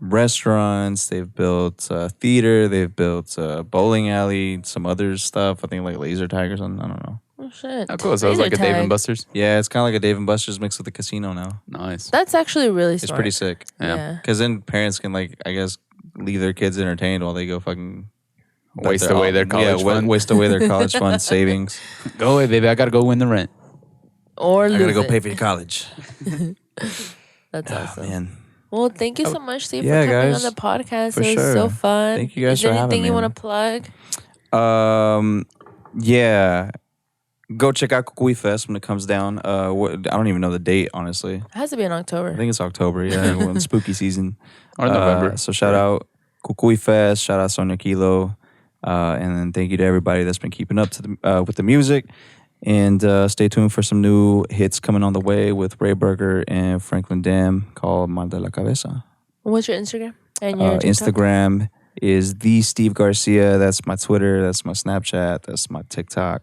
restaurants. They've built theater. They've built bowling alley. Some other stuff. I think like laser tag or something. I don't know. Oh shit. Oh, cool. So it was like a Dave and Buster's. Yeah, it's kind of like a Dave and Buster's mixed with a casino now. Nice. That's actually really smart. It's pretty sick. Yeah. Because then parents can like, I guess, leave their kids entertained while they go fucking Waste away their college fund. Waste away their college fund savings. Go away, baby. I gotta go win the rent. Or I lose gotta go it. pay for your college. That's awesome. Man. Well, thank you so much, Steve, Yeah, for coming guys. on the podcast. For It was sure. so fun. Thank you guys Is there for having anything me, you man. want to plug? Yeah. Go check out Kukui Fest when it comes down. I don't even know the date, honestly. It has to be in October. I think it's October, yeah, when spooky season. Or November. So shout out Kukui Fest, shout out Sonia Kilo, and then thank you to everybody that's been keeping up to the, with the music. And stay tuned for some new hits coming on the way with Ray Berger and Franklin Dam called Mal de la Cabeza. What's your Instagram? And your TikTok? Instagram is the Steve Garcia. That's my Twitter. That's my Snapchat. That's my TikTok.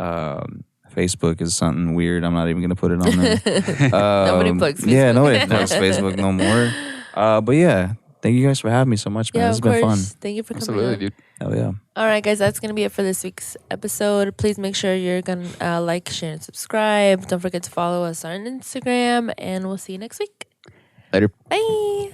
Facebook is something weird. I'm not even gonna put it on there. Nobody plugs Facebook. Yeah, nobody plugs Facebook no more. But yeah, thank you guys for having me so much, man. Yeah, It's of been course. fun. Thank you for coming Absolutely, on. dude. Hell yeah. All right, guys, that's going to be it for this week's episode. Please make sure you're going to like, share, and subscribe. Don't forget to follow us on Instagram, and we'll see you next week. Later. Bye.